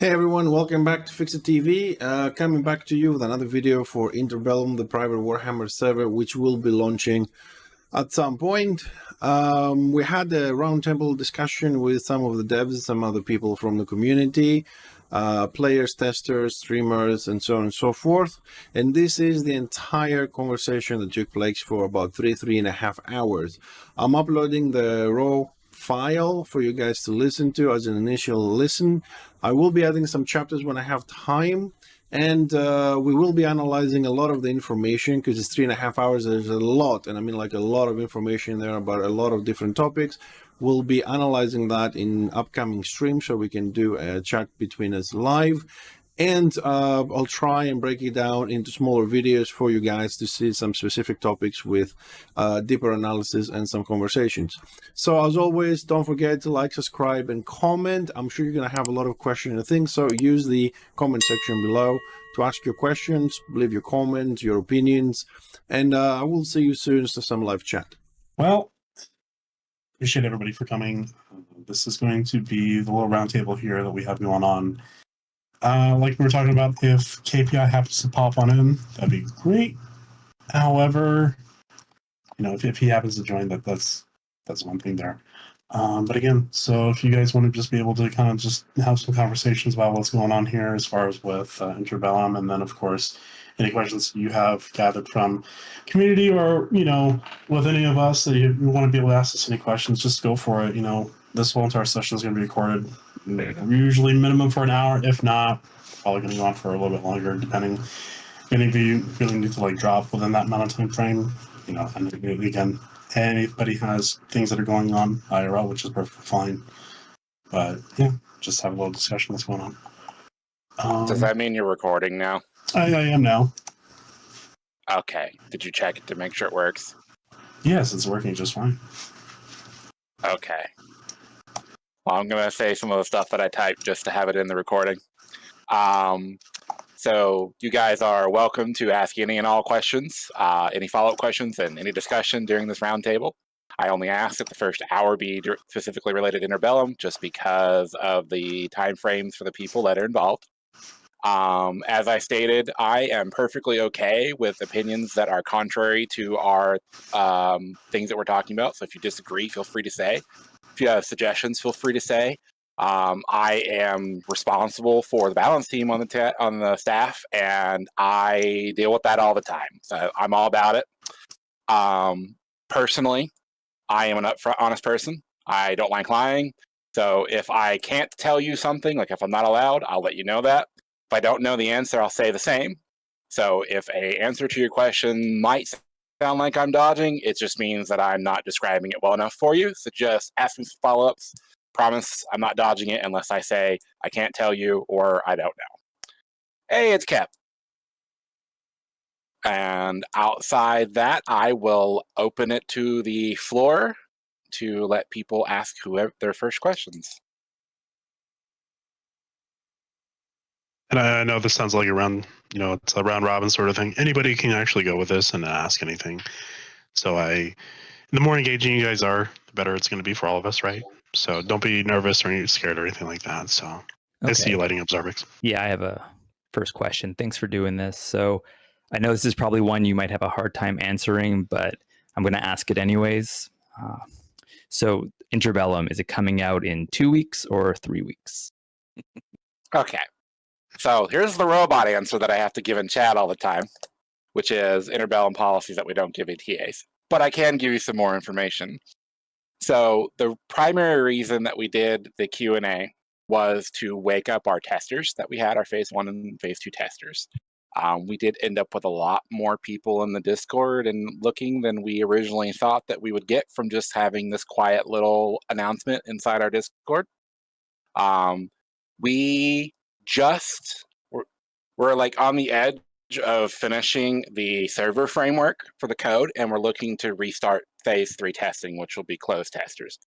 Hey everyone, welcome back to Fixit TV. Coming back to you with another video for Interbellum, the private Warhammer server, which will be launching at some point. We had a roundtable discussion with some of the devs, some other people from the community, players, testers, streamers, and so on and so forth. And this is the entire conversation that took place for about 3.5 hours. I'm uploading the raw file for you guys to listen to as an initial listen. I will be adding some chapters when I have time, and we will be analyzing a lot of the information because it's 3.5 hours. There's a lot, and I mean like a lot of information there about a lot of different topics. We'll be analyzing that in upcoming streams so we can do a chat between us live. And I'll try and break it down into smaller videos for you guys to see some specific topics with deeper analysis and some conversations. So as always, don't forget to like, subscribe, and comment. I'm sure you're going to have a lot of questions and things, so use the comment section below to ask your questions, leave your comments, your opinions, and I will see you soon to some live chat. Well, appreciate everybody for coming. This is going to be the little roundtable here that we have going on. Like we were talking about, if KPI happens to pop on in, that'd be great. However, you know, if he happens to join, that's one thing there. But again, so if you guys want to just be able to kind of just have some conversations about what's going on here as far as with Interbellum, and then of course any questions you have gathered from community or, you know, with any of us that you want to be able to ask us any questions, just go for it. You know, this whole entire session is going to be recorded. Usually minimum for an hour, if not, probably going to go on for a little bit longer, depending. If you really need to like drop within that amount of time frame, you know, and again, anybody has things that are going on IRL, which is perfectly fine. But yeah, just have a little discussion what's going on. Does that mean you're recording now? I am now. Okay. Did you check it to make sure it works? Yes, it's working just fine. Okay. Well, I'm going to say some of the stuff that I typed just to have it in the recording. So you guys are welcome to ask any and all questions, any follow-up questions, and any discussion during this roundtable. I only ask that the first hour be specifically related to Interbellum, just because of the time frames for the people that are involved. As I stated, I am perfectly okay with opinions that are contrary to our things that we're talking about. So if you disagree, feel free to say. If you have suggestions, feel free to say. I am responsible for the balance team on the staff, and I deal with that all the time. So I'm all about it. Personally, I am an upfront, honest person. I don't like lying. So if I can't tell you something, like if I'm not allowed, I'll let you know that. If I don't know the answer, I'll say the same. So if an answer to your question might sound like I'm dodging, it just means that I'm not describing it well enough for you. So just ask me some follow-ups. Promise I'm not dodging it unless I say I can't tell you or I don't know. Hey, it's Kep. And outside that, I will open it to the floor to let people ask whoever their first questions. And I know this sounds like a round, you know, it's a round robin sort of thing. Anybody can actually go with this and ask anything. So the more engaging you guys are, the better it's going to be for all of us, right? So don't be nervous or scared or anything like that. So I see you lighting up, Zarbix. Yeah, I have a first question. Thanks for doing this. So I know this is probably one you might have a hard time answering, but I'm going to ask it anyways. So Interbellum, is it coming out in 2 weeks or 3 weeks? Okay. So here's the robot answer that I have to give in chat all the time, which is Interbellum policies that we don't give ETAs. But I can give you some more information. So the primary reason that we did the Q&A was to wake up our testers that we had, our phase 1 and phase 2 testers. We did end up with a lot more people in the Discord and looking than we originally thought that we would get from just having this quiet little announcement inside our Discord. We're like on the edge of finishing the server framework for the code, and we're looking to restart phase 3 testing, which will be closed testers.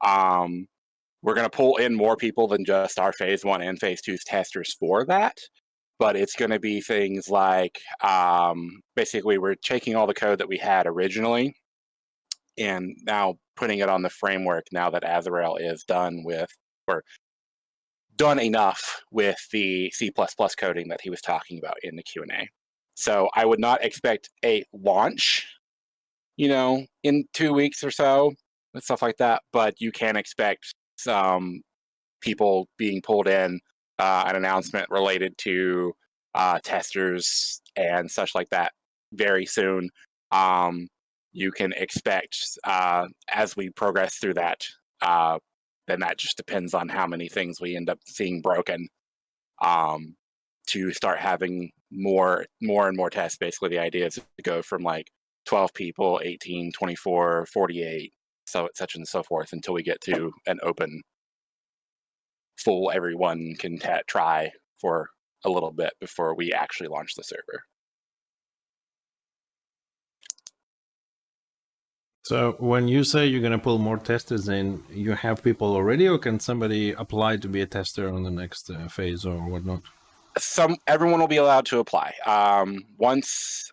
We're going to pull in more people than just our phase 1 and phase 2's testers for that, but it's going to be things like basically we're taking all the code that we had originally and now putting it on the framework now that Azrael is done with, or done enough with the C++ coding that he was talking about in the Q&A. So I would not expect a launch, in 2 weeks or so, and stuff like that. But you can expect some people being pulled in, an announcement related to testers and such like that very soon. You can expect as we progress through that, then that just depends on how many things we end up seeing broken, to start having more and more tests. Basically, the idea is to go from like 12 people, 18, 24, 48, so such and so forth, until we get to an open, full, everyone can try for a little bit before we actually launch the server. So when you say you're going to pull more testers in, you have people already, or can somebody apply to be a tester on the next phase or whatnot? Everyone will be allowed to apply. Once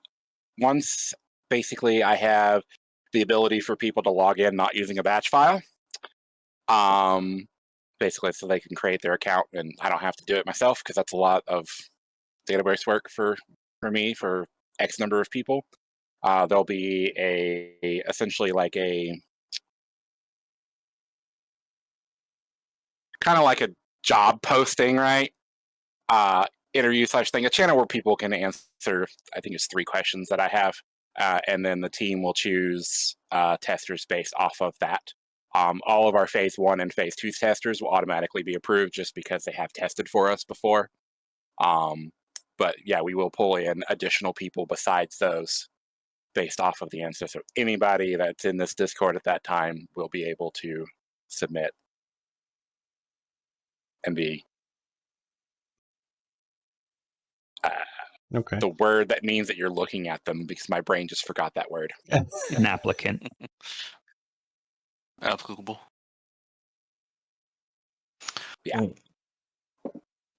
basically I have the ability for people to log in not using a batch file, basically so they can create their account and I don't have to do it myself, because that's a lot of database work for me for X number of people. There'll be essentially like a kind of like a job posting, right? Interview / thing, a channel where people can answer, I think it's 3 questions that I have, and then the team will choose testers based off of that. All of our phase 1 and phase 2 testers will automatically be approved just because they have tested for us before. But yeah, we will pull in additional people besides those based off of the answer. So anybody that's in this Discord at that time will be able to submit and be Okay. the word that means that you're looking at them, because my brain just forgot that word. An applicant. Applicable. Yeah.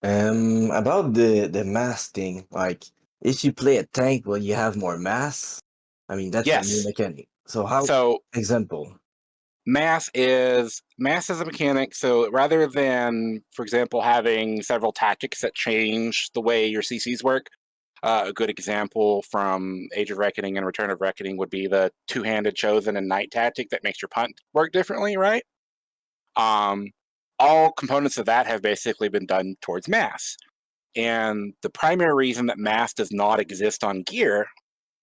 About the mass thing, like if you play a tank, will you have more mass? I mean, that's a new Yes. mechanic. So how? So Example. mass is a mechanic. So rather than, for example, having several tactics that change the way your CCs work, a good example from Age of Reckoning and Return of Reckoning would be the 2-handed chosen and knight tactic that makes your punt work differently, right? All components of that have basically been done towards mass. And the primary reason that mass does not exist on gear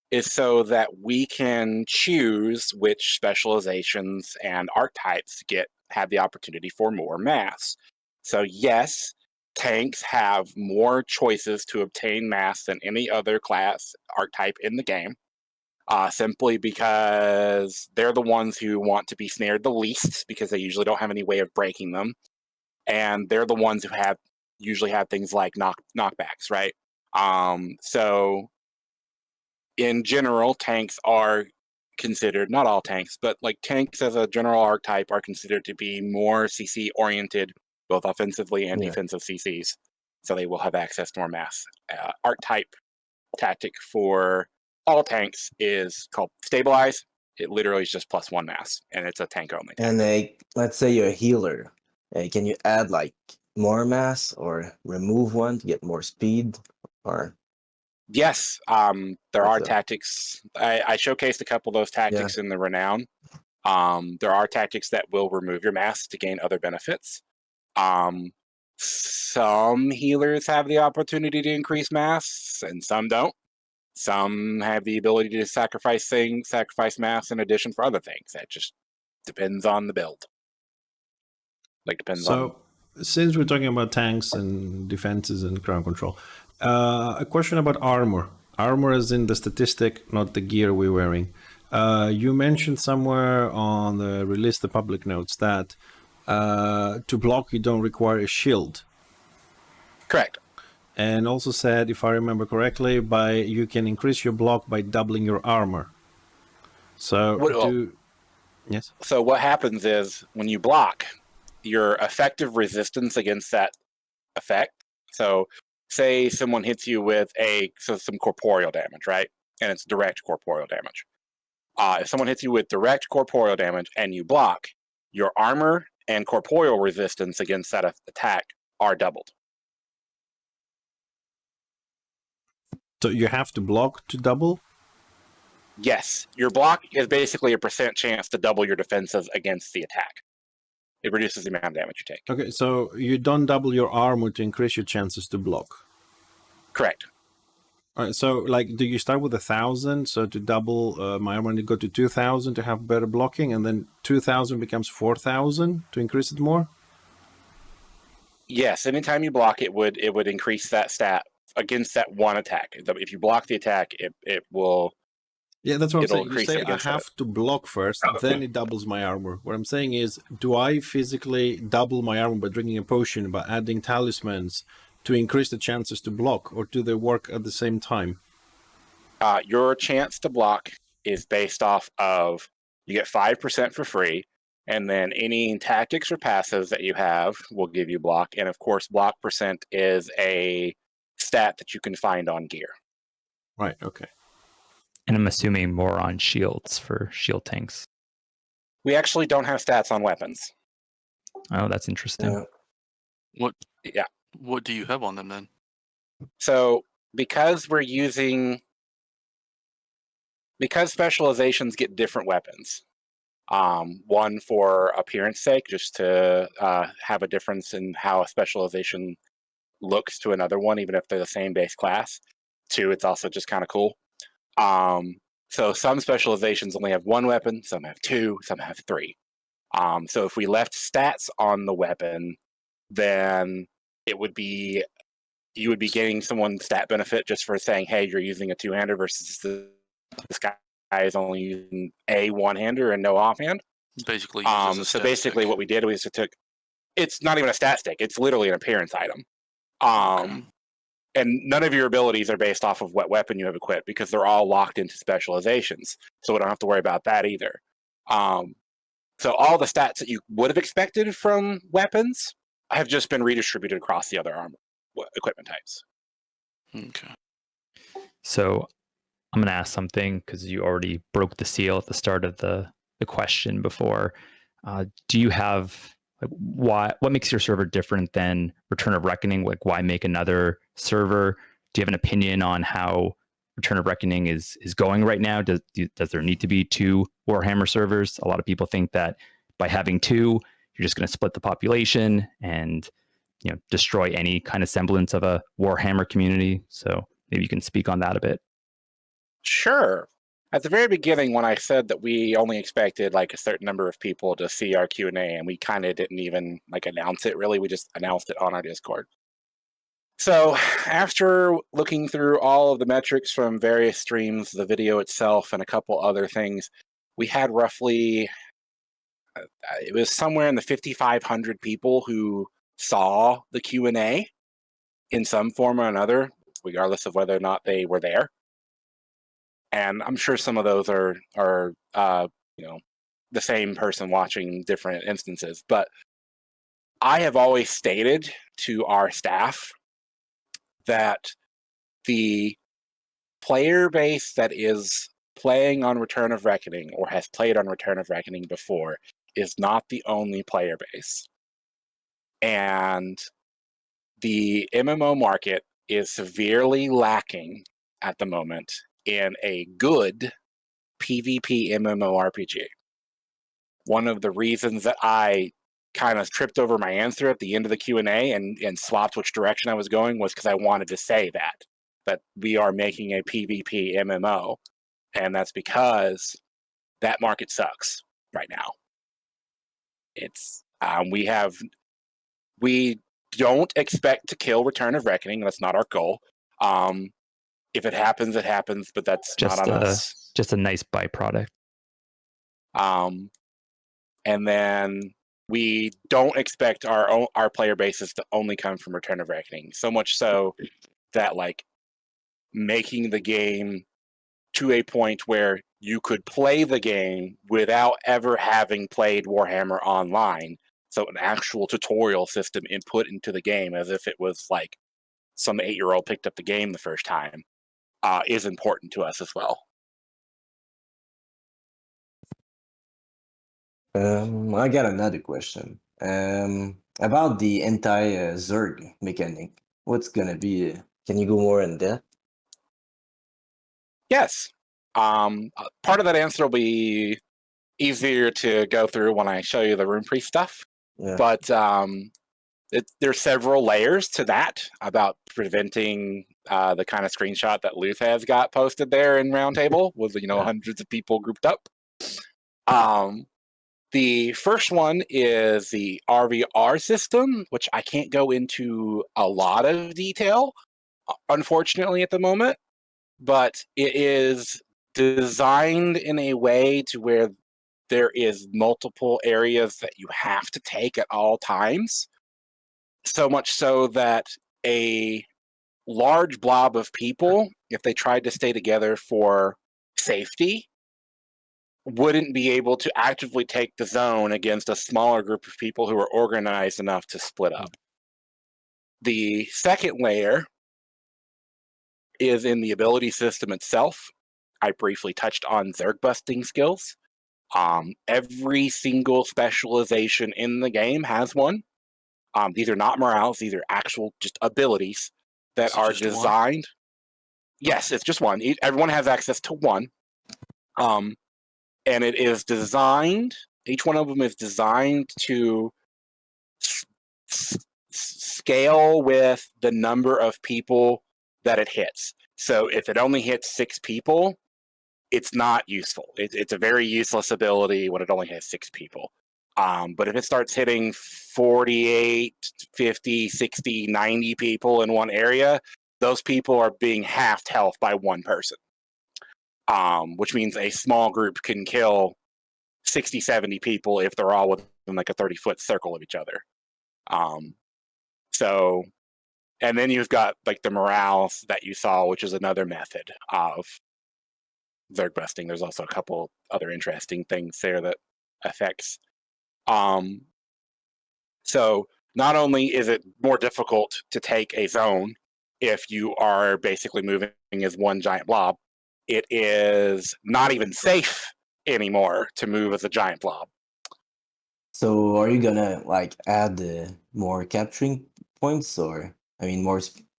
is so that we can choose which specializations and archetypes have the opportunity for more mass. So yes, tanks have more choices to obtain mass than any other class archetype in the game, simply because they're the ones who want to be snared the least, because they usually don't have any way of breaking them, and they're the ones who usually have things like knockbacks, right? So in general, tanks are considered, not all tanks, but like tanks as a general archetype are considered to be more CC oriented, both offensively and defensive CCs. So they will have access to more mass. Archetype tactic for all tanks is called Stabilize. It literally is just +1 mass, and it's a tank only. And let's say you're a healer. Can you add like more mass or remove one to get more speed? Or yes, there are tactics. I showcased a couple of those tactics in the Renown. There are tactics that will remove your mass to gain other benefits. Some healers have the opportunity to increase mass, and some don't. Some have the ability to sacrifice mass in addition for other things. That just depends on the build. Since we're talking about tanks and defenses and ground control, a question about armor. Armor is in the statistic, not the gear we're wearing. You mentioned somewhere on the release, the public notes, that to block you don't require a shield. Correct. And also said, if I remember correctly, you can increase your block by doubling your armor. So yes. So what happens is when you block, your effective resistance against that effect. So say someone hits you with some corporeal damage, right? And it's direct corporeal damage. If someone hits you with direct corporeal damage and you block, your armor and corporeal resistance against that attack are doubled. So you have to block to double? Yes, your block is basically a % chance to double your defenses against the attack. It reduces the amount of damage you take. Okay, so you don't double your armor to increase your chances to block. Correct. All right, so like, do you start with 1,000? So to double my armor, and you go to 2,000 to have better blocking, and then 2,000 becomes 4,000 to increase it more? Yes, anytime you block, it would increase that stat against that one attack. If you block the attack, it will. Yeah, that's what I'm It'll saying. You increase say it I against have to block first, then it doubles my armor. What I'm saying is, do I physically double my armor by drinking a potion, by adding talismans to increase the chances to block, or do they work at the same time? Your chance to block is based off of you get 5% for free, and then any tactics or passives that you have will give you block. And of course, block % is a stat that you can find on gear. Right, okay. And I'm assuming more on shields for shield tanks. We actually don't have stats on weapons. Oh, that's interesting. What do you have on them then? So because specializations get different weapons, one for appearance sake, just to have a difference in how a specialization looks to another one, even if they're the same base class. Two, it's also just kind of cool. So some specializations only have one weapon, some have two, some have three. So if we left stats on the weapon, then it would be, you would be getting someone stat benefit just for saying, hey, you're using a two-hander versus this guy is only using a one-hander and no offhand. Basically, so basically what we did was took, it's not even a stat stick, it's literally an appearance item. Okay. And none of your abilities are based off of what weapon you have equipped because they're all locked into specializations. So we don't have to worry about that either. So all the stats that you would have expected from weapons have just been redistributed across the other armor equipment types. Okay. So I'm going to ask something because you already broke the seal at the start of the question before. Do you have, like, what makes your server different than Return of Reckoning? Like, why make another server? Do you have an opinion on how Return of Reckoning is going right now? Does there need to be 2 Warhammer servers? A lot of people think that by having 2, you're just going to split the population and, you know, destroy any kind of semblance of a Warhammer community. So maybe you can speak on that a bit. Sure. At the very beginning, when I said that we only expected like a certain number of people to see our Q&A, and we kind of didn't even like announce it really, we just announced it on our Discord. So after looking through all of the metrics from various streams, the video itself, and a couple other things, we had roughly, it was somewhere in the 5,500 people who saw the Q&A in some form or another, regardless of whether or not they were there. And I'm sure some of those are you know, the same person watching different instances. But I have always stated to our staff that the player base that is playing on Return of Reckoning or has played on Return of Reckoning before is not the only player base. And the MMO market is severely lacking at the moment in a good PvP MMORPG. One of the reasons that I kind of tripped over my answer at the end of the Q&A and swapped which direction I was going was because I wanted to say that we are making a PvP MMO, and that's because that market sucks right now. It's we don't expect to kill Return of Reckoning. That's not our goal. If it happens, it happens, but that's Just not on us. Just a nice byproduct. And then we don't expect our player bases to only come from Return of Reckoning. So much so that like making the game to a point where you could play the game without ever having played Warhammer Online. So an actual tutorial system input into the game as if it was like some 8-year-old picked up the game the first time is important to us as well. I got another question. About the anti-Zerg mechanic, what's gonna be? Can you go more in depth? Yes. Part of that answer will be easier to go through when I show you the Rune Priest stuff. Yeah. But there's several layers to that about preventing the kind of screenshot that Luth has got posted there in Roundtable with hundreds of people grouped up. The first one is the RVR system, which I can't go into a lot of detail, unfortunately, at the moment. But it is designed in a way to where there is multiple areas that you have to take at all times. So much so that a large blob of people, if they tried to stay together for safety, wouldn't be able to actively take the zone against a smaller group of people who are organized enough to split up. The second layer is in the ability system itself. I briefly touched on Zerg busting skills. Every single specialization in the game has one. These are not morales, these are actual just abilities that are designed. Yes, it's just one. Everyone has access to one. And it is designed, each one of them is designed to scale with the number of people that it hits. So if it only hits 6 people, it's not useful. It's a very useless ability when it only has 6 people. But if it starts hitting 48, 50, 60, 90 people in one area, those people are being halved health by one person. Which means a small group can kill 60, 70 people if they're all within like a 30-foot circle of each other. And then you've got like the morales that you saw, which is another method of Zerg busting. There's also a couple other interesting things there that affects. So not only is it more difficult to take a zone if you are basically moving as one giant blob, it is not even safe anymore to move as a giant blob. So are you gonna like add more capturing points, or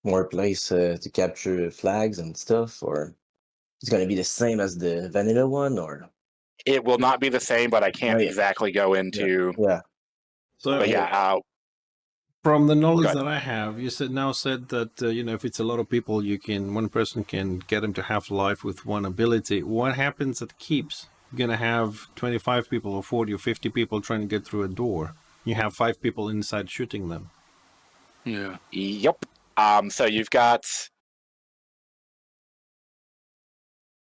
more place to capture flags and stuff, or it's gonna be the same as the vanilla one, or? It will not be the same, but I can't exactly go into. Yeah. So But yeah. From the knowledge that I have, you said that if it's a lot of people, one person can get them to half life with one ability. What happens at keeps? You're gonna have 25 people or 40 or 50 people trying to get through a door. You have 5 people inside shooting them. Yeah. Yep. So you've got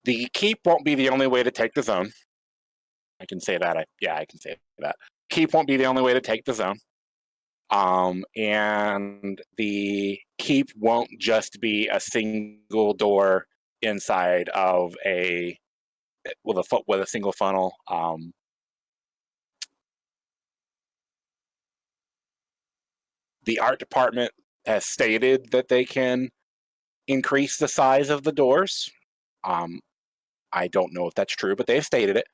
the keep won't be the only way to take the zone. I can say that. I can say that. Keep won't be the only way to take the zone. And the keep won't just be a single door inside of with a single funnel. The art department has stated that they can increase the size of the doors. I don't know if that's true, but they've stated it.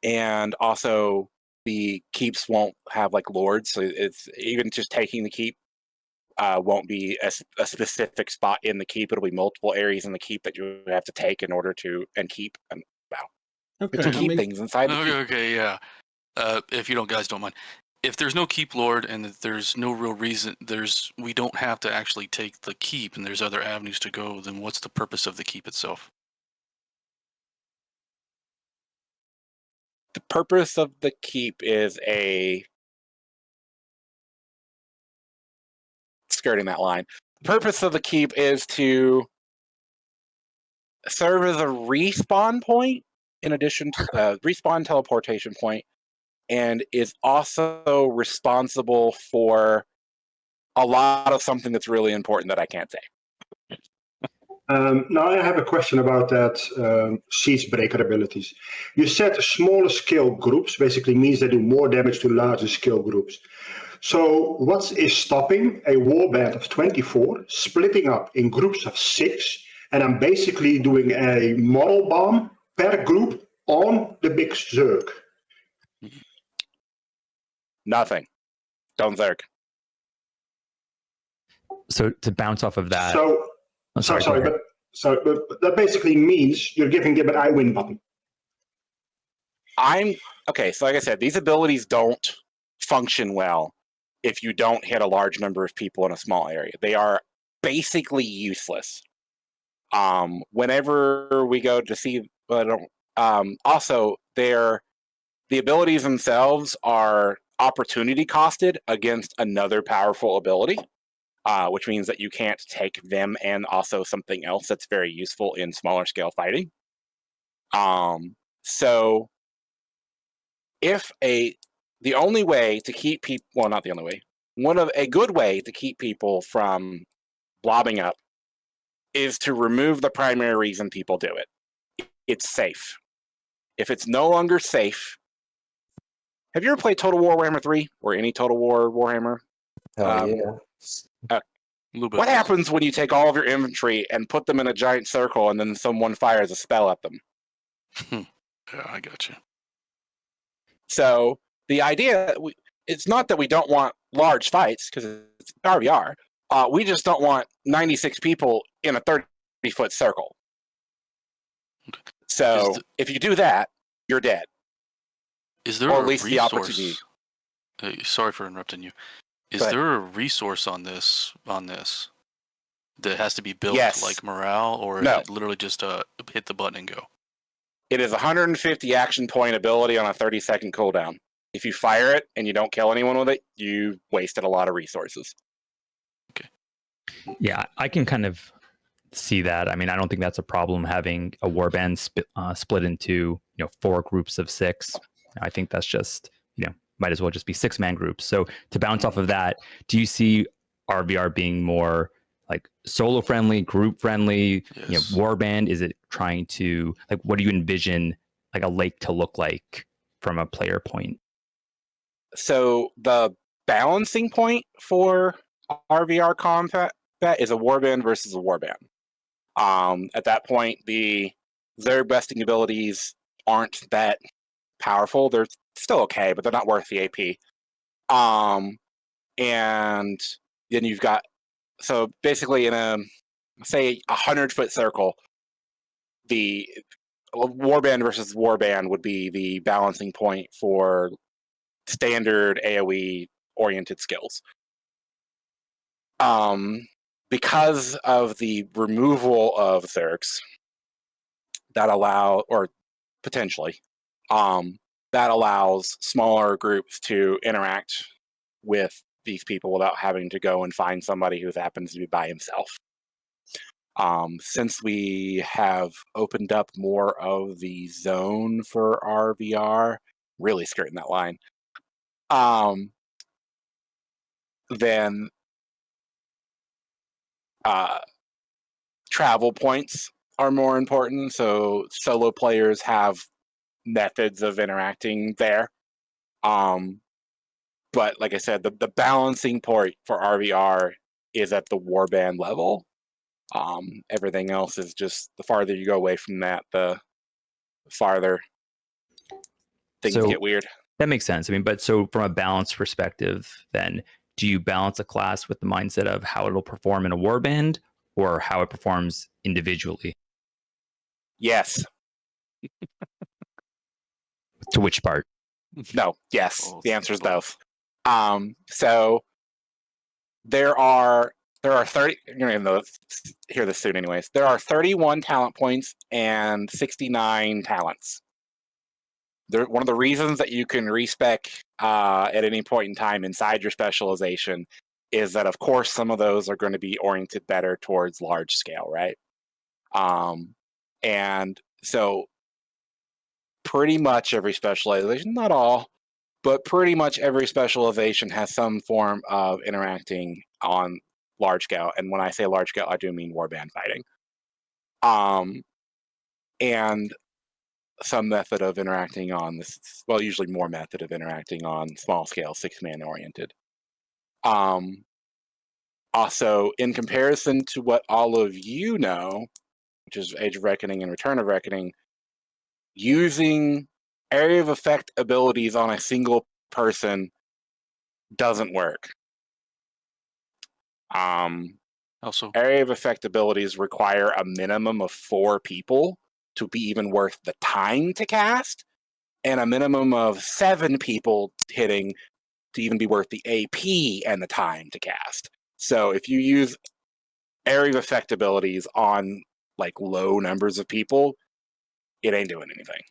And also the keeps won't have like lords, so it's even just taking the keep won't be a specific spot in the keep. It'll be multiple areas in the keep that you have to take in order to keep things inside the keep. Okay, yeah. If you guys don't mind, if there's no keep lord and there's no real reason, we don't have to actually take the keep, and there's other avenues to go, then what's the purpose of the keep itself? The purpose of the keep is skirting that line. The purpose of the keep is to serve as a respawn point, in addition to respawn teleportation point, and is also responsible for a lot of something that's really important that I can't say. Now I have a question about that siege breaker abilities. You said smaller scale groups basically means they do more damage to larger scale groups. So what is stopping a warband of 24 splitting up in groups of 6, and I'm basically doing a model bomb per group on the big Zerg? Nothing. Don't Zerg. So to bounce off of that, So, oh, sorry, go ahead. but that basically means you're giving them an I win button. Okay, so like I said, these abilities don't function well if you don't hit a large number of people in a small area. They are basically useless. Whenever we go to see, also the abilities themselves are opportunity costed against another powerful ability, which means that you can't take them and also something else that's very useful in smaller scale fighting. So the only way to keep people, well, not the only way, a good way to keep people from blobbing up is to remove the primary reason people do it. It's safe. If it's no longer safe, have you ever played Total War Warhammer 3 or any Total War Warhammer? Hell yeah. What happens when you take all of your infantry and put them in a giant circle and then someone fires a spell at them? Yeah, I got you. So the idea, it's not that we don't want large fights, because it's RVR. We just don't want 96 people in a 30-foot circle. So if you do that, you're dead. Is there or a at least resource? the opportunity. Sorry for interrupting you. Is there a resource on this that has to be built, like morale, or is it literally just hit the button and go? It is 150 action point ability on a 30-second cooldown. If you fire it and you don't kill anyone with it, you wasted a lot of resources. Okay. Yeah, I can kind of see that. I mean, I don't think that's a problem having a warband split into 4 groups of 6. I think that's just might as well just be 6-man groups. So to bounce off of that, do you see RVR being more like solo friendly, group friendly? Yes. Warband, is it trying to, like, what do you envision like a lake to look like from a player point? So the balancing point for RVR combat is a warband versus a warband. At that point, their besting abilities aren't that powerful. They're still okay, but they're not worth the AP. And then you've got, so basically in a, say, 100-foot circle, the warband versus warband would be the balancing point for standard AoE oriented skills. Because of the removal of Zergs that allow, or potentially, that allows smaller groups to interact with these people without having to go and find somebody who happens to be by himself. Since we have opened up more of the zone for RVR, really skirting that line, then travel points are more important. So solo players have methods of interacting there. But like I said, the balancing point for RVR is at the warband level. Everything else is just, the farther you go away from that, the farther things get weird. That makes sense. I mean, but so from a balance perspective, then do you balance a class with the mindset of how it'll perform in a warband or how it performs individually? Yes. To which part? No, yes. The answer is both. So there are 30, you're going to hear this soon anyways. There are 31 talent points and 69 talents. One of the reasons that you can respec at any point in time inside your specialization is that, of course, some of those are going to be oriented better towards large scale, right? And so pretty much every specialization, not all, but pretty much every specialization has some form of interacting on large scale. And when I say large scale, I do mean warband fighting. And some method of interacting on this, well, usually more method of interacting on small scale, 6-man oriented. Also, in comparison to what all of you know, which is Age of Reckoning and Return of Reckoning, using area of effect abilities on a single person doesn't work. Also, Area of effect abilities require a minimum of 4 people to be even worth the time to cast, and a minimum of 7 people hitting to even be worth the AP and the time to cast. So if you use area of effect abilities on like low numbers of people, it ain't doing anything.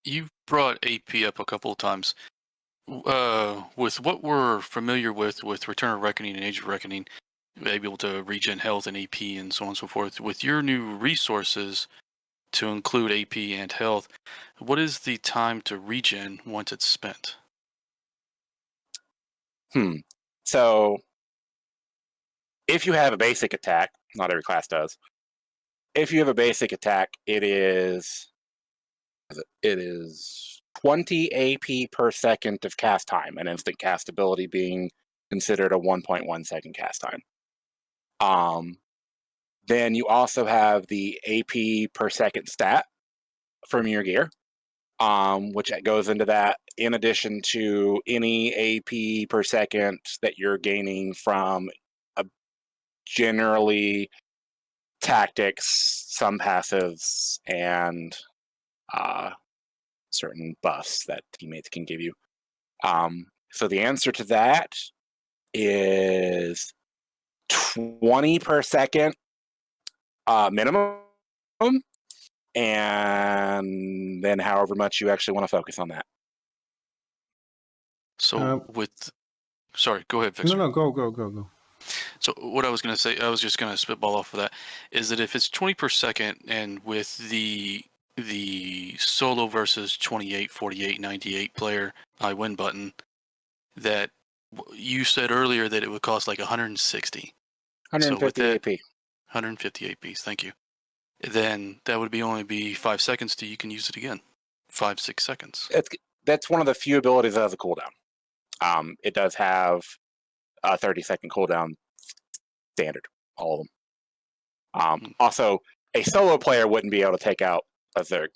you've brought AP up a couple of times. With what we're familiar with Return of Reckoning and Age of Reckoning, able to regen health and AP and so on and so forth, with your new resources to include AP and health, what is the time to regen once it's spent? So if you have a basic attack, not every class does. If you have a basic attack, it is 20 AP per second of cast time, an instant cast ability being considered a 1.1 second cast time. Then you also have the AP per second stat from your gear, which goes into that in addition to any AP per second that you're gaining from generally tactics, some passives, and certain buffs that teammates can give you. So the answer to that is 20 per second minimum, and then however much you actually want to focus on that. So sorry, go ahead, Victor. No, go. So what I was going to say, I was just going to spitball off of that, is that if it's 20 per second and with the solo versus 28, 48, 98 player I win button, that you said earlier that it would cost like 160. 150 AP. 150 APs, thank you. Then that would only be 5 seconds till you can use it again. 5-6 seconds. That's one of the few abilities that has a cooldown. It does have a 30-second cooldown standard, all of them. Also, a solo player wouldn't be able to take out a Zerg.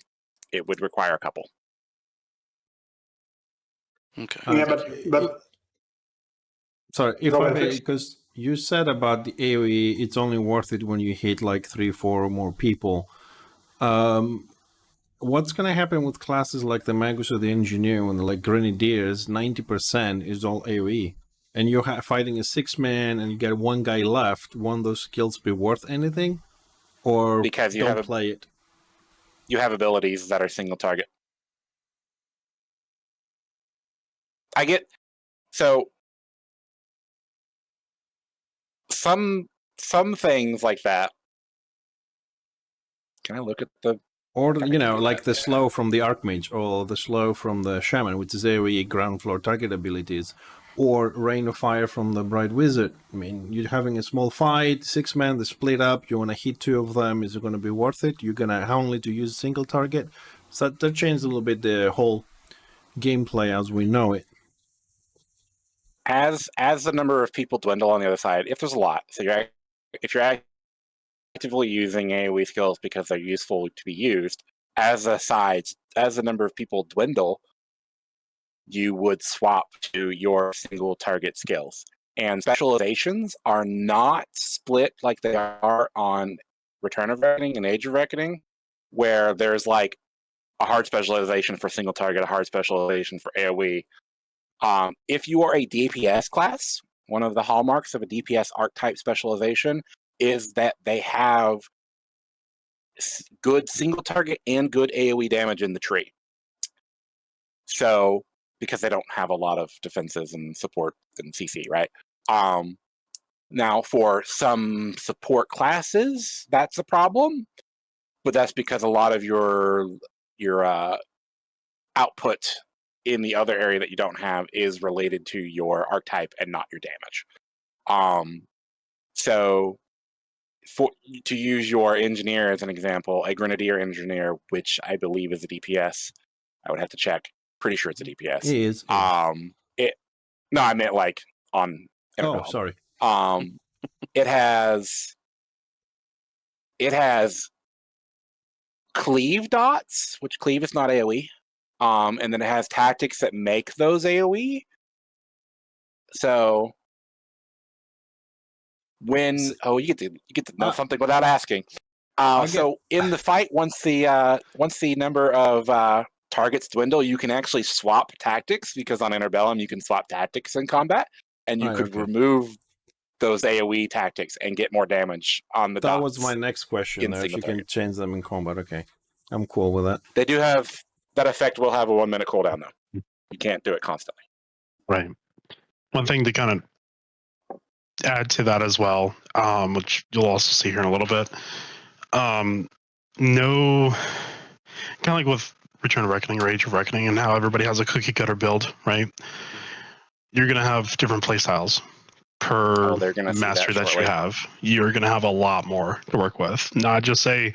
It would require a couple. Okay. Yeah, but sorry, if Go I ahead, may, Fix. because you said about the AoE, it's only worth it when you hit like 3-4 or more people. What's going to happen with classes like the Magus or the Engineer when like Grenadiers, 90% is all AoE? And you're fighting a 6-man and you get one guy left, won't those skills be worth anything? Or Because you don't play it? You have abilities that are single target. I get... So... Some things like that... Can I look at the... Or, you know, like the slow from the Archmage or the slow from the Shaman, which is AoE ground floor target abilities, or Rain of Fire from the Bright Wizard. I mean, you're having a small fight, 6-man, they split up, you want to hit 2 of them, is it going to be worth it? You're going to only to use a single target? So that changed a little bit the whole gameplay as we know it. As the number of people dwindle on the other side, if there's a lot, so if you're actively using AoE skills because they're useful to be used, as the number of people dwindle, you would swap to your single target skills. And specializations are not split like they are on Return of Reckoning and Age of Reckoning, where there's like a hard specialization for single target, a hard specialization for AoE. If you are a DPS class, one of the hallmarks of a DPS archetype specialization is that they have good single target and good AoE damage in the tree. So, because they don't have a lot of defenses and support and CC, right? Now, for some support classes, that's a problem, but that's because a lot of your output in the other area that you don't have is related to your archetype and not your damage. So, to use your engineer as an example, a Grenadier engineer, which I believe is a DPS, I would have to check. Pretty sure it's a DPS. It is. No, I meant like on. Oh, sorry. It has cleave dots, which cleave is not AoE. and then it has tactics that make those AoE. So when you get to know something without asking. So in the fight, once the number of targets dwindle, you can actually swap tactics, because on Interbellum you can swap tactics in combat, and you could remove those AoE tactics and get more damage on the dots. That was my next question. If you can change them in combat, okay, I'm cool with that. They do have that effect. Will have a 1 minute cooldown though. You can't do it constantly. Right. One thing to kind of add to that as well, which you'll also see here in a little bit. No, kind of like with Return of Reckoning or Age of Reckoning and how everybody has a cookie cutter build, right? You're going to have different play styles per master that you have. You're going to have a lot more to work with. Not just say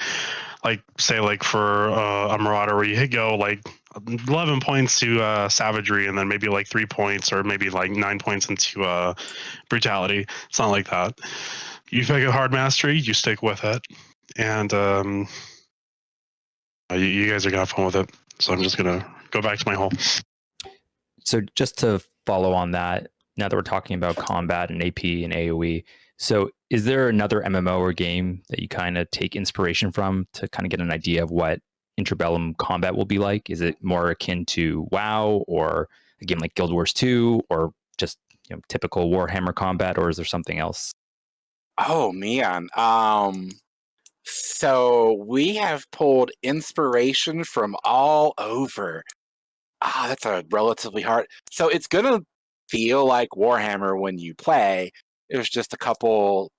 like for a Marauder where you go like 11 points to savagery and then maybe like 3 points or maybe like 9 points into brutality. It's not like that. You pick a hard mastery, you stick with it, and you guys are gonna have fun with it. So I'm just gonna go back to my hole. So just to follow on that, now that we're talking about combat and AP and AoE, so is there another MMO or game that you kind of take inspiration from to kind of get an idea of what Interbellum combat will be like? Is it more akin to WoW or a game like Guild Wars 2 or just typical Warhammer combat, or is there something else? Oh man. So we have pulled inspiration from all over. That's a relatively hard. So it's gonna feel like Warhammer when you play. It was just a couple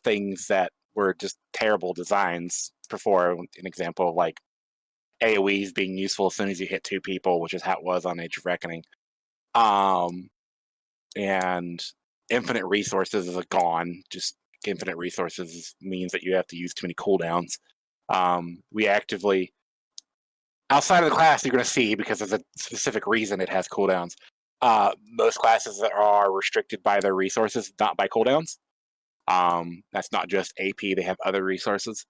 things that were just terrible designs before. An example of like AoEs being useful as soon as you hit 2 people, which is how it was on Age of Reckoning. And infinite resources is gone. Just infinite resources means that you have to use too many cooldowns. We actively, outside of the class, you're going to see, because there's a specific reason it has cooldowns. Most classes are restricted by their resources, not by cooldowns. That's not just AP; they have other resources.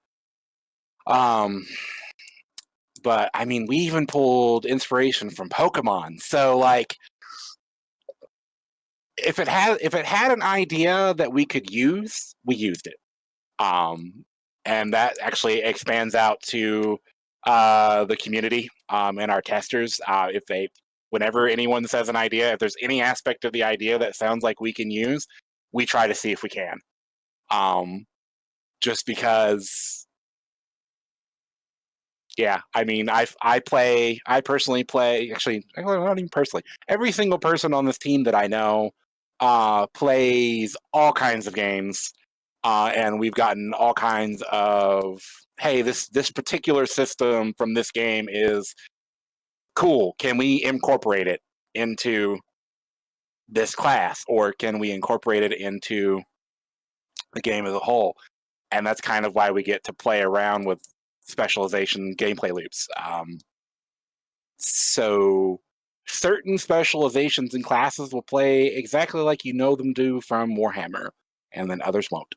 But I mean, we even pulled inspiration from Pokemon. So like, if it had an idea that we could use, we used it. And that actually expands out to the community and our testers. Whenever anyone says an idea, if there's any aspect of the idea that sounds like we can use, we try to see if we can. Just because, yeah, I mean, I personally play, actually, not even personally, every single person on this team that I know plays all kinds of games, and we've gotten all kinds of, hey, this particular system from this game is cool. Can we incorporate it into this class, or can we incorporate it into the game as a whole? And that's kind of why we get to play around with specialization gameplay loops. So certain specializations and classes will play exactly like you know them do from Warhammer, and then others won't.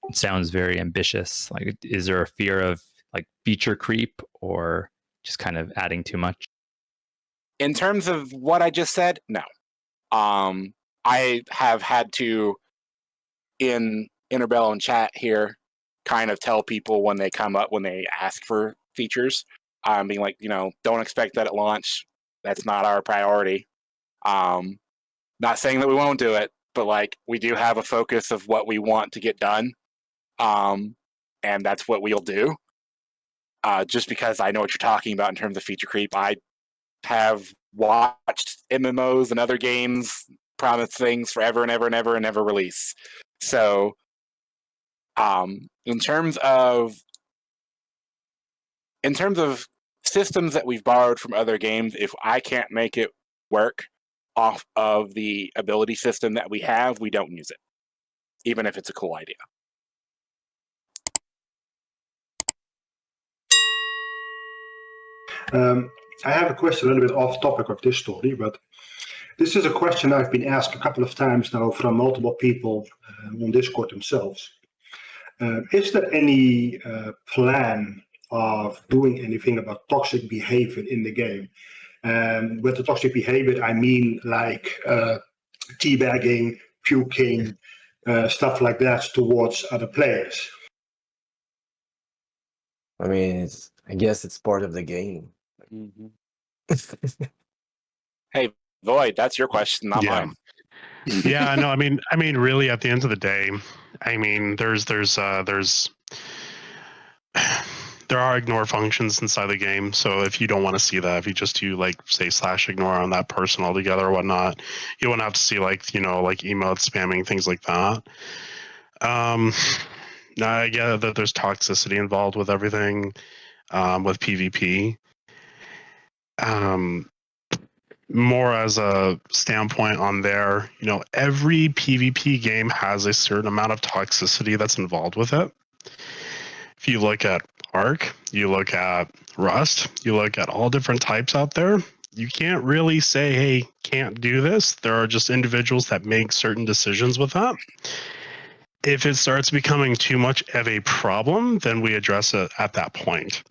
It sounds very ambitious. Like, is there a fear of like feature creep or just kind of adding too much? In terms of what I just said, no. I have had to, in Interbellum chat here, kind of tell people when they come up, when they ask for features, being like, don't expect that at launch. That's not our priority. Not saying that we won't do it, but like, we do have a focus of what we want to get done. And that's what we'll do. Just because I know what you're talking about in terms of feature creep. I have watched MMOs and other games promise things forever and ever and ever and never release. So, in terms of systems that we've borrowed from other games, if I can't make it work off of the ability system that we have, we don't use it, even if it's a cool idea. I have a question a little bit off topic of this story, but this is a question I've been asked a couple of times now from multiple people on Discord themselves. Is there any plan of doing anything about toxic behavior in the game. And with the toxic behavior, I mean like teabagging, puking, stuff like that towards other players. I mean, I guess it's part of the game. Hey, Void, that's your question, not mine. Yeah, no, I mean, really, at the end of the day, I mean, there are ignore functions inside the game. So if you don't want to see that, if you just do like say /ignore on that person altogether or whatnot, you won't have to see like like emotes spamming, things like that. I get that there's toxicity involved with everything, with PvP. More as a standpoint on there, every PvP game has a certain amount of toxicity that's involved with it. If you look at Arc, you look at Rust, you look at all different types out there, you can't really say, hey, can't do this. There are just individuals that make certain decisions with that. If it starts becoming too much of a problem, then we address it at that point.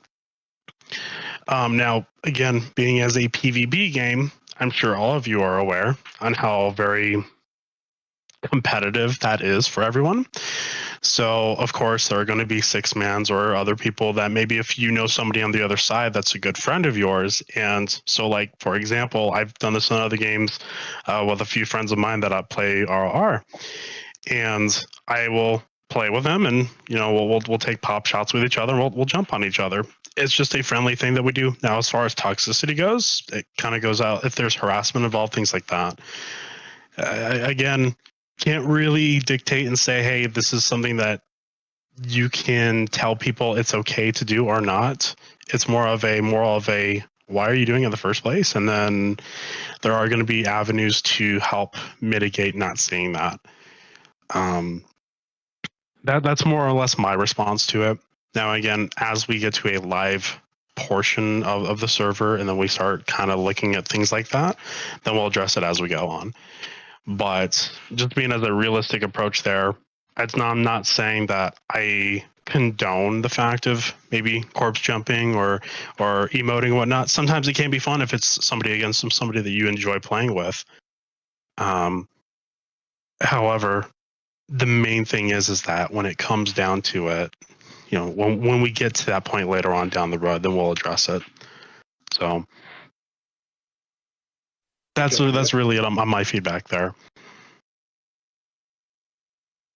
Now, again, being as a PvP game, I'm sure all of you are aware on how very competitive that is for everyone. So, of course, there are going to be six-mans or other people that maybe if you know somebody on the other side that's a good friend of yours. And so, like, for example, I've done this in other games with a few friends of mine that I play RR. And I will play with them and, we'll take pop shots with each other and we'll jump on each other. It's just a friendly thing that we do. Now, as far as toxicity goes, it kind of goes out if there's harassment involved, things like that. Again, can't really dictate and say, hey, this is something that you can tell people it's okay to do or not. It's more of a why are you doing it in the first place? And then there are going to be avenues to help mitigate not seeing that. That's more or less my response to it. Now, again, as we get to a live portion of the server and then we start kind of looking at things like that, then we'll address it as we go on. But just being as a realistic approach there, I'm not saying that I condone the fact of maybe corpse jumping or emoting and whatnot. Sometimes it can be fun if it's somebody against somebody that you enjoy playing with. However, the main thing is that when it comes down to it, when we get to that point later on down the road, then we'll address it. So that's really it on my feedback there.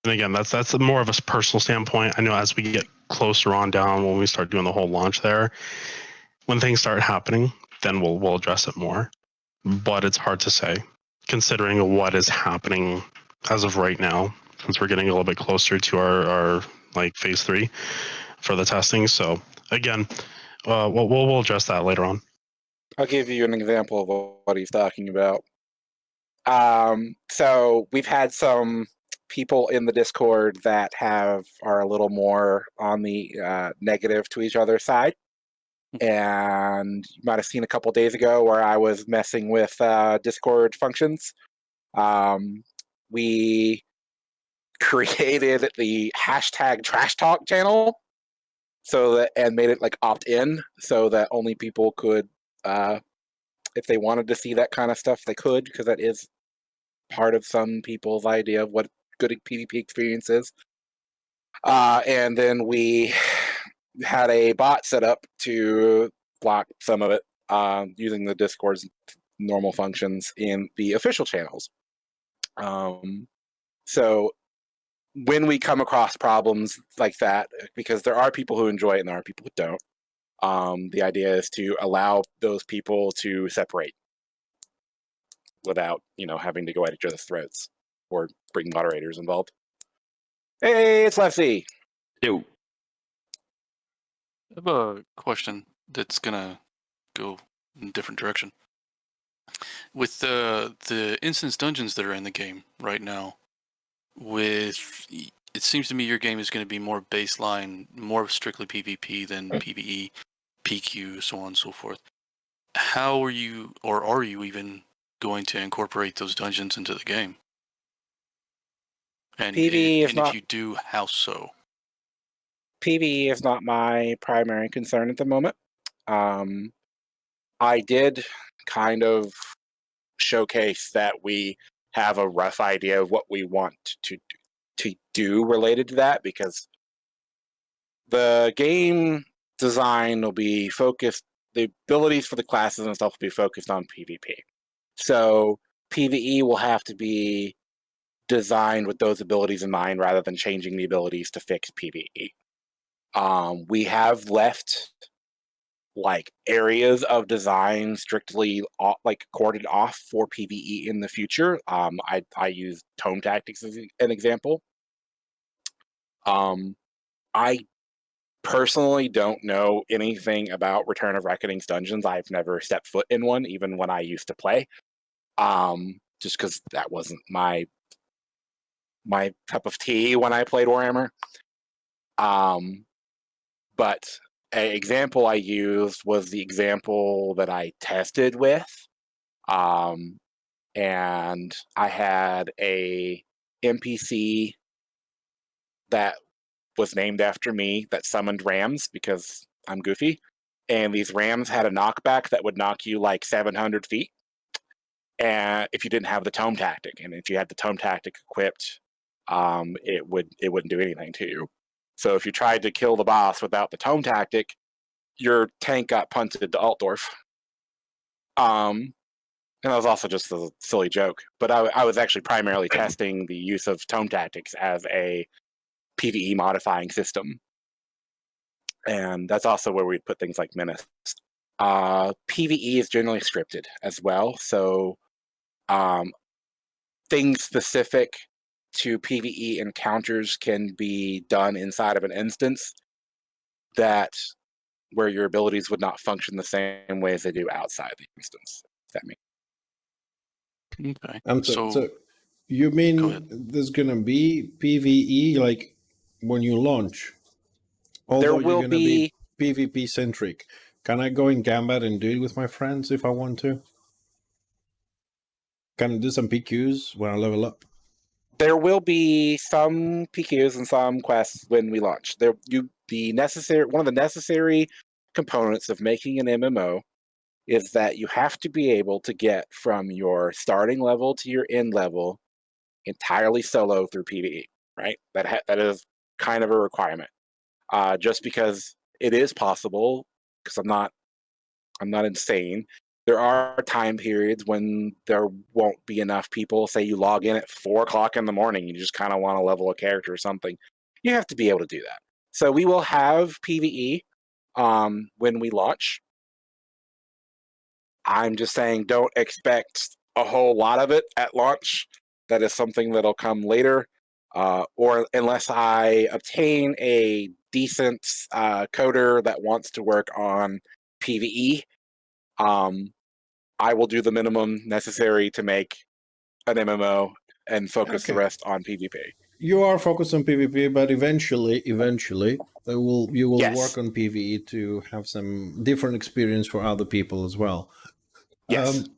And again, that's more of a personal standpoint. I know as we get closer on down, when we start doing the whole launch there, when things start happening, then we'll address it more. But it's hard to say, considering what is happening as of right now, since we're getting a little bit closer to our like phase 3 for the testing. So again, we'll address that later on. I'll give you an example of what he's talking about. So we've had some people in the Discord that are a little more on the negative to each other's side. And you might have seen a couple days ago where I was messing with Discord functions. We created the hashtag trash talk channel and made it like opt-in so that only people could, if they wanted to see that kind of stuff, they could, because that is part of some people's idea of what good PvP experience is. And then we had a bot set up to block some of it using the Discord's normal functions in the official channels. So when we come across problems like that, because there are people who enjoy it and there are people who don't, the idea is to allow those people to separate without, having to go at each other's throats or bring moderators involved. Hey, it's Lefty. Ew. I have a question that's gonna go in a different direction. With the instance dungeons that are in the game right now, it seems to me your game is going to be more baseline, more strictly PvP than PvE, PQ, so on and so forth. How are you, or are you even going to incorporate those dungeons into the game? And, PvE and if you do, how so? PvE is not my primary concern at the moment. I did kind of showcase that we have a rough idea of what we want to do related to that, because the game design will be focused, the abilities for the classes and stuff will be focused on PvP. So PvE will have to be designed with those abilities in mind rather than changing the abilities to fix PvE. We have left like areas of design strictly like corded off for PvE in the future. I use tome tactics as an example. I personally don't know anything about Return of Reckoning's dungeons. I've never stepped foot in one, even when I used to play. Just because that wasn't my cup of tea when I played Warhammer. But an example I used was the example that I tested with. And I had a NPC that was named after me that summoned rams because I'm goofy. And these rams had a knockback that would knock you like 700 feet. And if you didn't have the tome tactic, and if you had the tome tactic equipped, it wouldn't do anything to you. So if you tried to kill the boss without the tome tactic, your tank got punted to Altdorf. And that was also just a silly joke. But I was actually primarily testing the use of tome tactics as a PvE modifying system. And that's also where we'd put things like Menace. PvE is generally scripted as well. So things specific to PvE encounters can be done inside of an instance where your abilities would not function the same way as they do outside the instance. If that makes Okay. So you mean there's gonna be PvE like when you launch? Although there will you're gonna be PvP centric. Can I go in Gambit and do it with my friends if I want to? Can I do some PQs when I level up? There will be some PQs and some quests when we launch. One of the necessary components of making an MMO is that you have to be able to get from your starting level to your end level entirely solo through PvE, right? That is kind of a requirement. Just because it is possible, because I'm not insane. There are time periods when there won't be enough people. Say you log in at 4 o'clock in the morning, you just kind of want to level a character or something. You have to be able to do that. So we will have PvE when we launch. I'm just saying, don't expect a whole lot of it at launch. That is something that'll come later, or unless I obtain a decent coder that wants to work on PvE. I will do the minimum necessary to make an MMO and focus the rest on PvP. You are focused on PvP, but eventually, you will Yes. work on PvE to have some different experience for other people as well. Yes.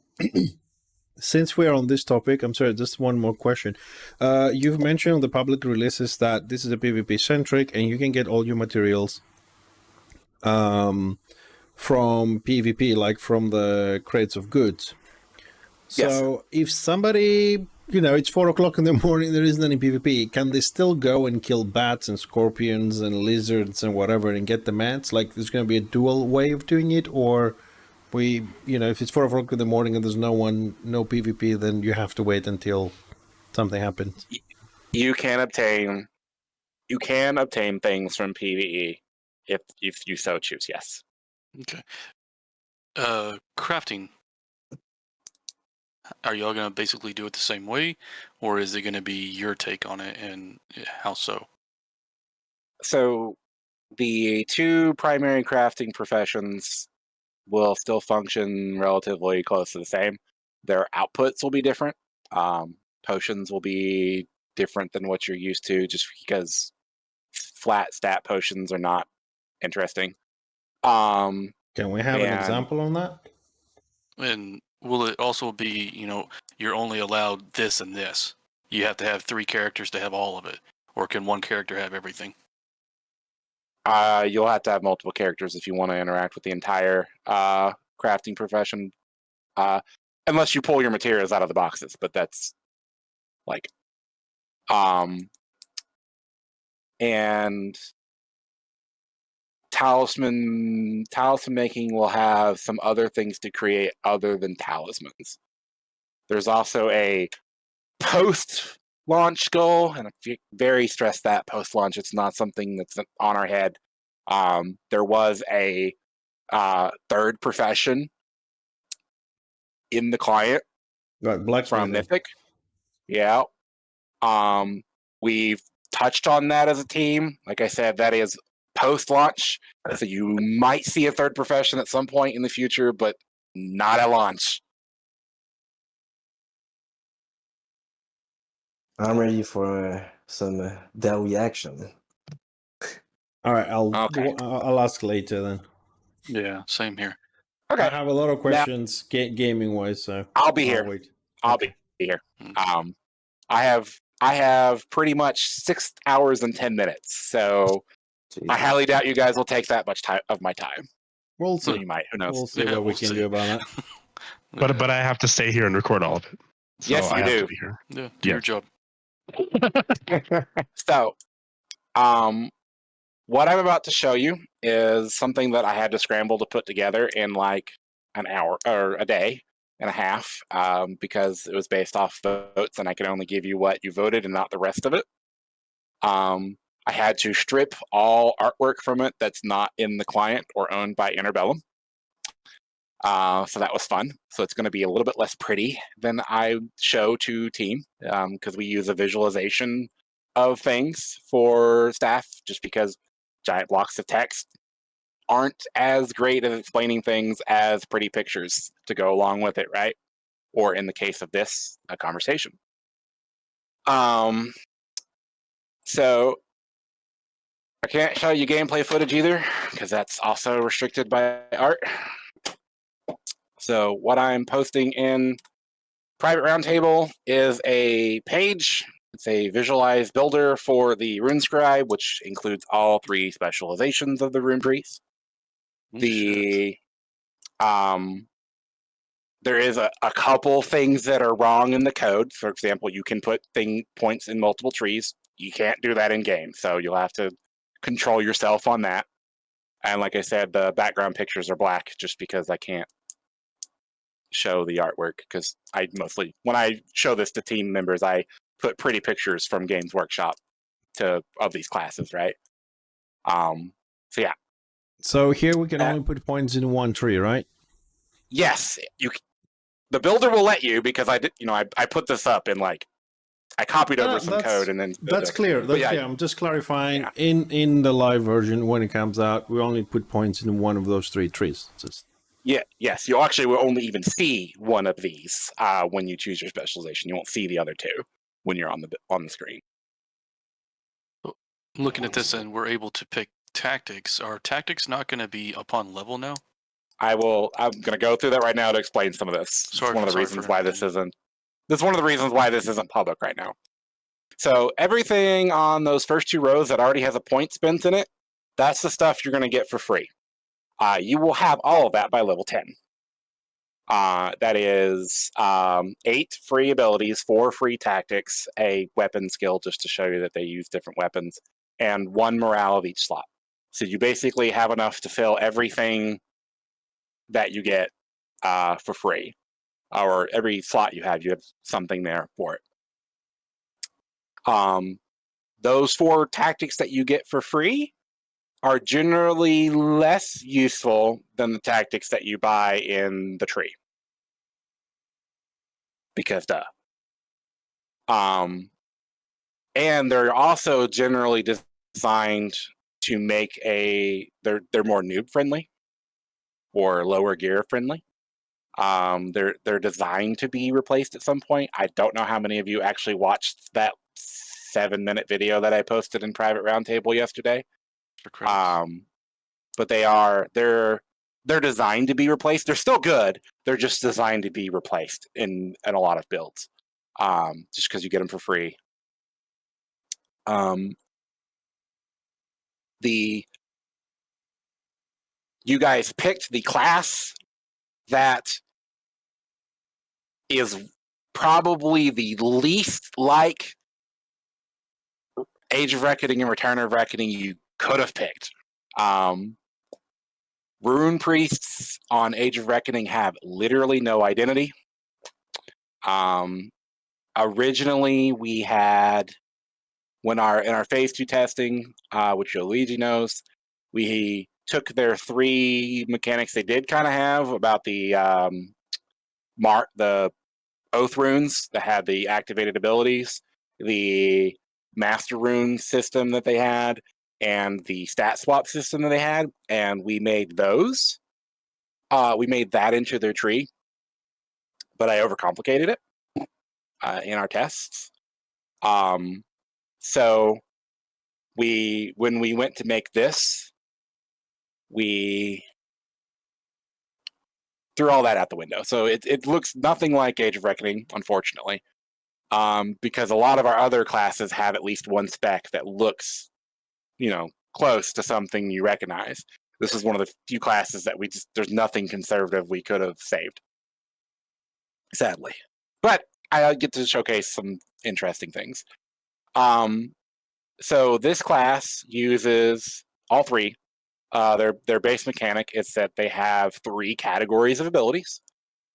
Since we're on this topic, I'm sorry, just one more question. You've mentioned on the public releases that this is a PvP centric, and you can get all your materials from PvP, like from the crates of goods. So if somebody, it's 4 o'clock in the morning, there isn't any PvP, can they still go and kill bats and scorpions and lizards and whatever and get the mats? Like, there's going to be a dual way of doing it, or if it's 4 o'clock in the morning and there's no PvP, then you have to wait until something happens. You can obtain things from PvE if you so choose. Yes. Okay. Crafting. Are y'all going to basically do it the same way, or is it going to be your take on it, and how so? So the two primary crafting professions will still function relatively close to the same. Their outputs will be different. Potions will be different than what you're used to, just because flat stat potions are not interesting. Can we have an example on that? And will it also be, you're only allowed this and this? You have to have 3 characters to have all of it, or can one character have everything? You'll have to have multiple characters if you want to interact with the entire crafting profession, unless you pull your materials out of the boxes. But that's like, and talisman making will have some other things to create other than talismans. There's also a post-launch goal, and I very stress that post-launch. It's not something that's on our head. There was a third profession in the client, Right, blacksmithing. from Mythic. Yeah. We've touched on that as a team. Like I said, that is post-launch, so you might see a third profession at some point in the future, but not at launch. I'm ready for some Dowie action. All right, Okay. I'll ask later then. Yeah, same here. Okay. I have a lot of questions gaming wise, so I'll be here. wait. I'll Okay. be here. Mm. I have pretty much 6 hours and 10 minutes, so I highly doubt you guys will take that much time of my time. We'll So see. you might. Who knows? We'll see Yeah, what we we'll can see. do about that. But I have to stay here and record all of it. So Yes, you I have do. to be here. Yeah, do your Yes. job. So, what I'm about to show you is something that I had to scramble to put together in like an hour or a day and a half, because it was based off votes, and I can only give you what you voted and not the rest of it. I had to strip all artwork from it that's not in the client or owned by Interbellum. So that was fun. So it's going to be a little bit less pretty than I show to team, because we use a visualization of things for staff, just because giant blocks of text aren't as great at explaining things as pretty pictures to go along with it, right? Or in the case of this, a conversation. So I can't show you gameplay footage either, because that's also restricted by art. So what I'm posting in Private Roundtable is a page. It's a visualized builder for the Rune Scribe, which includes all 3 specializations of the Rune Priest. There is a couple things that are wrong in the code. For example, you can put points in multiple trees. You can't do that in game, so you'll have to control yourself on that. And like I said, the background pictures are black just because I can't show the artwork, because I mostly, when I show this to team members, I put pretty pictures from Games Workshop of these classes, right? So yeah. So here we can only put points in one tree, right? Yes, the builder will let you, because I did, I put this up in like, I copied over some code and then that's clear. That's clear. I'm just clarifying. Yeah. In the live version, when it comes out, we only put points in one of those 3 trees. Yes, you actually will only even see one of these when you choose your specialization. You won't see the other 2 when you're on the screen. Looking at this, and we're able to pick tactics. Are tactics not going to be upon level now? I'm going to go through that right now to explain some of this. It's one of the reasons why this isn't. This is one of the reasons why this isn't public right now. So everything on those first 2 rows that already has a point spent in it, that's the stuff you're going to get for free. You will have all of that by level 10. That is 8 free abilities, 4 free tactics, a weapon skill just to show you that they use different weapons, and 1 morale of each slot. So you basically have enough to fill everything that you get for free. Or every slot you have something there for it. Those 4 tactics that you get for free are generally less useful than the tactics that you buy in the tree. Because duh. And they're also generally designed to make they're more noob friendly or lower gear friendly. They're designed to be replaced at some point. I don't know how many of you actually watched that 7-minute video that I posted in Private Roundtable yesterday. But they're designed to be replaced. They're still good. They're just designed to be replaced in a lot of builds. Just because you get them for free. The you guys picked the class that is probably the least like Age of Reckoning and Return of Reckoning you could have picked. Rune priests on Age of Reckoning have literally no identity. Originally, we had in our phase 2 testing, which Luigi knows, we took their 3 mechanics they did kind of have about the Oath runes that had the activated abilities, the Master Rune system that they had, and the stat swap system that they had, and we made those. We made that into their tree, but I overcomplicated it in our tests. So when we went to make this, we threw all that out the window. So it looks nothing like Age of Reckoning, unfortunately, because a lot of our other classes have at least one spec that looks, close to something you recognize. This is one of the few classes that there's nothing conservative we could have saved, sadly. But I get to showcase some interesting things. So this class uses all 3. Their base mechanic is that they have 3 categories of abilities.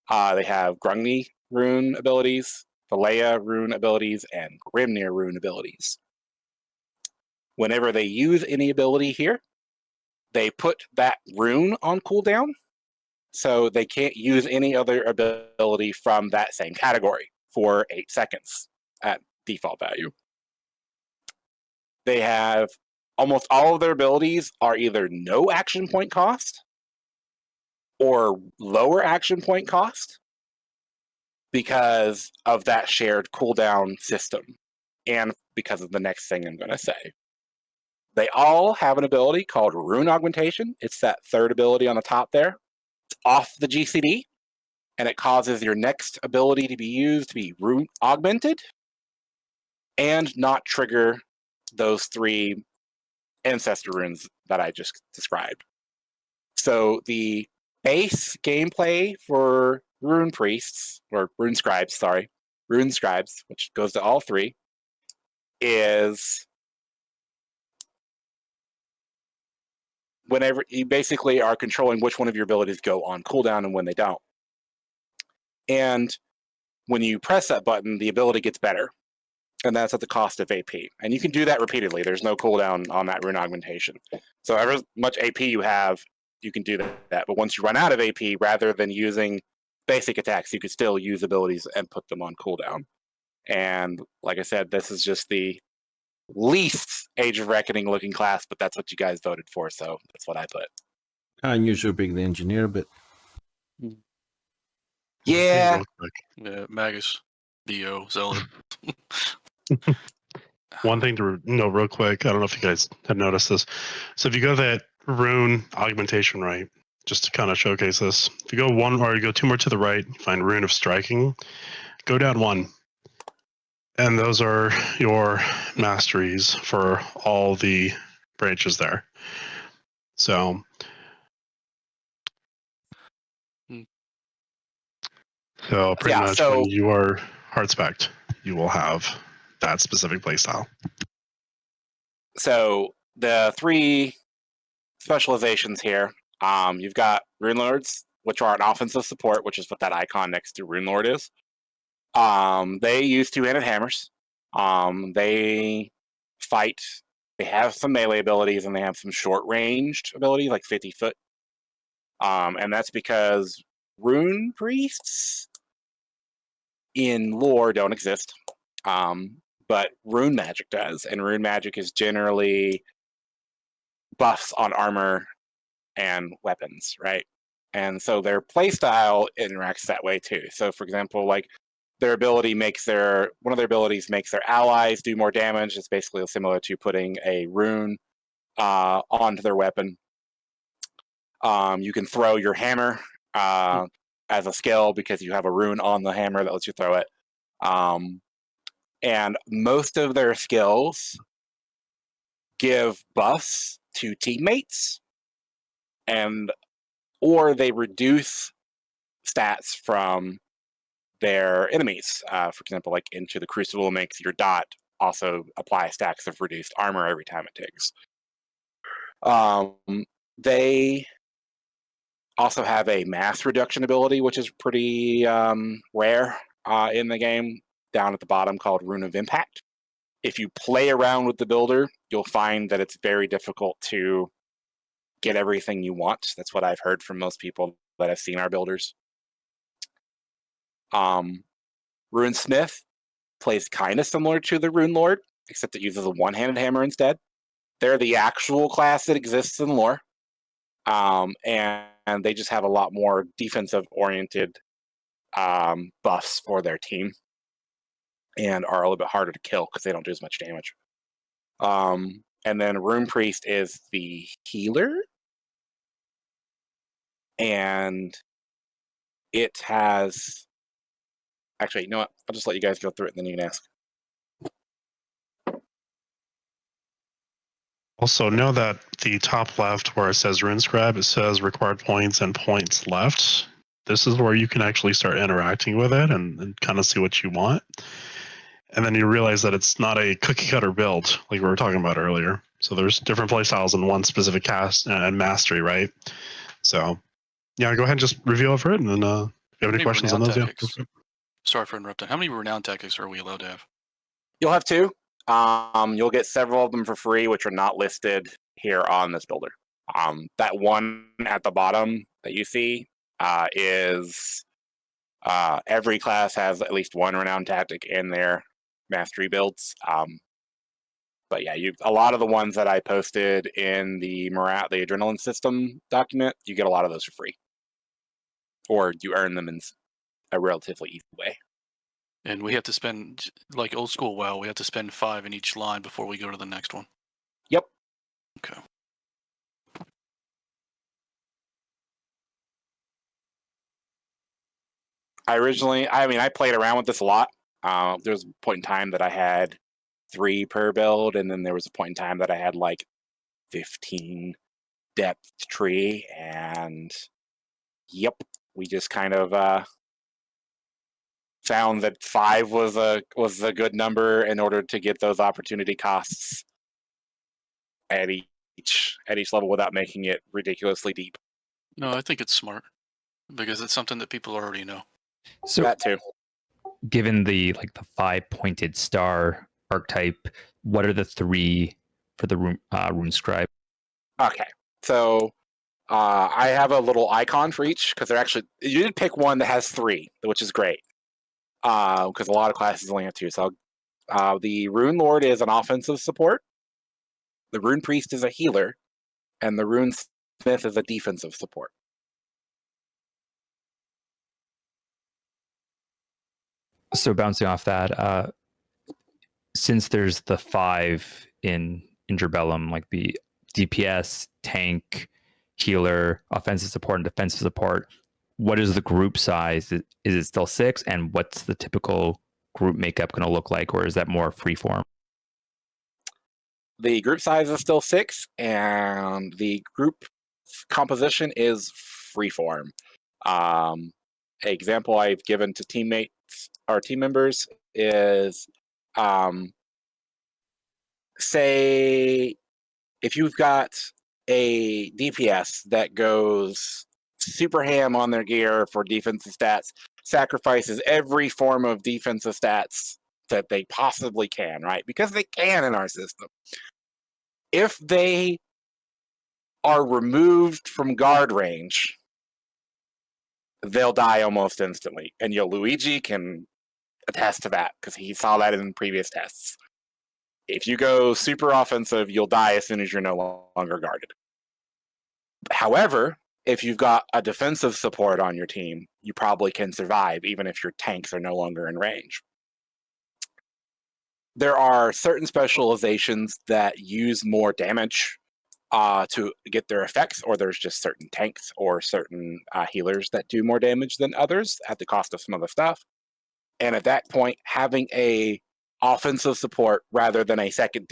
They have Grungni rune abilities, Valea rune abilities, and Grimnir rune abilities. Whenever they use any ability here, they put that rune on cooldown, so they can't use any other ability from that same category for 8 seconds at default value. They have almost all of their abilities are either no action point cost or lower action point cost because of that shared cooldown system and because of the next thing I'm going to say. They all have an ability called Rune Augmentation. It's that 3rd ability on the top there. It's off the GCD, and it causes your next ability to be used to be Rune Augmented and not trigger those 3 ancestor runes that I just described. So the base gameplay for Rune Priests, or Rune Scribes, which goes to all 3, is whenever you basically are controlling which one of your abilities go on cooldown and when they don't. And when you press that button, the ability gets better. And that's at the cost of AP. And you can do that repeatedly. There's no cooldown on that rune augmentation. So however much AP you have, you can do that. But once you run out of AP, rather than using basic attacks, you could still use abilities and put them on cooldown. And like I said, this is just the least Age of Reckoning looking class, but that's what you guys voted for, so that's what I put. And you should pick the engineer, but Yeah. Yeah, Magus, Dio, Zealot. One thing to know real quick, I don't know if you guys have noticed this. So if you go that rune augmentation right, just to kind of showcase this, if you go 1 or you go 2 more to the right, you find Rune of Striking, go down 1. And those are your masteries for all the branches there. So pretty much when you are hard spec'd, you will have that specific playstyle. So the 3 specializations here, you've got Rune Lords, which are an offensive support, which is what that icon next to Rune Lord is. They use 2-handed hammers. They fight. They have some melee abilities and they have some short-ranged abilities, like 50 foot. And that's because Rune Priests in lore don't exist. But Rune Magic does. And Rune Magic is generally buffs on armor and weapons, right? And so their playstyle interacts that way too. So for example, like their ability one of their abilities makes their allies do more damage. It's basically similar to putting a rune onto their weapon. You can throw your hammer as a skill because you have a rune on the hammer that lets you throw it. And most of their skills give buffs to teammates. And or they reduce stats from their enemies. For example, like Into the Crucible makes your dot also apply stacks of reduced armor every time it takes. They also have a mass reduction ability, which is pretty rare in the game, down at the bottom, called Rune of Impact. If you play around with the builder, you'll find that it's very difficult to get everything you want. That's what I've heard from most people that have seen our builders. Rune Smith plays kind of similar to the Rune Lord, except it uses a one-handed hammer instead. They're the actual class that exists in lore, and they just have a lot more defensive-oriented buffs for their team, and are a little bit harder to kill because they don't do as much damage. And then Rune Priest is the healer, and it has... Actually, you know what? I'll just let you guys go through it, and then you can ask. Also, know that the top left where it says Rune Scribe, it says required points and points left. This is where you can actually start interacting with it and kind of see what you want. And then you realize that it's not a cookie cutter build like we were talking about earlier. So there's different playstyles in one specific cast and mastery, right? So yeah, go ahead and just review over it, and then if you have any questions on those, Sorry for interrupting. How many renowned tactics are we allowed to have? You'll have 2. You'll get several of them for free, which are not listed here on this builder. That one at the bottom that you see is every class has at least one renowned tactic in their mastery builds. But yeah, a lot of the ones that I posted in the adrenaline system document, you get a lot of those for free, or you earn them in a relatively easy way. And we have to spend, like old school WoW, we have to spend 5 in each line before we go to the next one. Yep. Okay. I played around with this a lot. There was a point in time that I had 3 per build, and then there was a point in time that I had like 15 depth tree, and yep, we just kind of found that 5 was a good number in order to get those opportunity costs at each level without making it ridiculously deep. No, I think it's smart because it's something that people already know. So that too. Given the 5-pointed star archetype, what are the 3 for the Rune Scribe? Okay, so I have a little icon for each because they're actually, you did pick one that has 3, which is great. Because a lot of classes only have 2. So the Rune Lord is an offensive support, the Rune Priest is a healer, and the Rune Smith is a defensive support. So bouncing off that, since there's the 5 in Interbellum, like the DPS, tank, healer, offensive support, and defensive support, what is the group size? Is it still 6? And what's the typical group makeup going to look like? Or is that more freeform? The group size is still 6, and the group composition is freeform. Example I've given to teammates or team members is, say, if you've got a DPS that goes super ham on their gear for defensive stats, sacrifices every form of defensive stats that they possibly can, right? Because they can in our system. If they are removed from guard range, they'll die almost instantly. And Luigi can attest to that because he saw that in previous tests. If you go super offensive, you'll die as soon as you're no longer guarded. However, if you've got a defensive support on your team, you probably can survive even if your tanks are no longer in range. There are certain specializations that use more damage to get their effects, or there's just certain tanks or certain healers that do more damage than others at the cost of some other stuff. And at that point, having a offensive support rather than a second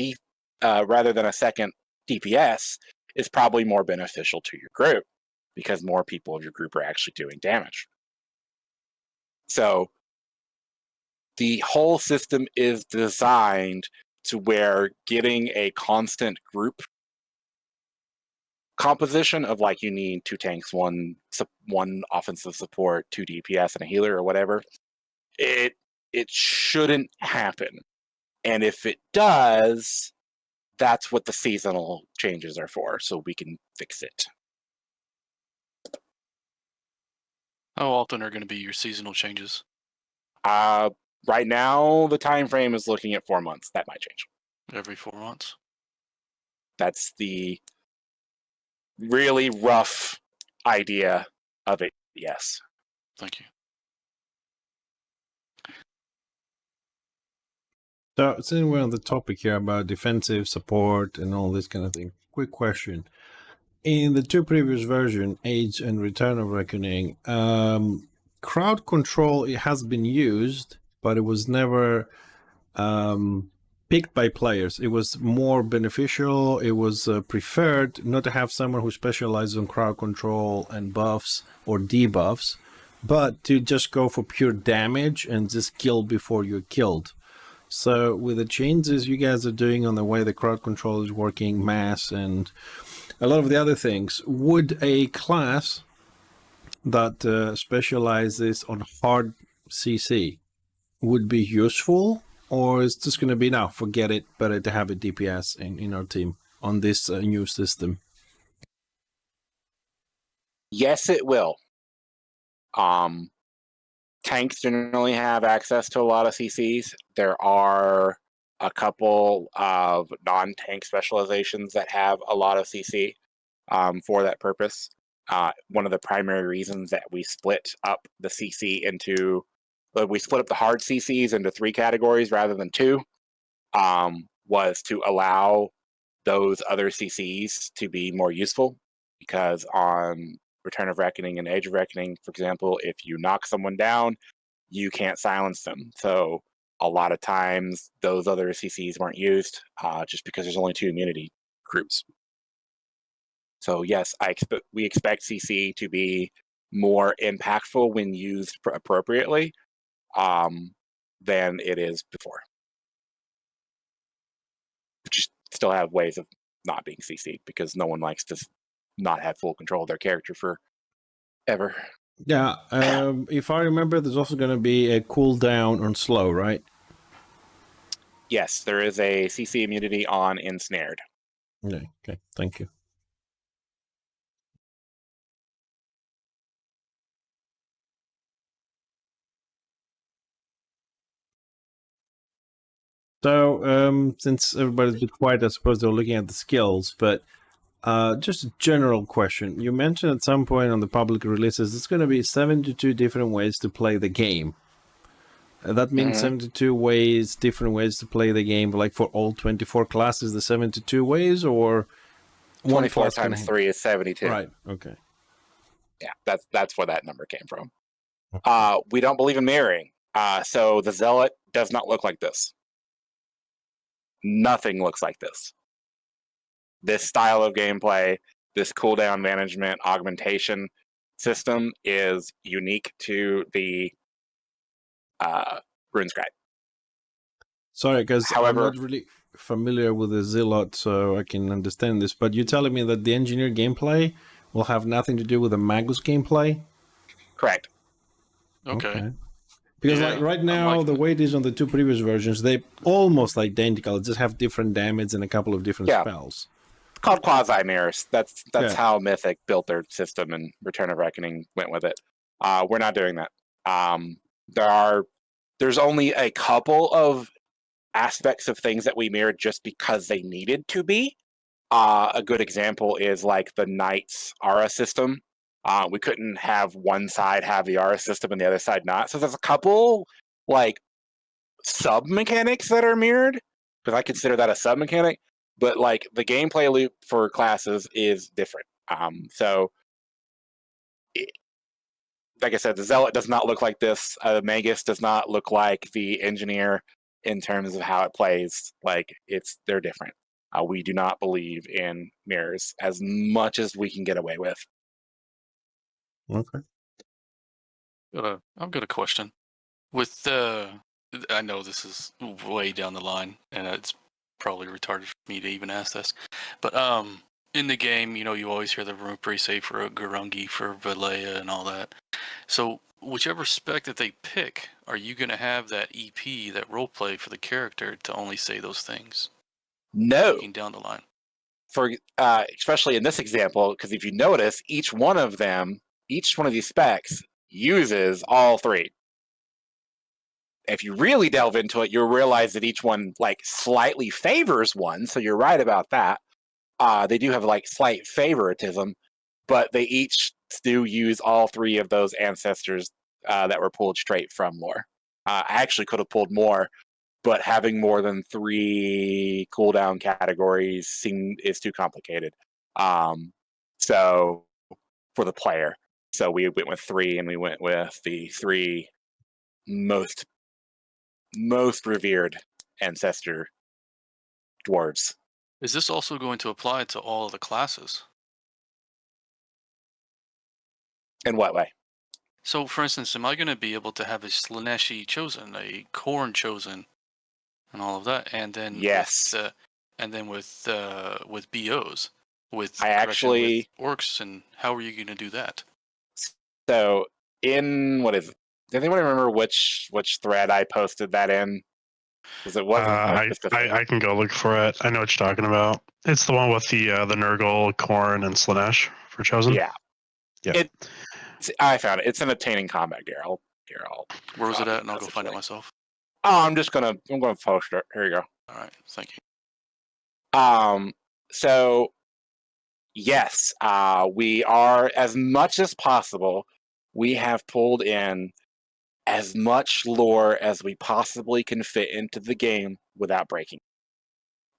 DPS is probably more beneficial to your group. because more people of your group are actually doing damage. So the whole system is designed to where getting a constant group composition of like you need 2 tanks, one offensive support, 2 DPS, and a healer or whatever, it shouldn't happen. And if it does, that's what the seasonal changes are for, so we can fix it. How often are going to be your seasonal changes? Right now, the time frame is looking at 4 months. That might change. Every 4 months? That's the really rough idea of it, yes. Thank you. So, since we're on the topic here about defensive support and all this kind of thing, quick question. In the 2 previous versions, Age and Return of Reckoning, crowd control, it has been used, but it was never picked by players. It was more beneficial. It was preferred not to have someone who specializes on crowd control and buffs or debuffs, but to just go for pure damage and just kill before you're killed. So with the changes you guys are doing on the way the crowd control is working, mass, and a lot of the other things, would a class that specializes on hard CC would be useful, or is this going to be, now forget it, better to have a DPS in our team on this new system? Yes, it will. Tanks generally have access to a lot of CCs. There are a couple of non-tank specializations that have a lot of CC for that purpose. One of the primary reasons that we split up the CC into, we split up the hard CCs into 3 categories rather than 2, was to allow those other CCs to be more useful, because on Return of Reckoning and Age of Reckoning, for example, if you knock someone down, you can't silence them. So a lot of times those other CCs weren't used just because there's only 2 immunity groups. So yes, we expect CC to be more impactful when used appropriately than it is before. Just still have ways of not being CC'd because no one likes to not have full control of their character for ever. Yeah, if I remember, there's also going to be a cooldown on slow, right? Yes, there is a CC immunity on Ensnared. Yeah, okay, thank you. So, since everybody's been quiet, I suppose they're looking at the skills, but just a general question. You mentioned at some point on the public releases, it's going to be 72 different ways to play the game. That means 72 ways, different ways to play the game, like for all 24 classes, the 72 ways, or 24 times 3 is 72. Right, okay. Yeah, that's where that number came from. We don't believe in mirroring. So the Zealot does not look like this. Nothing looks like this. This style of gameplay, this cooldown management augmentation system is unique to the Rune Scribe. Sorry, because I'm However, not really familiar with the Zealot, so I can understand this, but you're telling me that the engineer gameplay will have nothing to do with the Magus gameplay? correct. Okay. Because Yeah, like right I'm now, like the that. way it is on the 2 previous versions, they're almost identical, just have different damage and a couple of different spells. It's called quasi mirrors. That's Yeah. how Mythic built their system, and Return of Reckoning went with it. We're not doing that. There's only a couple of aspects of things that we mirrored just because they needed to be. A good example is like the Knights Aura system. We couldn't have one side have the Aura system and the other side not. So there's a couple like sub mechanics that are mirrored, because I consider that a sub mechanic. But like the gameplay loop for classes is different. Like I said, the Zealot does not look like this. Magus does not look like the Engineer in terms of how it plays. Like they're different. We do not believe in mirrors as much as we can get away with. Okay. I've got a question. With I know this is way down the line, and it's probably retarded for me to even ask this, but in the game, you always hear the rumor say for a Garungi, for Valea, and all that. So whichever spec that they pick, are you going to have that EP, that role play for the character to only say those things? No. Looking down the line. For especially in this example, because if you notice, each one of these specs uses all three. If you really delve into it, you'll realize that each one slightly favors one. So you're right about that. They do have slight favoritism, but they each do use all three of those ancestors that were pulled straight from lore. I actually could have pulled more, but having more than 3 cooldown categories is too complicated. So for the player, so we went with 3, and we went with the 3 most revered ancestor dwarves. Is this also going to apply to all of the classes? In what way? So, for instance, am I going to be able to have a Slaneshi chosen, a Khorne chosen, and all of that, and then Yes. with BOs, with orcs, and how are you going to do that? So does anyone remember which thread I posted that in? Because it wasn't. I can go look for it. I know what you're talking about. It's the one with the Nurgle, Khorne, and Slanesh for chosen. Yeah. Yeah. I found it. It's in obtaining combat gear. Where was it at? And I'll go find it myself. Oh, I'm going to post it. Here you go. All right, thank you. So yes, we are, as much as possible, we have pulled in as much lore as we possibly can fit into the game without breaking.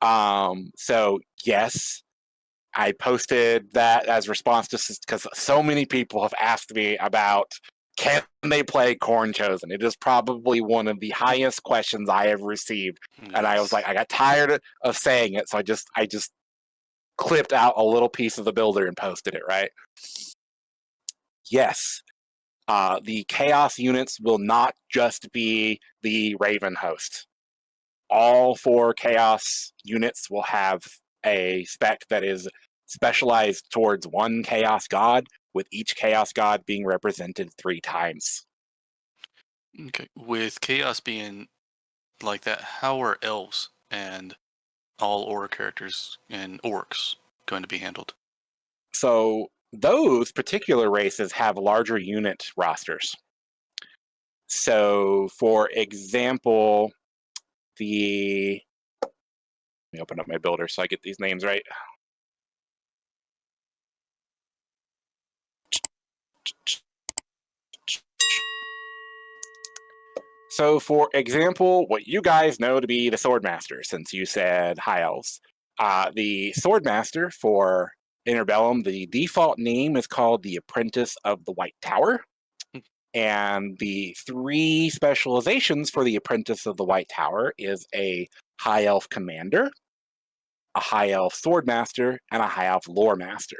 So yes, I posted that as response just because so many people have asked me about, can they play Khorne Chosen? It is probably one of the highest questions I have received. Yes. And I was like, I got tired of saying it, so I just clipped out a little piece of the builder and posted it, right? Yes. The Chaos units will not just be the Raven host. All 4 Chaos units will have a spec that is specialized towards one Chaos God, with each Chaos God being represented 3 times. Okay, with Chaos being like that, how are elves and all aura characters and orcs going to be handled? So those particular races have larger unit rosters. So, for example, let me open up my builder so I get these names right. So, for example, what you guys know to be the Swordmaster, since you said High Elves. The Swordmaster for Interbellum, the default name is called the Apprentice of the White Tower. And the 3 specializations for the Apprentice of the White Tower is a High Elf Commander, a High Elf Swordmaster, and a High Elf Lore Master.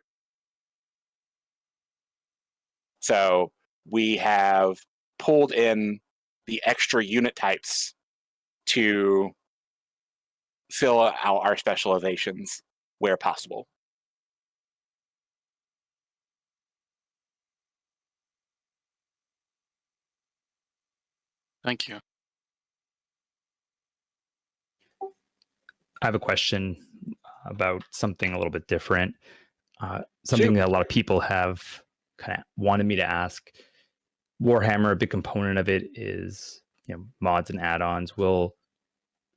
So we have pulled in the extra unit types to fill out our specializations where possible. Thank you. I have a question about something a little bit different. Something that a lot of people have kind of wanted me to ask. Warhammer, a big component of it is mods and add-ons. Will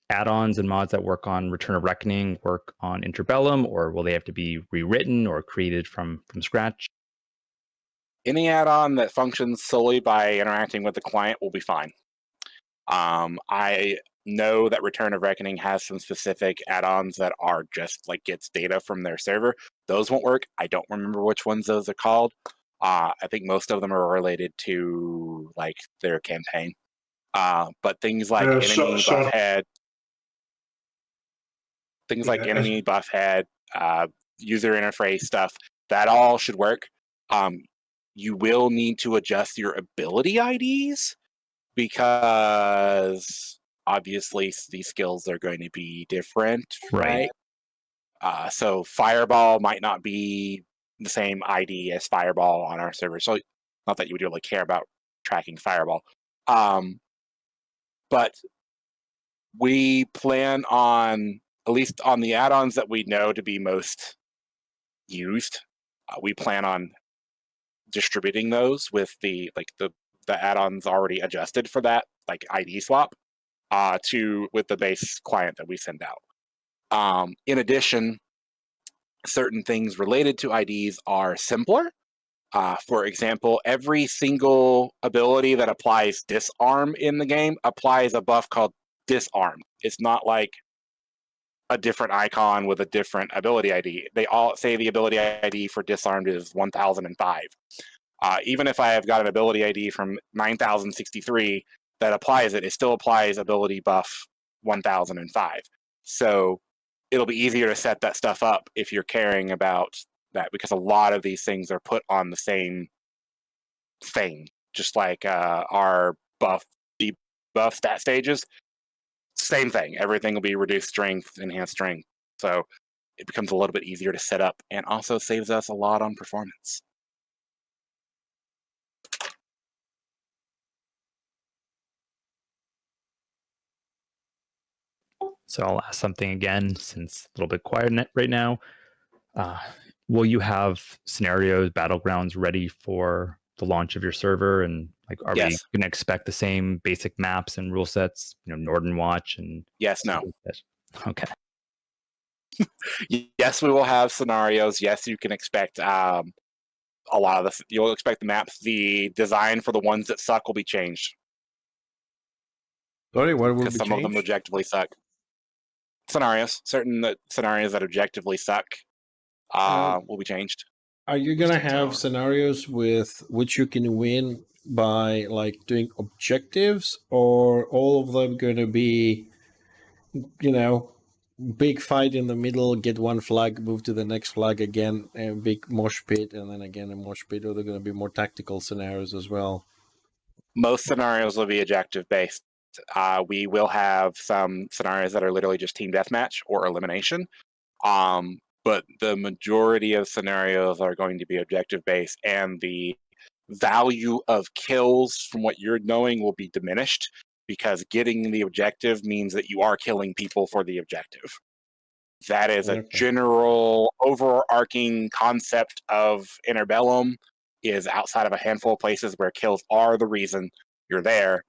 add-ons and mods that work on Return of Reckoning work on Interbellum, or will they have to be rewritten or created from scratch? Any add-on that functions solely by interacting with the client will be fine. I know that Return of Reckoning has some specific add-ons that are just gets data from their server. Those won't work. I don't remember which ones those are called. I think most of them are related to their campaign. But things like enemy buff head, enemy buff head, user interface stuff, that all should work. you will need to adjust your ability IDs because obviously these skills are going to be different, right? So Fireball might not be the same ID as Fireball on our server. So not that you would really care about tracking Fireball. But we plan on, at least on the add-ons that we know to be most used, we plan on distributing those with the add-ons already adjusted for that, like ID swap, with the base client that we send out. In addition, certain things related to IDs are simpler. For example, every single ability that applies disarm in the game applies a buff called disarm. It's not like a different icon with a different ability ID. They all say the ability ID for disarmed is 1005. Even if I have got an ability ID from 9063 that applies it, it still applies ability buff 1005. So it'll be easier to set that stuff up if you're caring about that, because a lot of these things are put on the same thing, just like our buff, debuff stat stages. Same thing. Everything will be reduced strength, enhanced strength. So it becomes a little bit easier to set up and also saves us a lot on performance. So I'll ask something again, since a little bit quiet right now. Will you have scenarios, battlegrounds ready for the launch of your server? And like, are we Yes. going to expect the same basic maps and rule sets? Northern Watch and Yes, no. Okay. Yes, we will have scenarios. Yes, you can expect a lot of this. You'll expect the maps. The design for the ones that suck will be changed. Sorry, what will be Because some of them changed? objectively suck. Scenarios, scenarios that objectively suck, will be changed. Are you gonna have scenarios with which you can win by like doing objectives, or all of them gonna be, big fight in the middle, get one flag, move to the next flag again, a big mosh pit, and then again a mosh pit, or they're gonna be more tactical scenarios as well? Most scenarios will be objective based. We will have some scenarios that are literally just team deathmatch or elimination. But the majority of scenarios are going to be objective based, and the value of kills from what you're knowing will be diminished, because getting the objective means that you are killing people for the objective. That is a general overarching concept of Interbellum, is outside of a handful of places where kills are the reason you're there.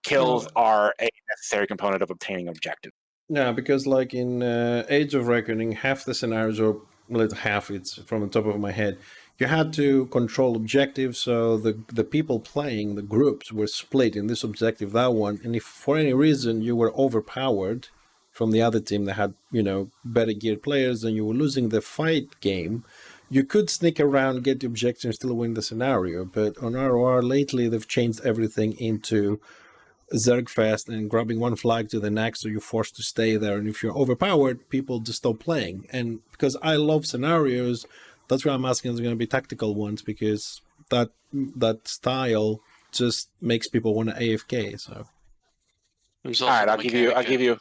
Kills are a necessary component of obtaining objective. Yeah, because like in Age of Reckoning, half the scenarios, or half, it's from the top of my head, you had to control objectives, so the people playing, the groups, were split in this objective, that one, and if for any reason you were overpowered from the other team that had, better geared players, and you were losing the fight game, you could sneak around, get the objective, and still win the scenario. But on ROR lately, they've changed everything into Zerg fest and grabbing one flag to the next, so you're forced to stay there. And if you're overpowered, people just stop playing. And because I love scenarios, that's why I'm asking if there's going to be tactical ones, because that style just makes people want to AFK. So, all right, I'll give you.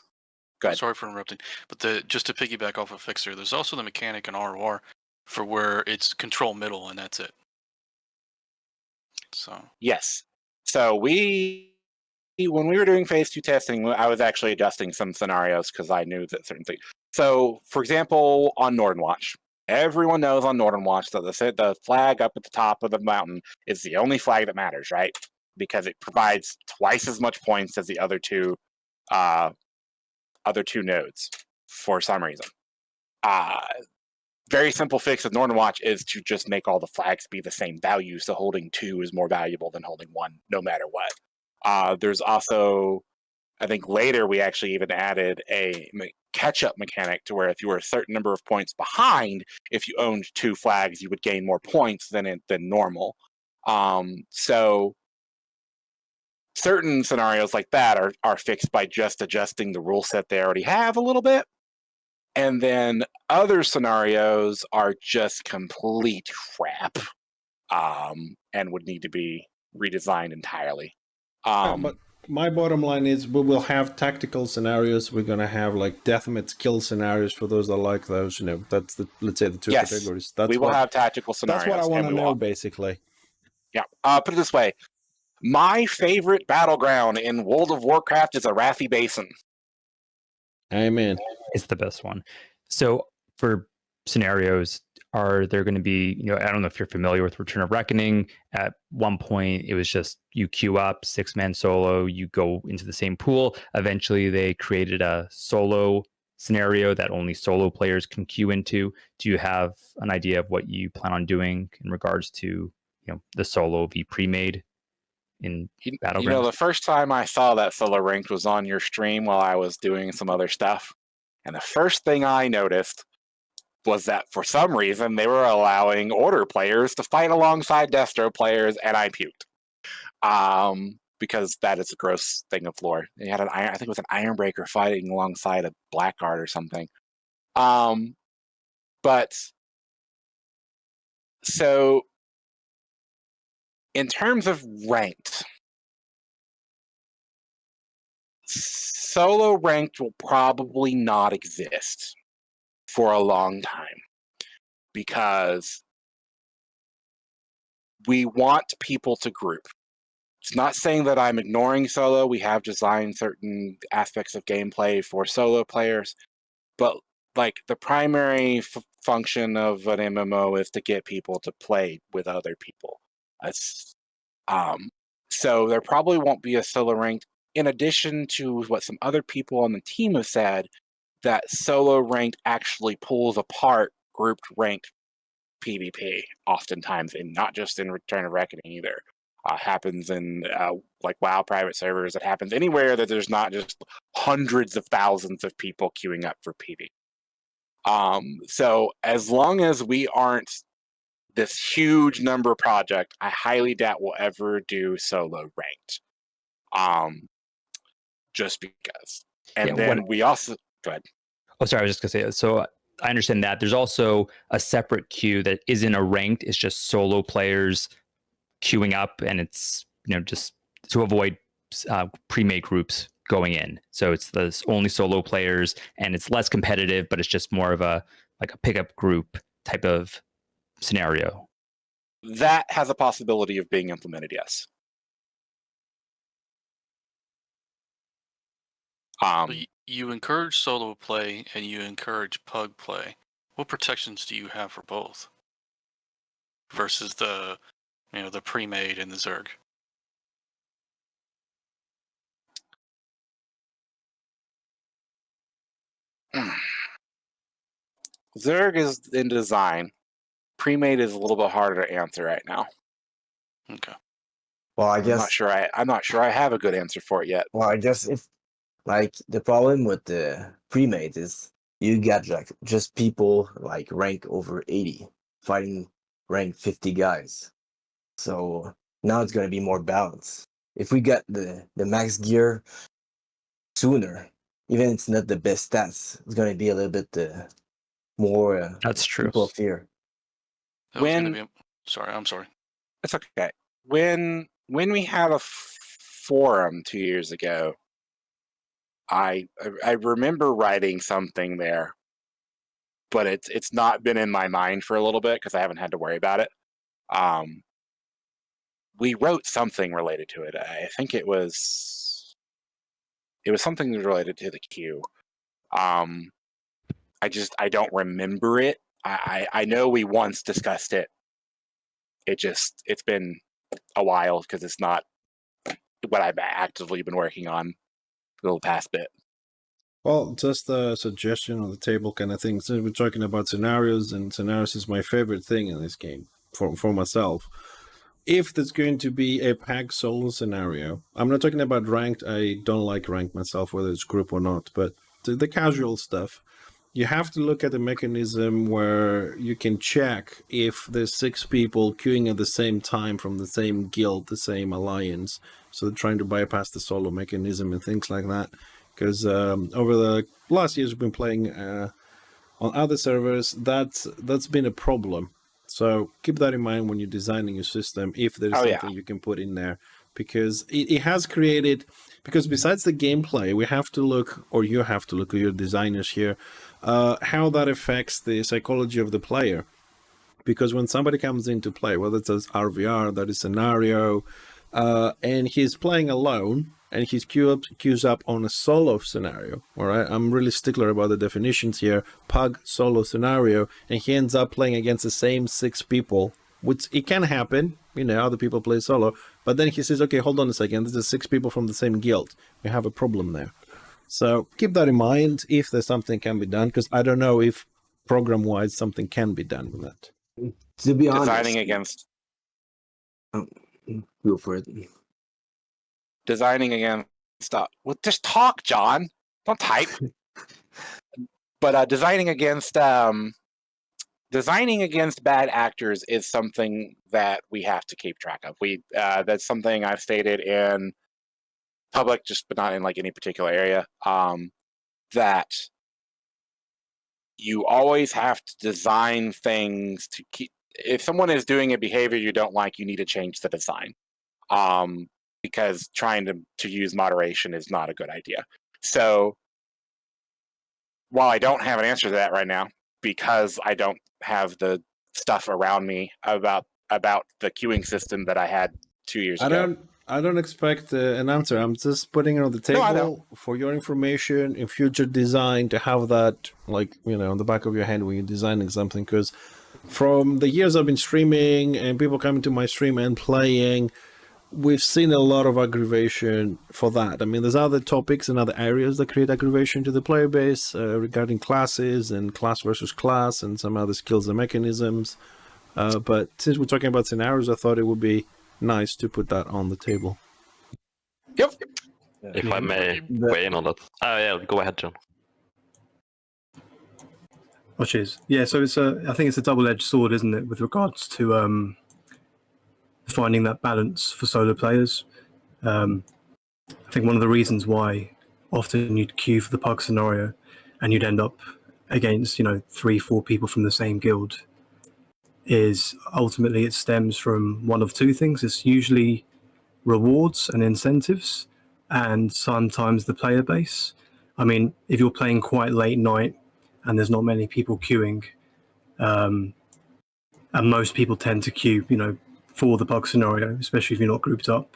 Go ahead. Sorry for interrupting, but just to piggyback off of Fixer, there's also the mechanic in ROR for where it's control middle and that's it. So yes, so when we were doing phase 2 testing, I was actually adjusting some scenarios because I knew that certain things. So, for example, on Northern Watch, everyone knows on Northern Watch that the flag up at the top of the mountain is the only flag that matters, right? Because it provides twice as much points as the other two nodes for some reason. Very simple fix of Northern Watch is to just make all the flags be the same value, so holding 2 is more valuable than holding 1, no matter what. There's also, I think later we actually even added a catch-up mechanic to where if you were a certain number of points behind, if you owned 2 flags, you would gain more points than normal. So certain scenarios like that are fixed by just adjusting the rule set they already have a little bit. And then other scenarios are just complete crap. and would need to be redesigned entirely. But my bottom line is we will have tactical scenarios. We're going to have like deathmatch kill scenarios for those that like those. You know, that's the, let's say, the two Yes, categories. That's we will have tactical scenarios. That's what I want to and we know, will- basically. Yeah. Put it this way. My favorite battleground in World of Warcraft is Arathi Basin. Amen. It's the best one. So for scenarios, are there going to be, you know, I don't know if you're familiar with Return of Reckoning. At one point, it was just you queue up, 6-man solo, you go into the same pool. Eventually, they created a solo scenario that only solo players can queue into. Do you have an idea of what you plan on doing in regards to, you know, the solo v pre-made in Battlegrounds? You know, the first time I saw that solo ranked was on your stream while I was doing some other stuff. And the first thing I noticed was that for some reason they were allowing Order players to fight alongside Destro players, and I puked. Because that is a gross thing of lore. They had I think it was an Ironbreaker fighting alongside a Blackguard or something. But so in terms of ranked, solo ranked will probably not exist for a long time because we want people to group. It's not saying that I'm ignoring solo. We have designed certain aspects of gameplay for solo players, but like the primary function of an MMO is to get people to play with other people. So there probably won't be a solo ranked. In addition to what some other people on the team have said, that solo ranked actually pulls apart grouped ranked PvP oftentimes, and not just in Return of Reckoning either. Happens in like WoW private servers. It happens anywhere that there's not just hundreds of thousands of people queuing up for PvP. So as long as we aren't this huge number project, I highly doubt we'll ever do solo ranked. Just because. And then we also go ahead. Oh, sorry, I was just gonna say. So I understand that there's also a separate queue that isn't a ranked. It's just solo players queuing up, and it's, you know, just to avoid pre-made groups going in. So it's the only solo players, and it's less competitive, but it's just more of a like a pickup group type of scenario. That has a possibility of being implemented, yes. You encourage solo play and you encourage pug play. What protections do you have for both versus the, you know, the pre-made and the Zerg? Zerg is in design. Pre-made is a little bit harder to answer right now. Okay. Well, I guess I'm not sure I have a good answer for it yet. Well, I guess if like the problem with the pre-made is you get like just people like rank over 80 fighting rank 50 guys. So now it's gonna be more balanced. If we get the max gear sooner, even if it's not the best stats, it's gonna be a little bit more That's true. people fear. That was gonna be sorry, I'm sorry. It's okay. When we had a forum 2 years ago, I remember writing something there, but it's not been in my mind for a little bit because I haven't had to worry about it. We wrote something related to it. I think it was something related to the queue. I don't remember it. I know we once discussed it. It's been a while because it's not what I've actively been working on for the past bit. Well, just a suggestion on the table kind of thing. Since we're talking about scenarios, and scenarios is my favorite thing in this game for myself. If there's going to be a pack solo scenario, I'm not talking about ranked. I don't like ranked myself, whether it's group or not, but the casual stuff. You have to look at the mechanism where you can check if there's 6 people queuing at the same time from the same guild, the same alliance. So they're trying to bypass the solo mechanism and things like that. Because over the last years we've been playing on other servers, that's been a problem. So keep that in mind when you're designing your system, if there's something you can put in there, because it has created, because besides the gameplay, we have to look, or you have to look, or your designers here, how that affects the psychology of the player. Because when somebody comes into play, whether it's as RVR, that is scenario, and he's playing alone, and he's queues up on a solo scenario, all right? I'm really stickler about the definitions here. Pug solo scenario, and he ends up playing against the same 6 people, which it can happen, other people play solo, but then he says, okay, hold on a second, this is 6 people from the same guild. We have a problem there. So keep that in mind if there's something can be done, because I don't know if program-wise something can be done with that. To be honest, Designing against go for it. Designing against well, just talk, John. Don't type. But designing against bad actors is something that we have to keep track of. That's something I've stated in public, but not in like any particular area. That you always have to design things to keep. If someone is doing a behavior you don't like, you need to change the design. Because trying to use moderation is not a good idea. So while I don't have an answer to that right now, because I don't have the stuff around me about the queuing system that I had 2 years ago. I don't expect an answer. I'm just putting it on the table for your information in future design to have that, on the back of your head when you're designing something. Because from the years I've been streaming and people coming to my stream and playing, we've seen a lot of aggravation for that. I mean, there's other topics and other areas that create aggravation to the player base regarding classes and class versus class and some other skills and mechanisms. But since we're talking about scenarios, I thought it would be nice to put that on the table. Yep. If I may weigh in on that. Yeah, go ahead, John. Oh, cheers. Yeah, so I think it's a double-edged sword, isn't it, with regards to finding that balance for solo players. I think one of the reasons why often you'd queue for the pug scenario and you'd end up against 3-4 people from the same guild is ultimately it stems from one of two things. It's usually rewards and incentives, and sometimes the player base. I mean, if you're playing quite late night and there's not many people queuing, and most people tend to queue, for the pug scenario, especially if you're not grouped up,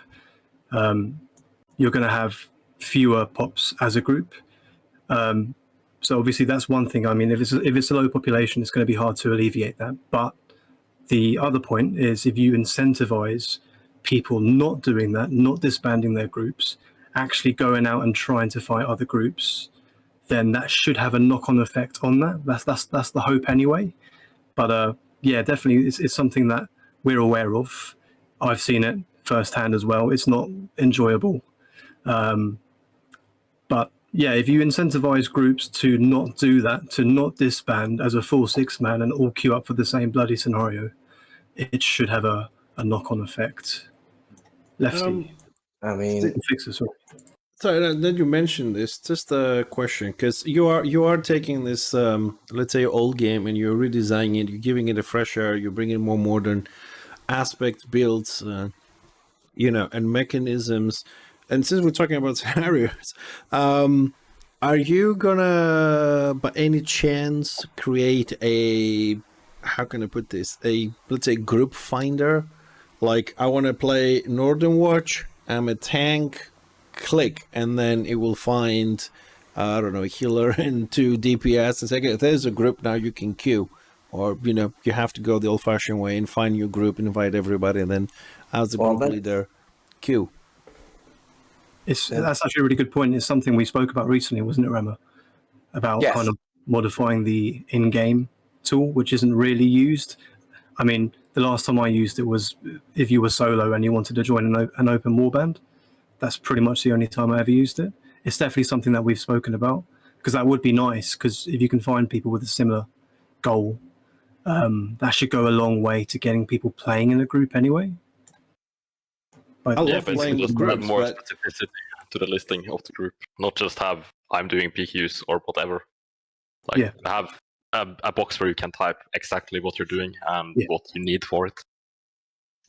you're going to have fewer pops as a group. So obviously that's one thing. I mean, if it's a low population, it's going to be hard to alleviate that. But the other point is if you incentivize people not doing that, not disbanding their groups, actually going out and trying to fight other groups, then that should have a knock-on effect on that. That's the hope anyway. But yeah, definitely it's something that we're aware of. I've seen it firsthand as well. It's not enjoyable. But yeah, if you incentivize groups to not do that, to not disband as a full 6-man and all queue up for the same bloody scenario, it should have a knock-on effect. Lefty. I mean, Fix this. So then you mentioned this, just a question, because you are taking this, let's say, old game and you're redesigning it, you're giving it a fresh air, you're bringing more modern aspects, builds, and mechanisms. And since we're talking about scenarios, are you gonna, by any chance, create a, how can I put this, let's say, group finder? Like, I want to play Northern Watch, I'm a tank, click, and then it will find, I don't know, a healer and 2 DPS and say, okay, there's a group, now you can queue. Or, you have to go the old-fashioned way and find your group, invite everybody, and then as the group leader, queue. That's actually a really good point. It's something we spoke about recently, wasn't it, Rema? About kind of modifying the in-game tool, which isn't really used. I mean, the last time I used it was if you were solo and you wanted to join an open warband. That's pretty much the only time I ever used it. It's definitely something that we've spoken about, because that would be nice, because if you can find people with a similar goal, that should go a long way to getting people playing in a group anyway. I love playing with groups, more but specificity to the listing of the group, not just have I'm doing PQs or whatever. Have a box where you can type exactly what you're doing and Yeah. what you need for it,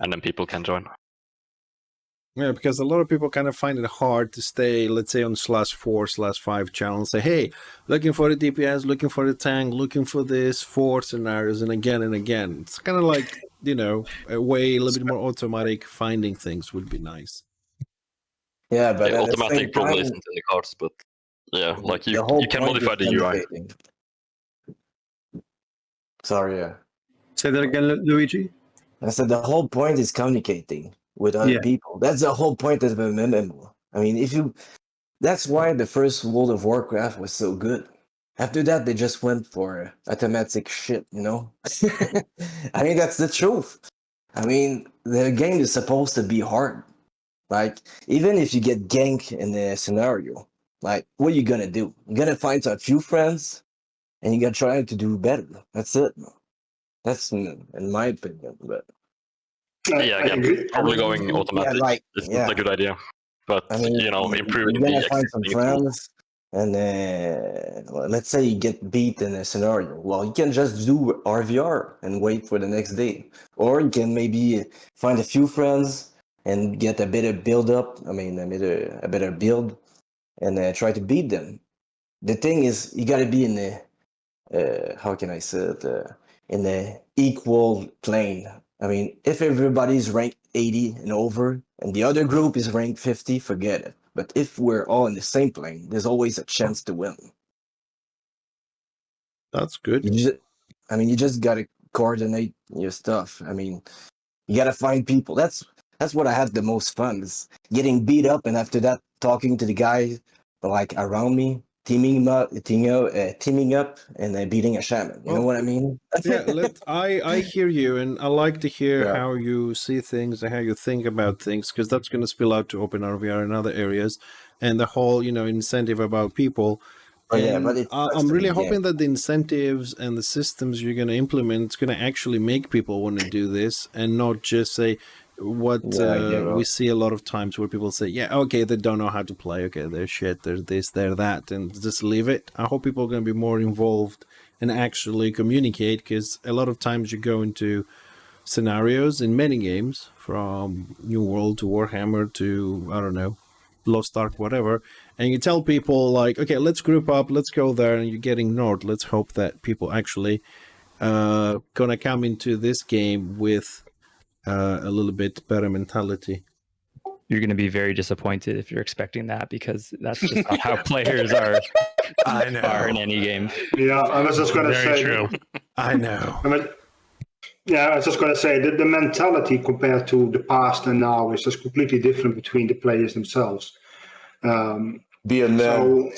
and then people can join. Yeah, because a lot of people kind of find it hard to stay, let's say, on /4/5 channel and say, hey, looking for the DPS, looking for the tank, looking for this 4 scenarios, and again. It's kind of like, a way a little bit more automatic finding things would be nice. Yeah, but Yeah, at the same automatic probably time, isn't in the cards, but yeah, like the you whole can point modify is the UI. communicating. Sorry, yeah. Say that again, Luigi. I said the whole point is communicating with other Yeah. people. That's the whole point of an MMO. I mean, that's why the first World of Warcraft was so good. After that, they just went for automatic shit, I mean, that's the truth. I mean, the game is supposed to be hard. Like, even if you get ganked in a scenario, like, what are you gonna do? You're gonna find a few friends, and you're gonna try to do better. That's it. That's in my opinion, but Yeah, again, probably going automatic is not a good idea. But I mean, improving you're gonna the find some existing tool. friends, and let's say you get beat in a scenario. Well, you can just do RVR and wait for the next day, or you can maybe find a few friends and get a better build up. I mean, a better build, and try to beat them. The thing is, you gotta be in the how can I say it, in the equal plane. I mean, if everybody's ranked 80 and over, and the other group is ranked 50, forget it. But if we're all in the same plane, there's always a chance to win. That's good. You just gotta coordinate your stuff. I mean, you gotta find people. That's what I have the most fun, is getting beat up, and after that, talking to the guy like around me, teaming up, and beating a shaman. You know what I mean? Yeah, I hear you, and I like to hear how you see things and how you think about things, because that's going to spill out to Open RVR and other areas, and the whole incentive about people. And I'm really hoping that the incentives and the systems you're going to implement is going to actually make people want to do this, and not just say what we see a lot of times where people say, yeah, okay, they don't know how to play, okay, they're shit, they're this, they're that, and just leave it. I hope people are going to be more involved and actually communicate, because a lot of times you go into scenarios in many games, from New World to Warhammer to, I don't know, Lost Ark, whatever, and you tell people like, okay, let's group up, let's go there, and you get ignored. Let's hope that people actually gonna come into this game with a little bit better mentality. You're going to be very disappointed if you're expecting that, because that's just not how players are. Are in any game. Yeah, I was just going to say. True. I know. I was just going to say that the mentality compared to the past and now is just completely different between the players themselves. Be a man.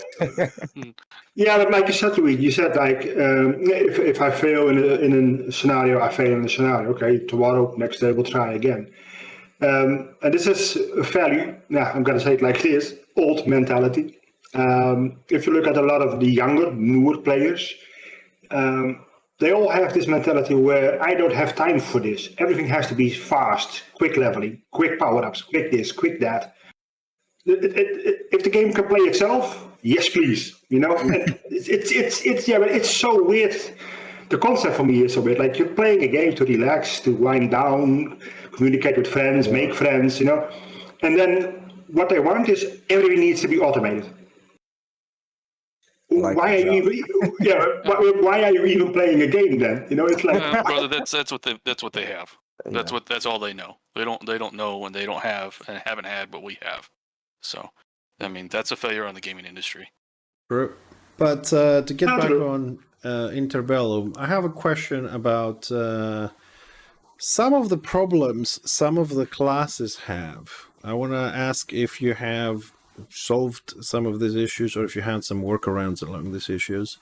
Yeah, but like you said, Luigi, you said like if I fail in a scenario, I fail in a scenario. Okay, tomorrow, next day, we'll try again. And this is a fairly, I'm going to say it like this, old mentality. If you look at a lot of the younger, newer players, they all have this mentality where I don't have time for this. Everything has to be fast, quick leveling, quick power-ups, quick this, quick that. If the game can play itself, yes, please. But it's so weird. The concept for me is so weird. Like, you're playing a game to relax, to wind down, communicate with friends, make friends, and then what they want is everything needs to be automated. Why are you even playing a game then? It's like brother, that's what they have. That's all they know. They don't know, and they don't have and haven't had what we have. So, I mean, that's a failure on the gaming industry. True. But to get back on Interbellum, I have a question about some of the problems some of the classes have. I want to ask if you have solved some of these issues, or if you had some workarounds along these issues.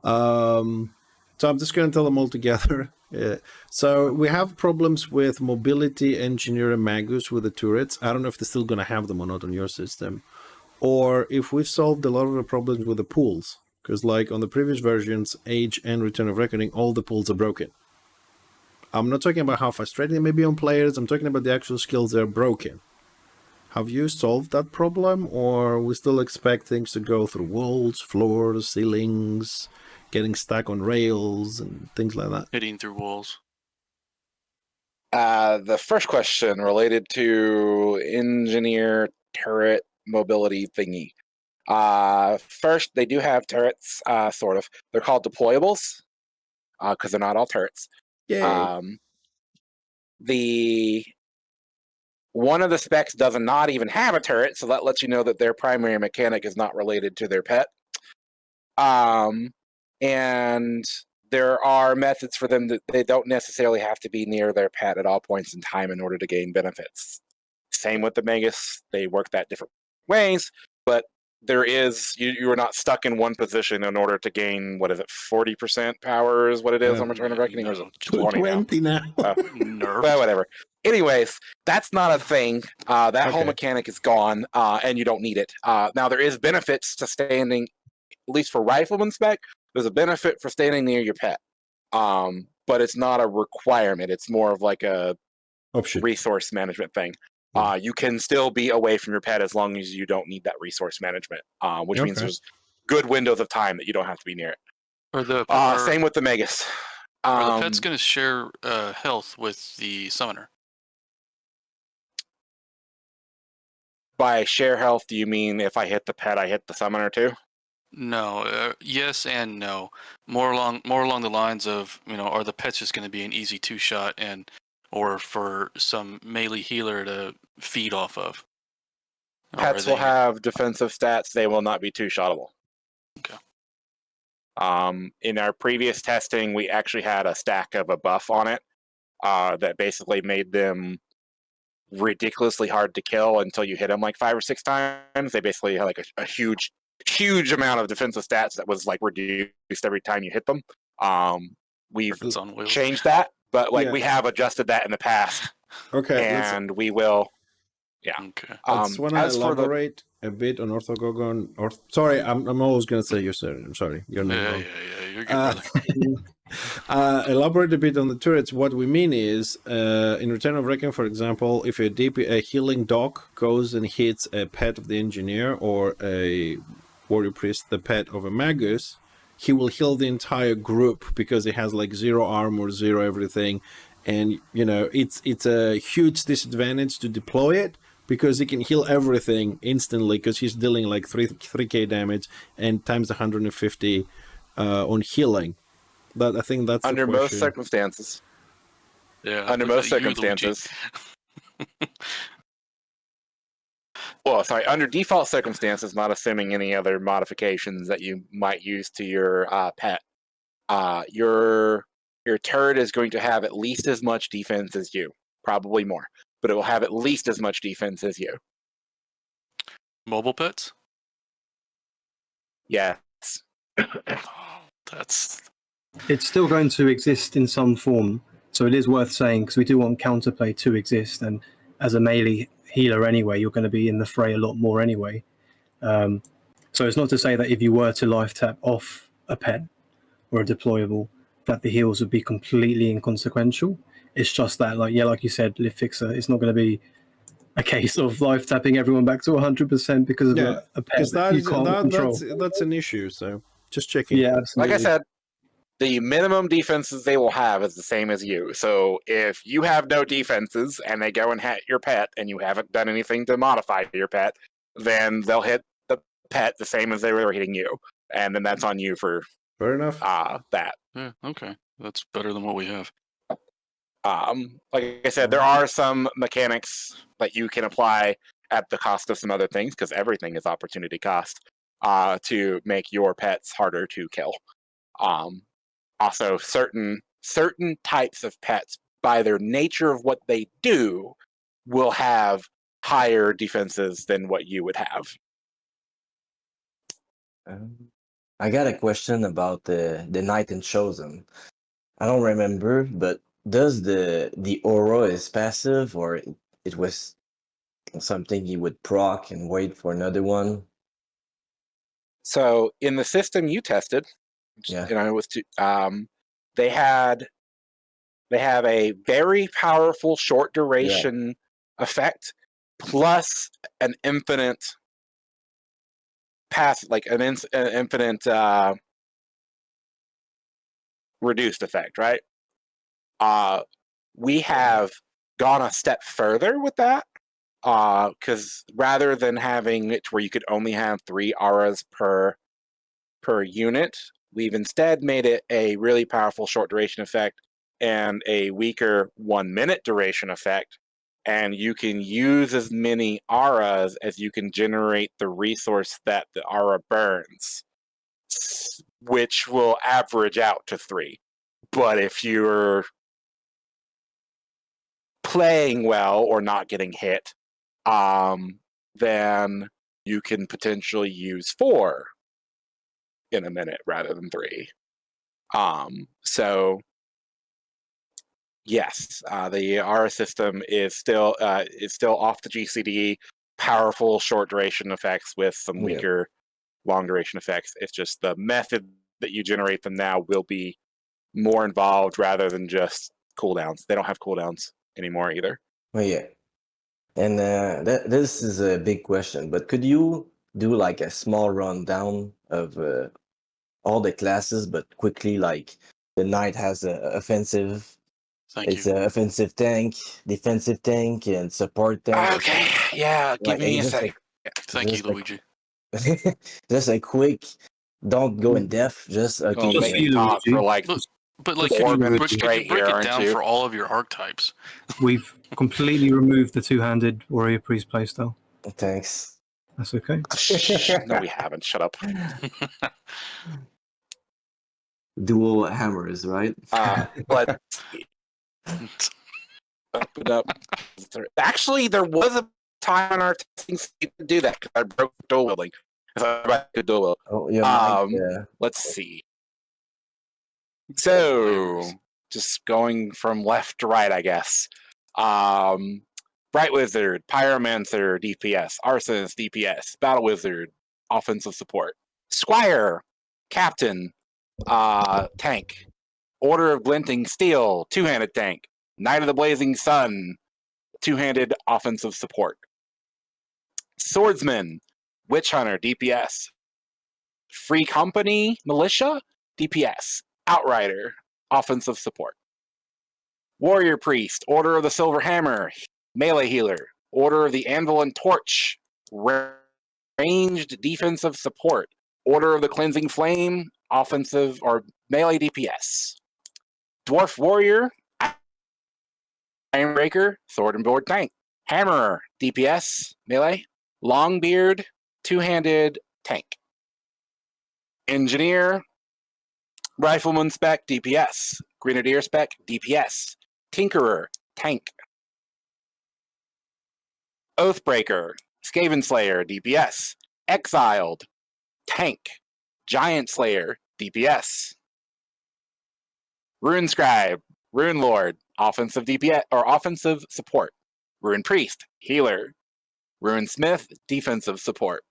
So I'm just going to tell them all together. So we have problems with mobility, engineer, and magus with the turrets. I don't know if they're still going to have them or not on your system, or if we've solved a lot of the problems with the pools. Because like on the previous versions, Age and Return of Reckoning, all the pools are broken. I'm not talking about how frustrating they may be on players. I'm talking about the actual skills that are broken. Have you solved that problem, or we still expect things to go through walls, floors, ceilings, getting stuck on rails and things like that? Hitting through walls. The first question related to engineer turret mobility thingy. First, they do have turrets, sort of. They're called deployables, because they're not all turrets. Yeah. One of the specs does not even have a turret, so that lets you know that their primary mechanic is not related to their pet. And there are methods for them that they don't necessarily have to be near their pet at all points in time in order to gain benefits. Same with the Magus, they work that different ways, but there is, you are not stuck in one position in order to gain, what is it, 40% power is what it is on Return of Reckoning, or is it 20 now? Nerf. Well, whatever. Anyways, that's not a thing. That whole mechanic is gone, and you don't need it. Now, there is benefits to standing, at least for Rifleman spec, there's a benefit for standing near your pet. But it's not a requirement. It's more of like a option resource management thing. You can still be away from your pet as long as you don't need that resource management, which means there's good windows of time that you don't have to be near it. Same with the Magus. Are the pets going to share health with the summoner? By share health, do you mean if I hit the pet, I hit the summoner too? No. Yes and no. More along the lines of, are the pets just going to be an easy 2-shot or for some melee healer to feed off of? Pets will have defensive stats. They will not be 2-shottable. Okay. In our previous testing, we actually had a stack of a buff on it that basically made them ridiculously hard to kill until you hit them like 5 or 6 times. They basically had like a huge amount of defensive stats that was like reduced every time you hit them. We've changed that, but we have adjusted that in the past. Okay, and we will. Yeah. Okay. I just want to elaborate a bit on Orthogogon. Sorry, I'm always going to say your surname. I'm sorry, your name. Yeah. You're good, brother. Elaborate a bit on the turrets. What we mean is, in Return of Reckoning, for example, if a healing dog goes and hits a pet of the engineer or a warrior priest, the pet of a magus, he will heal the entire group because he has like 0 armor, 0 everything, and it's a huge disadvantage to deploy it because he can heal everything instantly because he's dealing like 3k damage and times 150 on healing. I think that's under most circumstances. Yeah, under most circumstances. Well, sorry, under default circumstances, not assuming any other modifications that you might use to your pet, your turret is going to have at least as much defense as you, probably more, but it will have at least as much defense as you. Mobile pets? Yes. It's still going to exist in some form, so it is worth saying because we do want counterplay to exist, and as a melee healer anyway, you're going to be in the fray a lot more anyway. So it's not to say that if you were to life tap off a pet or a deployable, that the heals would be completely inconsequential. It's just that, like you said, Live Fixer, it's not going to be a case of life tapping everyone back to 100% because of a pet that you can't control. That's an issue, so just checking. Yeah, absolutely. Like I said, the minimum defenses they will have is the same as you. So if you have no defenses and they go and hit your pet and you haven't done anything to modify your pet, then they'll hit the pet the same as they were hitting you. And then that's on you for fair enough. That. Yeah, okay. That's better than what we have. Like I said, there are some mechanics that you can apply at the cost of some other things, because everything is opportunity cost, to make your pets harder to kill. Also, certain types of pets, by their nature of what they do, will have higher defenses than what you would have. I got a question about the Knight and Chosen. I don't remember, but does the aura is passive, or it was something you would proc and wait for another one? So in the system you tested, it was they have a very powerful short duration effect plus an infinite pass, like an infinite reduced effect, right? We have gone a step further with that, because rather than having it where you could only have 3 auras per unit, we've instead made it a really powerful short duration effect and a weaker 1 minute duration effect. And you can use as many auras as you can generate the resource that the aura burns, which will average out to 3. But if you're playing well or not getting hit, then you can potentially use 4 in a minute rather than 3. So yes, the aura system is still off the GCD. Powerful short duration effects with some weaker long duration effects. It's just the method that you generate them now will be more involved rather than just cooldowns. They don't have cooldowns anymore either. Oh yeah, and this is a big question, but could you do like a small rundown of all the classes, but quickly, like the knight has a offensive. It's an offensive tank, defensive tank, and support tank. Okay, yeah, give me a second. Thank you, Luigi. Just a quick, don't go in depth. Just okay. Just make talk for like, but like 4 minutes could you straight break here, it down for all of your archetypes? We've completely removed the two-handed warrior priest playstyle. Thanks. That's okay. No, we haven't. Shut up. Dual hammers, right? Let's open up. Actually, there was a time on our testing site to do that because I broke dual wielding. Oh yeah. Let's see. So, just going from left to right, I guess. Bright Wizard, Pyromancer, DPS. Arsonist, DPS. Battle Wizard, offensive support. Squire, Captain, tank. Order of Glinting Steel, two-handed tank. Knight of the Blazing Sun, two-handed offensive support. Swordsman, Witch Hunter, DPS. Free Company, Militia, DPS. Outrider, offensive support. Warrior Priest, Order of the Silver Hammer, melee healer. Order of the Anvil and Torch, ranged defensive support. Order of the Cleansing Flame, offensive or melee DPS. Dwarf Warrior, Ironbreaker, Sword and Board Tank. Hammerer, DPS, melee. Longbeard, two-handed tank. Engineer, Rifleman Spec, DPS. Grenadier Spec, DPS. Tinkerer, tank. Oathbreaker, Skaven Slayer, DPS. Exiled, tank. Giant Slayer, DPS. Rune Scribe, Rune Lord, offensive DPS or offensive support. Rune Priest, healer. Rune Smith, defensive support.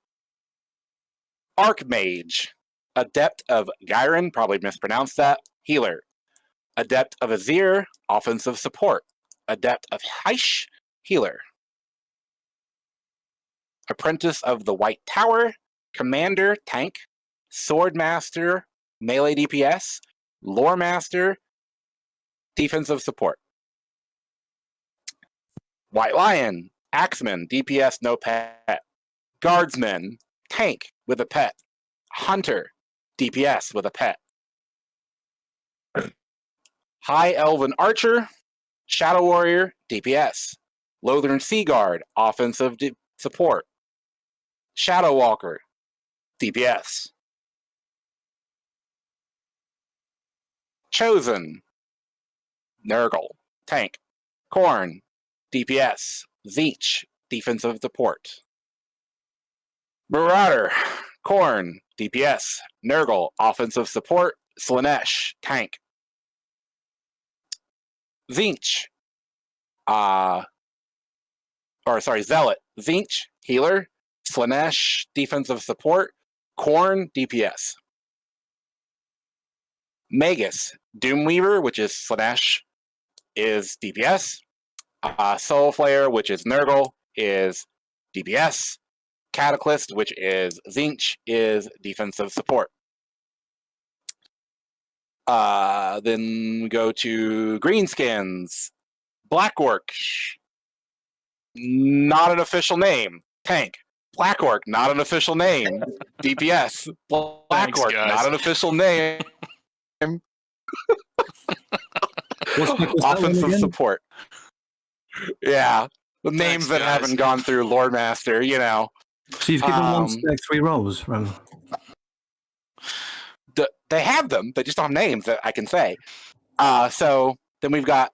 Archmage, Adept of Gyron, probably mispronounced that, healer. Adept of Azir, offensive support. Adept of Heish, healer. Apprentice of the White Tower, Commander, tank. Swordmaster, melee DPS. Lore Master, defensive support. White Lion, Axeman, DPS, no pet. Guardsman, tank with a pet. Hunter, DPS with a pet. High Elven Archer, Shadow Warrior, DPS. Lothern Sea Guard, offensive support. Shadow Walker, DPS. Chosen, Nurgle, tank. Khorne, DPS. Zeech, defensive support. Marauder, Khorne, DPS. Nurgle, offensive support. Slanesh, tank. Zeech, Zealot. Zeech, healer. Slanesh, defensive support. Khorne, DPS. Magus, Doomweaver, which is Slanesh, is DPS. Soulflayer, which is Nurgle, is DPS. Cataclysm, which is Zeech, is defensive support. Then we go to greenskins. Black Orc. Not an official name. Tank. Black Orc, not an official name. DPS. Black Thanks, Orc, guys. not an official name. What's Offensive support. Yeah. The names that guys. haven't gone through Lord Master, you know. So you've given one spec 3 rolls, Rune. They have them, they just don't have names that I can say. So then we've got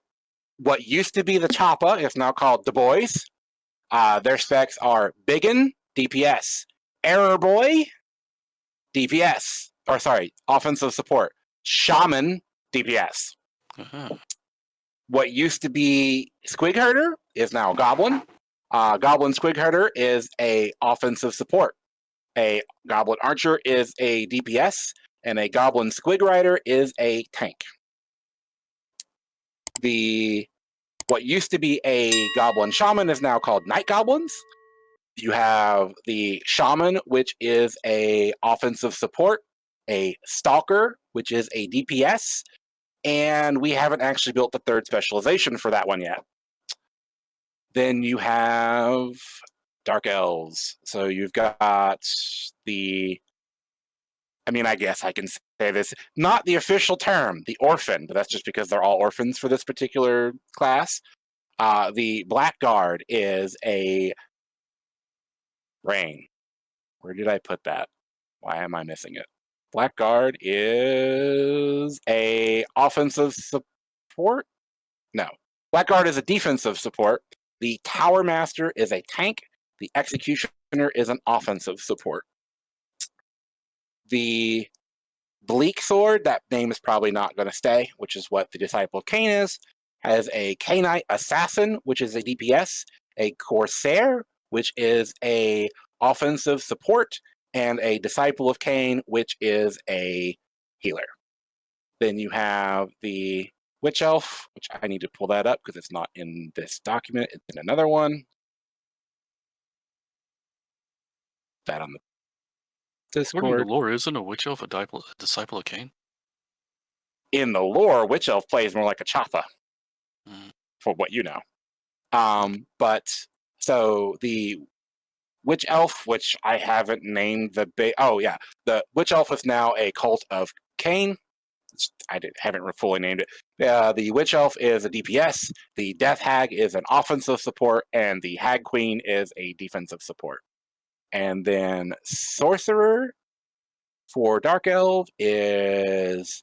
what used to be the Choppa, it's now called the Boys. Their specs are Biggin, DPS, Error Boy, DPS, or sorry, offensive support, Shaman, DPS. Uh-huh. What used to be Squig Herder is now Goblin. Goblin Squig Herder is a offensive support. A Goblin Archer is a DPS, and a Goblin Squig Rider is a tank. What used to be a Goblin Shaman is now called Night Goblins. You have the Shaman, which is a offensive support, a Stalker, which is a DPS, and we haven't actually built the third specialization for that one yet. Then you have Dark Elves. So you've got I guess I can say this, not the official term, the Orphan, but that's just because they're all orphans for this particular class. The Blackguard is a Rain. Where did I put that? Why am I missing it? Blackguard is a offensive support? No. Blackguard is a defensive support. The Tower Master is a tank. The Executioner is an offensive support. The Bleak Sword, that name is probably not going to stay, which is what the Disciple of Cain is, has a Cainite Assassin, which is a DPS, a Corsair, which is a offensive support, and a Disciple of Cain, which is a healer. Then you have the Witch Elf, which I need to pull that up because it's not in this document, it's in another one. That on the Discord. According to lore, isn't a Witch Elf a disciple of Cain? In the lore, Witch Elf plays more like a Choppa, for what you know. But so the Witch Elf, which I haven't named the the Witch Elf is now a cult of Cain. Haven't fully named it. The Witch Elf is a DPS. The Death Hag is an offensive support, and the Hag Queen is a defensive support. And then Sorcerer for Dark Elf is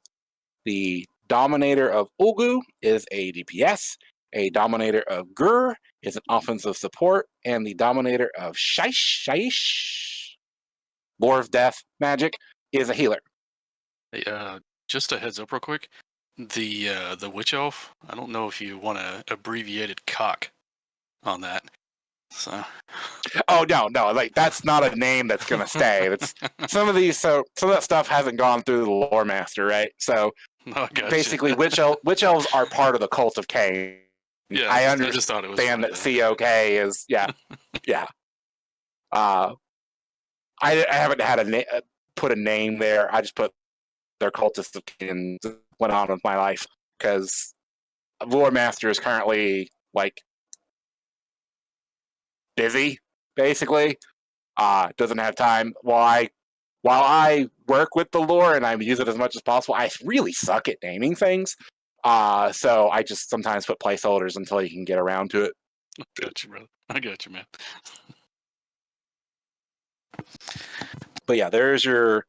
the Dominator of Ulgu is a DPS. A Dominator of Gur is an offensive support, and the Dominator of Shaish, Lore of Death Magic, is a healer. Hey, just a heads up real quick. The Witch Elf, I don't know if you want an abbreviated cock on that. So. Oh no, like that's not a name that's gonna stay. It's some of that stuff hasn't gone through the Lore Master, right? So basically, Witch Elves are part of the cult of Cain. Yeah, I just thought it was understand that COK is yeah. I haven't had put a name there. I just put their cultist of Cain and went on with my life because Lore Master is currently like busy, basically. Doesn't have time. While I work with the lore and I use it as much as possible, I really suck at naming things. So I just sometimes put placeholders until you can get around to it. I got you, brother. I got you, man. But yeah, there's your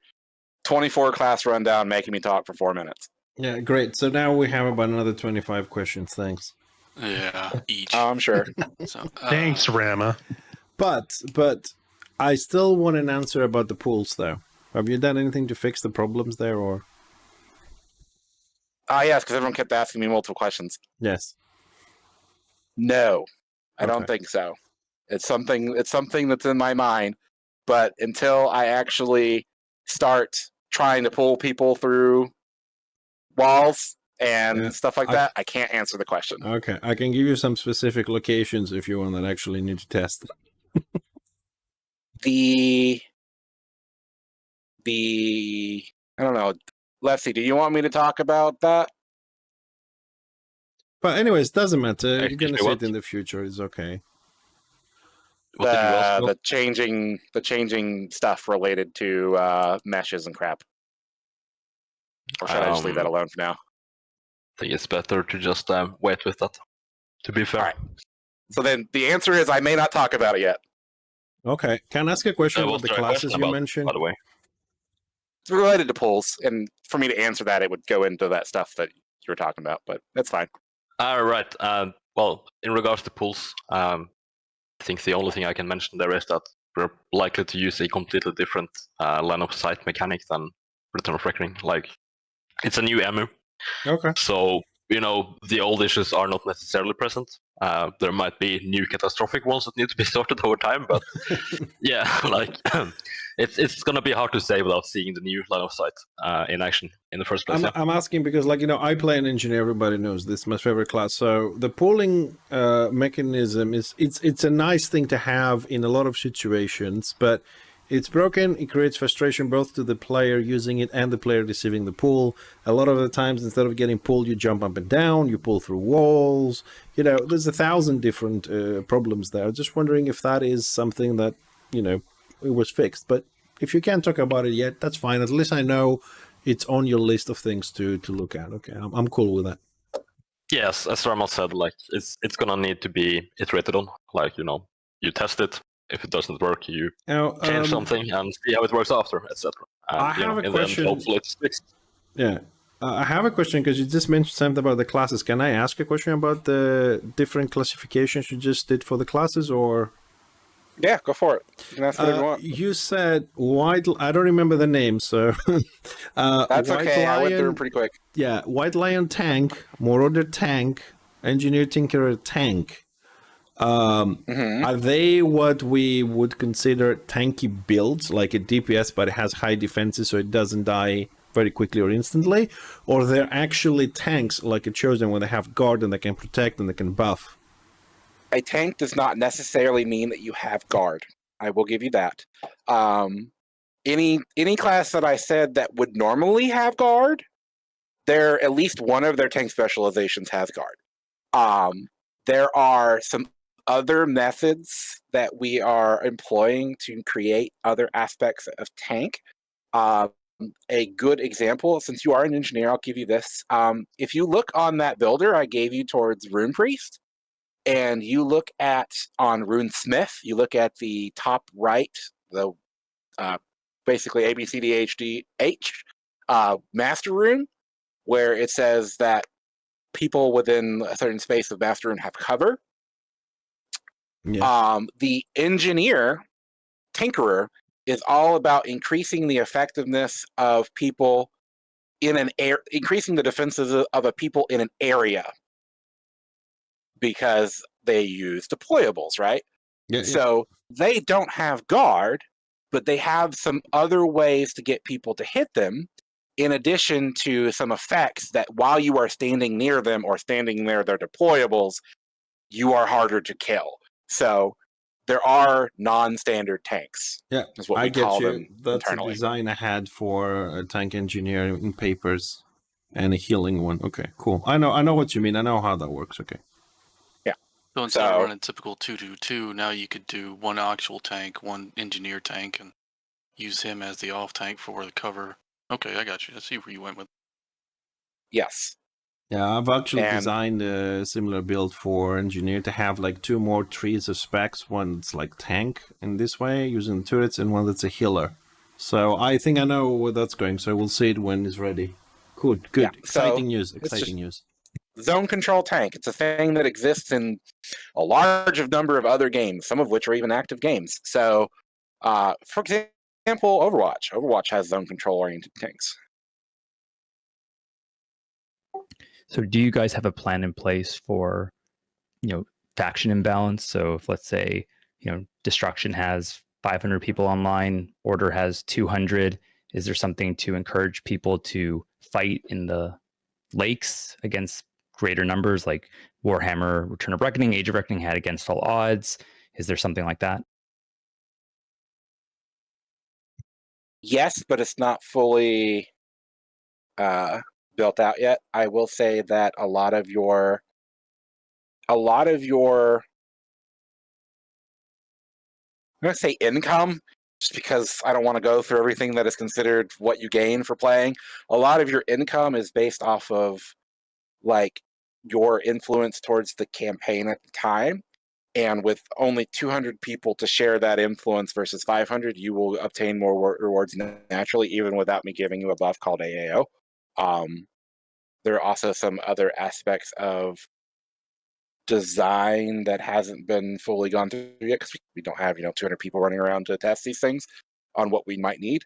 24 class rundown making me talk for 4 minutes. Yeah, great. So now we have about another 25 questions. Thanks. Yeah, each. I'm sure. So, Thanks, Rama. But I still want an answer about the pools, though. Have you done anything to fix the problems there, or? Yes, because everyone kept asking me multiple questions. Yes. No, I don't think so. It's something that's in my mind, but until I actually start trying to pull people through walls and stuff like that, I can't answer the question. Okay, I can give you some specific locations if you want that actually need to test. the I don't know. Lefty, do you want me to talk about that? But anyways, doesn't matter. You're gonna Actually, see what? it in the future. It's okay. What did you ask? The changing stuff related to meshes and crap. Or should I just leave that alone for now? I think it's better to just wait with that. To be fair. All right. So then the answer is I may not talk about it yet. Okay. Can I ask a question about What's the the classes question you about, mentioned? by the way? It's related to pools, and for me to answer that, it would go into that stuff that you were talking about, but that's fine. Right. Well, in regards to pools, I think the only thing I can mention there is that we're likely to use a completely different line of sight mechanic than Return of Reckoning. Like, it's a new EMU. Okay. So, the old issues are not necessarily present. There might be new catastrophic ones that need to be sorted over time, but yeah, like it's gonna be hard to say without seeing the new line of sight in action in the first place. I'm asking because, I play an engineer. Everybody knows this. My favorite class. So the pooling mechanism it's a nice thing to have in a lot of situations, but it's broken. It creates frustration both to the player using it and the player receiving the pool. A lot of the times, instead of getting pulled, you jump up and down, you pull through walls. There's 1,000 different problems there. Just wondering if that is something that, it was fixed. But if you can't talk about it yet, that's fine. At least I know it's on your list of things to look at. Okay, I'm cool with that. Yes, as Ramos said, like it's gonna need to be iterated on. Like, you test it. If it doesn't work, you change something and see how it works after, etc. I have a question. Hopefully it's fixed. Yeah. I have a question because you just mentioned something about the classes. Can I ask a question about the different classifications you just did for the classes, or? Yeah, go for it. You can ask whatever you want. You said white. I don't remember the name, so. That's okay. I went through them pretty quick. Yeah, White Lion tank, Marauder tank, Engineer Tinkerer tank. Are they what we would consider tanky builds, like a DPS, but it has high defenses, so it doesn't die very quickly or instantly? Or they're actually tanks, like a Chosen, where they have guard and they can protect and they can buff? A tank does not necessarily mean that you have guard. I will give you that. Any class that I said that would normally have guard, at least one of their tank specializations has guard. There are some other methods that we are employing to create other aspects of tank. A good example, since you are an engineer, I'll give you this. If you look on that builder I gave you towards Rune Priest, and you look on Rune Smith, you look at the top right, the basically A, B, C, D, H, D, H, Master Rune, where it says that people within a certain space of Master Rune have cover. Yeah. The engineer, Tinkerer, is all about increasing the effectiveness of people in increasing the defenses of a people in an area, because they use deployables, right? Yeah, so they don't have guard, but they have some other ways to get people to hit them, in addition to some effects that while you are standing near them or standing near their deployables, you are harder to kill. So there are non-standard tanks. Yeah, is what we call them That's internally. A design I had for a tank engineer in papers, and a healing one. Okay, cool. I know what you mean. I know how that works. Okay. Yeah. So instead of running typical 2-2-2, now you could do one actual tank, one engineer tank, and use him as the off tank for the cover. Okay, I got you. I see where you went with. Yes. Yeah, I've actually designed a similar build for engineer to have like 2 more trees of specs. One that's like tank in this way using turrets, and one that's a healer. So I think I know where that's going. So we'll see it when it's ready. Good. Yeah, exciting news. Exciting news. Zone control tank. It's a thing that exists in a large number of other games, some of which are even active games. So, for example, Overwatch. Overwatch has zone control oriented tanks. So do you guys have a plan in place for, faction imbalance? So if, let's say, Destruction has 500 people online, Order has 200, is there something to encourage people to fight in the lakes against greater numbers, like Warhammer, Return of Reckoning, Age of Reckoning had against all odds? Is there something like that? Yes, but it's not fully built out yet. I will say that a lot of your I'm going to say income, just because I don't want to go through everything that is considered what you gain for playing. A lot of your income is based off of like your influence towards the campaign at the time. And with only 200 people to share that influence versus 500, you will obtain more rewards naturally, even without me giving you a buff called AAO. There are also some other aspects of design that hasn't been fully gone through yet, because we don't have 200 people running around to test these things on what we might need.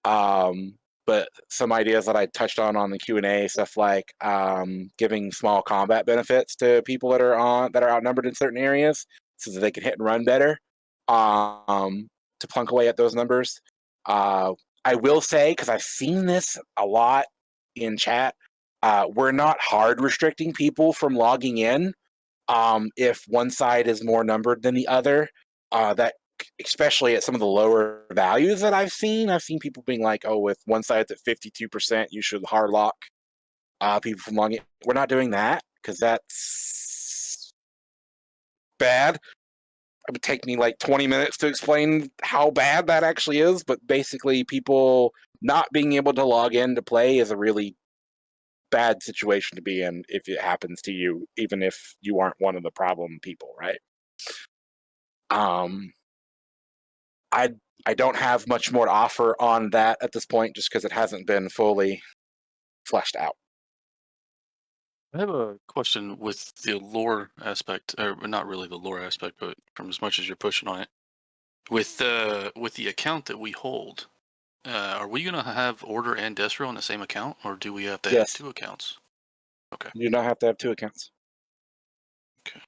But some ideas that I touched on the Q&A, stuff like giving small combat benefits to people that are outnumbered in certain areas, so that they can hit and run better, to plunk away at those numbers. I will say, because I've seen this a lot in chat, we're not hard restricting people from logging in. If one side is more numbered than the other, that especially at some of the lower values that I've seen people being like, oh, with one side's at 52%, you should hard lock people from logging in. We're not doing that, because that's bad. It would take me like 20 minutes to explain how bad that actually is, but basically people not being able to log in to play is a really bad situation to be in if it happens to you, even if you aren't one of the problem people, right? I don't have much more to offer on that at this point, just because it hasn't been fully fleshed out. I have a question with the lore aspect, or not really the lore aspect, but from as much as you're pushing on it. With the account that we hold, are we going to have Order and Destro on the same account, or do we have to have two accounts? Okay. You don't have to have two accounts. Okay.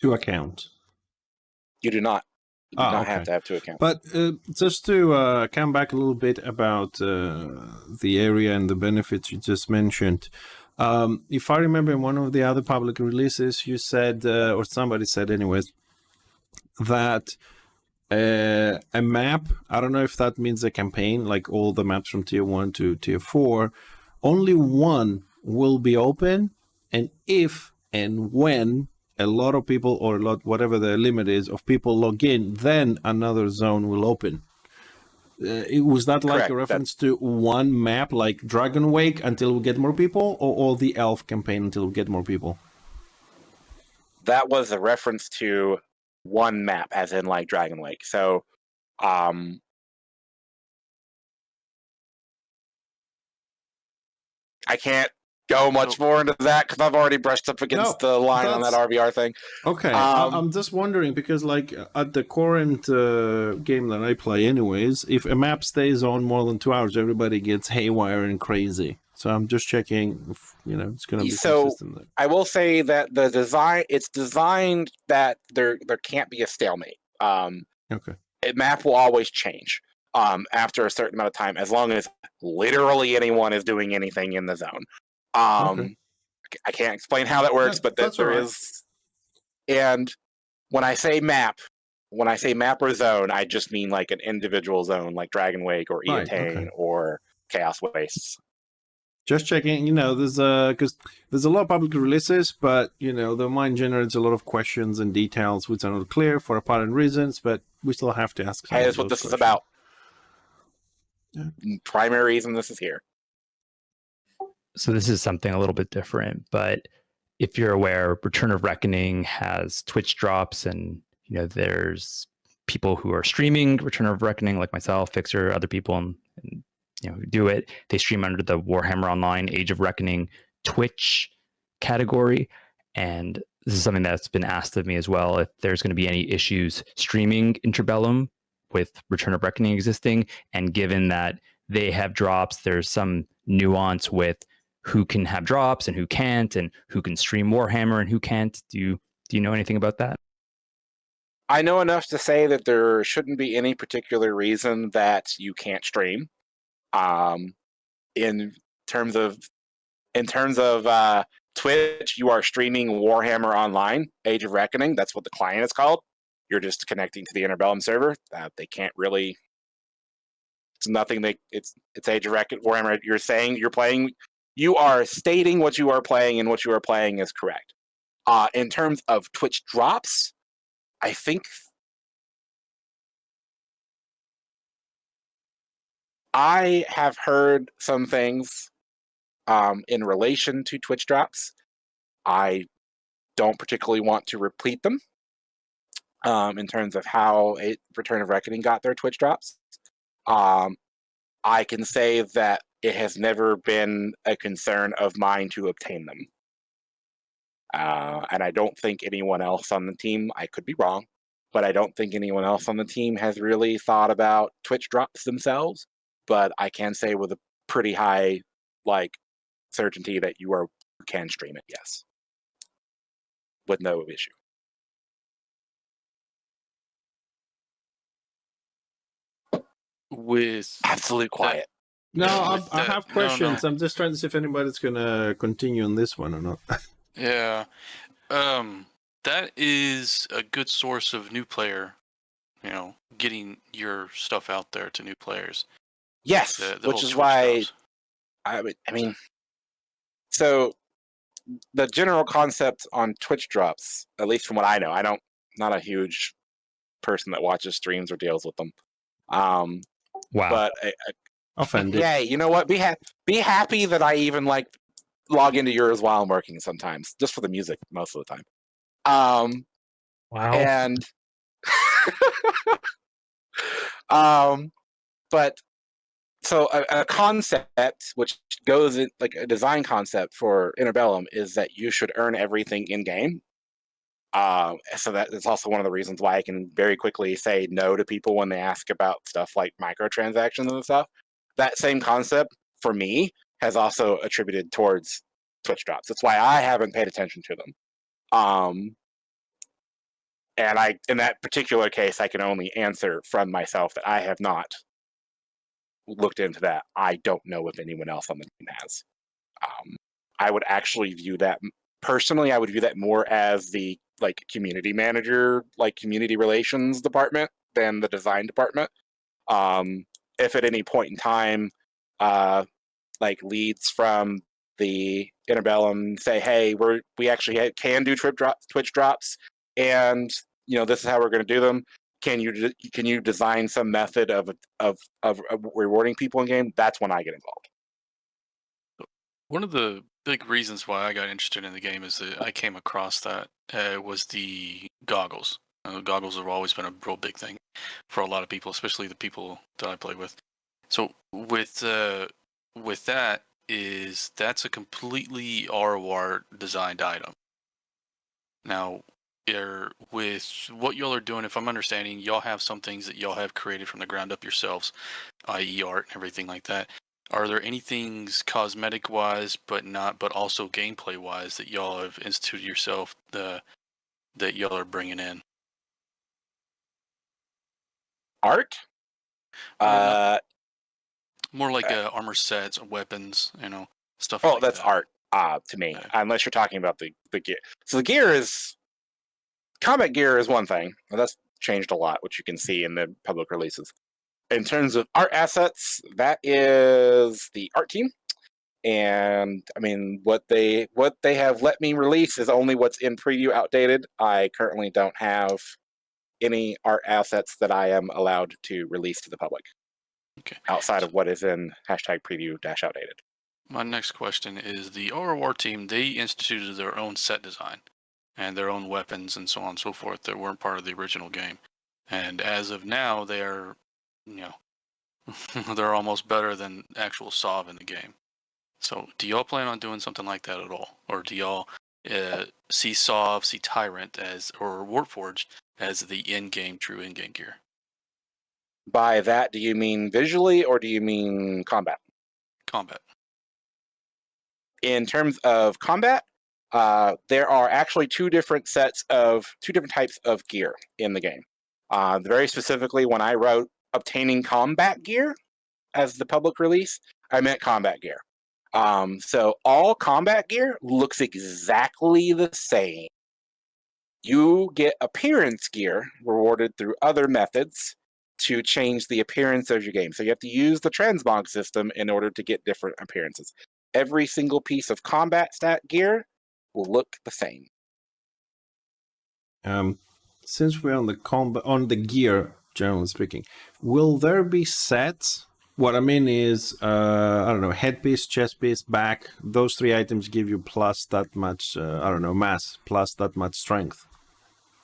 Two accounts. You do not. You do not okay. have to have two accounts. But just to come back a little bit about the area and the benefits you just mentioned, if I remember in one of the other public releases, you said, or somebody said anyways, that a map, I don't know if that means a campaign, like all the maps from tier 1 to tier 4, only one will be open, and if and when a lot of people, or whatever the limit is of people log in, then another zone will open. Was that like a reference to one map, like Dragon Wake until we get more people, or the Elf campaign until we get more people? That was a reference to one map, as in like Dragon Wake. So, I can't go much more into that because I've already brushed up against the line on that RVR thing. Okay, I'm just wondering, because like at the current game that I play anyways, if a map stays on more than 2 hours, everybody gets haywire and crazy. So I'm just checking if, it's going to be consistent there. I will say that it's designed that there can't be a stalemate. Okay. A map will always change after a certain amount of time, as long as literally anyone is doing anything in the zone. I can't explain how that works, but there is. And when I say map or zone, I just mean like an individual zone, like Dragon Wake or Eatane or Chaos Wastes. Just checking, there's because there's a lot of public releases, but the mind generates a lot of questions and details which are not clear for apparent reasons, but we still have to ask. Hey, that's what this is about. Yeah. Primary reason this is here. So this is something a little bit different, but if you're aware, Return of Reckoning has Twitch drops, and there's people who are streaming Return of Reckoning, like myself, Fixer, other people, and who do it. They stream under the Warhammer Online Age of Reckoning Twitch category, and this is something that's been asked of me as well, if there's going to be any issues streaming Interbellum with Return of Reckoning existing, and given that they have drops, there's some nuance with who can have drops and who can't, and who can stream Warhammer and who can't. Do you know anything about that? I know enough to say that there shouldn't be any particular reason that you can't stream. In terms of Twitch, you are streaming Warhammer Online Age of Reckoning. That's what the client is called. You're just connecting to the Interbellum server. They can't really. It's nothing. It's Age of Reckoning Warhammer. You're saying you're playing You are stating what you are playing, and what you are playing is correct. In terms of Twitch drops, I think I have heard some things in relation to Twitch drops. I don't particularly want to repeat them in terms of how Return of Reckoning got their Twitch drops. I can say that it has never been a concern of mine to obtain them. And I don't think anyone else on the team, I could be wrong, but I don't think anyone else on the team has really thought about Twitch drops themselves. But I can say with a pretty high certainty that you can stream it, yes. With no issue. With absolute quiet. No, I have questions. No. I'm just trying to see if anybody's gonna continue on this one or not. Yeah. That is a good source of new player, getting your stuff out there to new players. Yes, which is why so the general concept on Twitch drops, at least from what I know, not a huge person that watches streams or deals with them. Wow. But offended. Yeah, you know what? Be happy that I even log into yours while I'm working sometimes, just for the music most of the time. Wow. And but so a concept which goes in a design concept for Interbellum is that you should earn everything in game. So that's also one of the reasons why I can very quickly say no to people when they ask about stuff like microtransactions and stuff. That same concept for me has also attributed towards Twitch drops. That's why I haven't paid attention to them. And in that particular case, I can only answer from myself that I have not looked into that. I don't know if anyone else on the team has. I would actually view that personally. I would view that more as the community manager, community relations department than the design department. If at any point in time, leads from the Interbellum say, "Hey, we actually can do Twitch drops, and this is how we're going to do them. Can you design some method of rewarding people in game?" That's when I get involved. One of the big reasons why I got interested in the game is that I came across that was the goggles. Goggles have always been a real big thing for a lot of people, especially the people that I play with. So with that that's a completely ROR designed item. Now, with what y'all are doing, if I'm understanding, y'all have some things that y'all have created from the ground up yourselves, i.e. art and everything like that. Are there any things cosmetic wise, but also gameplay wise that y'all have instituted yourself that y'all are bringing in? Art? More like armor sets, weapons, stuff. Oh, that's art to me. Unless you're talking about the gear. So the gear is combat gear is one thing. Well, that's changed a lot, which you can see in the public releases. In terms of art assets, that is the art team. And I mean, what they have let me release is only what's in preview outdated. I currently don't have any art assets that I am allowed to release to the public. Okay. Outside of what is in #preview-outdated. My next question is the ROR team, they instituted their own set design and their own weapons and so on and so forth that weren't part of the original game. And as of now, they are they're almost better than actual Sov in the game. So do y'all plan on doing something like that at all? Or do y'all see Sov, see Tyrant or Warforged as the true in-game gear? By that, do you mean visually or do you mean combat? Combat. In terms of combat, there are actually two different types of gear in the game. Very specifically, when I wrote obtaining combat gear as the public release, I meant combat gear. So all combat gear looks exactly the same. You get appearance gear rewarded through other methods to change the appearance of your game. So you have to use the Transmog system in order to get different appearances. every single piece of combat stat gear will look the same. Since we're on the gear, generally speaking, will there be sets? What I mean is, I don't know, headpiece, chest piece, back. Those 3 items give you plus that much, I don't know, mass, plus that much strength.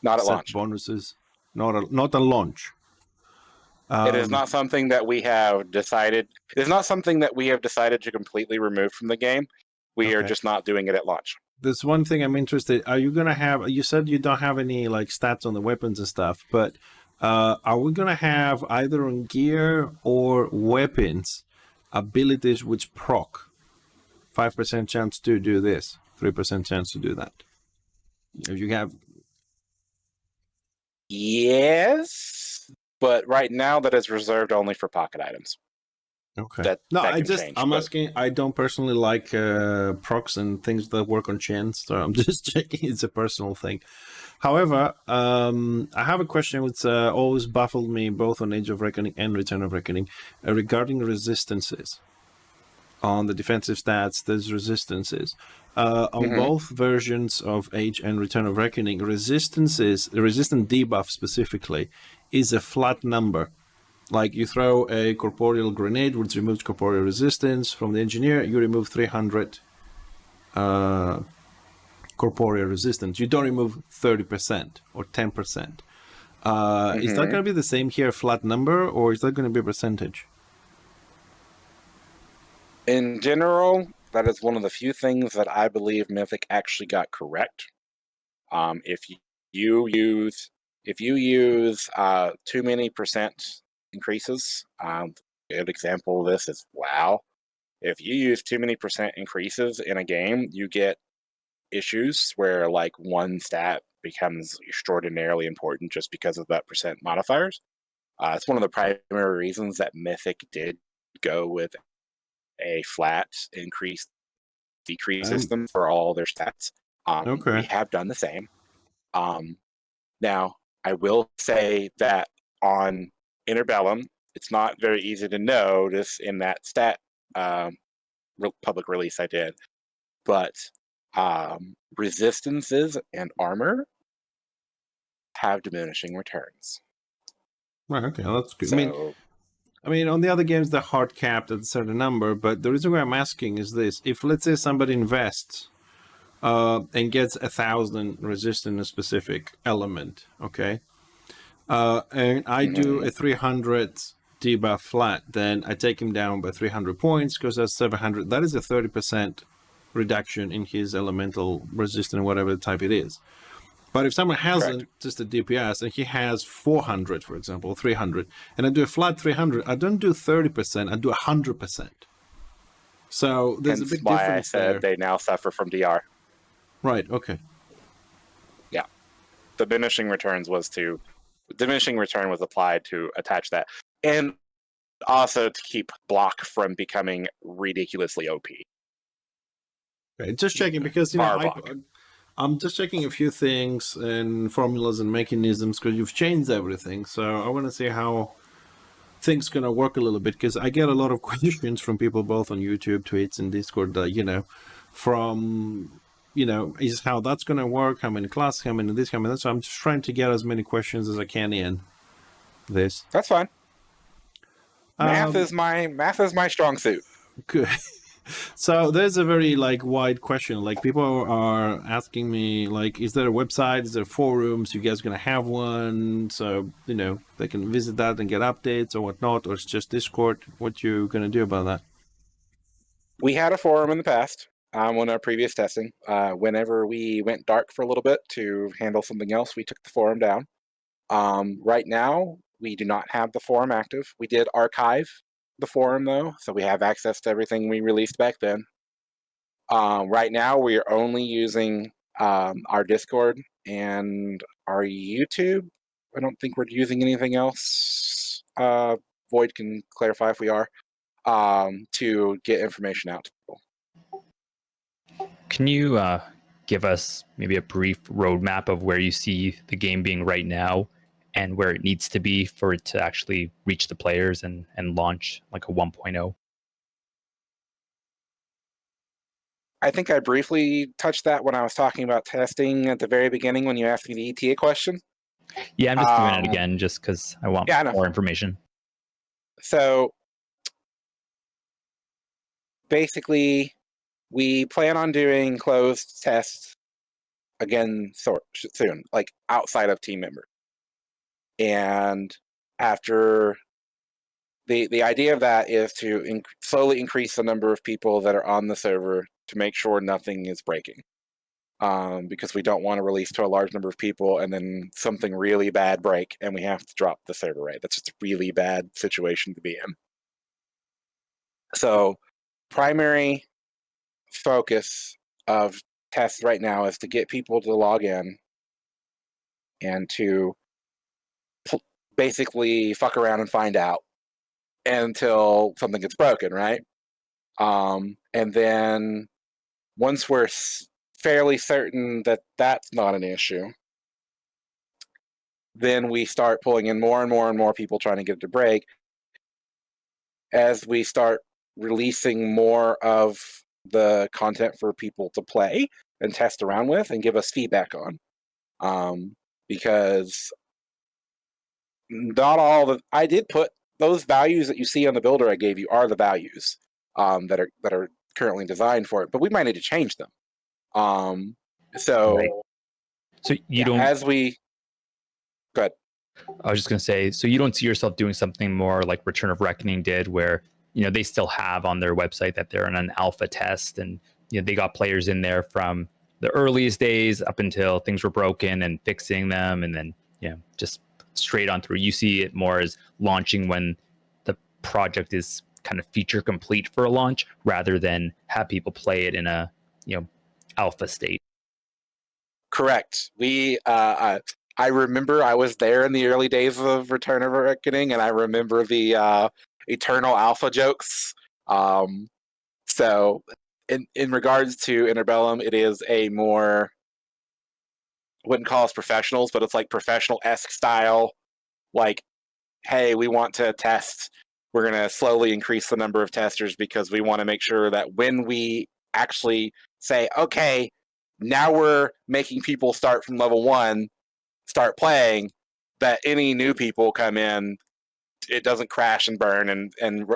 Not at Set launch. bonuses, not a launch. It is not something that we have decided. It is not something that we have decided to completely remove from the game. We are just not doing it at launch. There's one thing I'm interested. Are you gonna have? You said you don't have any like stats on the weapons and stuff, but are we gonna have either on gear or weapons abilities which proc 5% chance to do this, 3% chance to do that? If you have, Yes, but right now that is reserved only for pocket items. okay. I'm asking. I don't personally like procs and things that work on chance, so I'm just checking. It's a personal thing. However, I have a question which always baffled me both on Age of Reckoning and Return of Reckoning regarding resistances. On the defensive stats, there's resistances. On both versions of Age and Return of Reckoning, resistant debuff specifically is a flat number. Like you throw a corporeal grenade, which removes corporeal resistance from the engineer, you remove 300 corporeal resistance. You don't remove 30% or 10%. Is that going to be the same here, flat number, or is that going to be a percentage? In general, that is one of the few things that I believe Mythic actually got correct. If you use too many percent increases, a good example of this is WoW. If you use too many percent increases in a game, you get issues where like one stat becomes extraordinarily important just because of that percent modifiers. It's one of the primary reasons that Mythic did go with a flat decrease system for all their stats. We have done the same. Now, I will say that on Interbellum, it's not very easy to notice in that stat public release I did, but resistances and armor have diminishing returns. Right, okay, that's good. So, I mean, on the other games, they're hard capped at a certain number, but the reason why I'm asking is this. If, let's say, somebody invests and gets 1,000 resist in a specific element, okay, and I do a 300 debuff flat, then I take him down by 300 points because that's 700. That is a 30% reduction in his elemental resistance, whatever type it is. But if someone hasn't just a DPS and he has 400, for example, 300, and I do a flat 300, I don't do 30%, I do 100%. So there's a big difference why I said they now suffer from DR. Right, okay. Yeah. Diminishing return was applied to attach that. And also to keep block from becoming ridiculously OP. Okay, just checking because, you know, I'm just checking a few things and formulas and mechanisms because you've changed everything. So I want to see how things going to work a little bit because I get a lot of questions from people both on YouTube, tweets, and Discord that, you know, from, you know, is how that's going to work, how many classes, how many this, how many that. So I'm just trying to get as many questions as I can in this. That's fine. Math is my strong suit. Good. So there's a very like wide question. Like people are asking me, like, is there a website? Is there forums? You guys gonna have one? So you know they can visit that and get updates or whatnot, or it's just Discord. What you gonna do about that? We had a forum in the past on our previous testing. Whenever we went dark for a little bit to handle something else, we took the forum down. Right now, we do not have the forum active. We did archive the forum though, so we have access to everything we released back then. Right now we are only using our Discord and our YouTube. I don't think we're using anything else. Void can clarify if we are, to get information out to people. Can you give us maybe a brief roadmap of where you see the game being right now and where it needs to be for it to actually reach the players and launch like a 1.0? I think I briefly touched that when I was talking about testing at the very beginning when you asked me the ETA question. Yeah, I'm just doing it again just because I want more information. So basically, we plan on doing closed tests again soon, like outside of team members. And after the idea of that is to slowly increase the number of people that are on the server to make sure nothing is breaking. Because we don't want to release to a large number of people and then something really bad break and we have to drop the server rate. That's just a really bad situation to be in. So primary focus of tests right now is to get people to log in and to basically fuck around and find out until something gets broken, right? And then once we're fairly certain that that's not an issue, then we start pulling in more and more and more people trying to get it to break as we start releasing more of the content for people to play and test around with and give us feedback on. Because not all the I did put those values that you see on the builder I gave you are the values that are currently designed for it, but we might need to change them. So you don't. As we go ahead. I was just going to say, so you don't see yourself doing something more like Return of Reckoning did, where they still have on their website that they're in an alpha test, and they got players in there from the earliest days up until things were broken and fixing them, and then just straight on through. You see it more as launching when the project is kind of feature complete for a launch, rather than have people play it in a alpha state. Correct. I remember I was there in the early days of Return of Reckoning, and I remember the eternal alpha jokes. So in regards to Interbellum, it is a more, wouldn't call us professionals, but it's like professional-esque style. Like, hey, we want to test. We're going to slowly increase the number of testers because we want to make sure that when we actually say, okay, now we're making people start from level 1, start playing, that any new people come in, it doesn't crash and burn and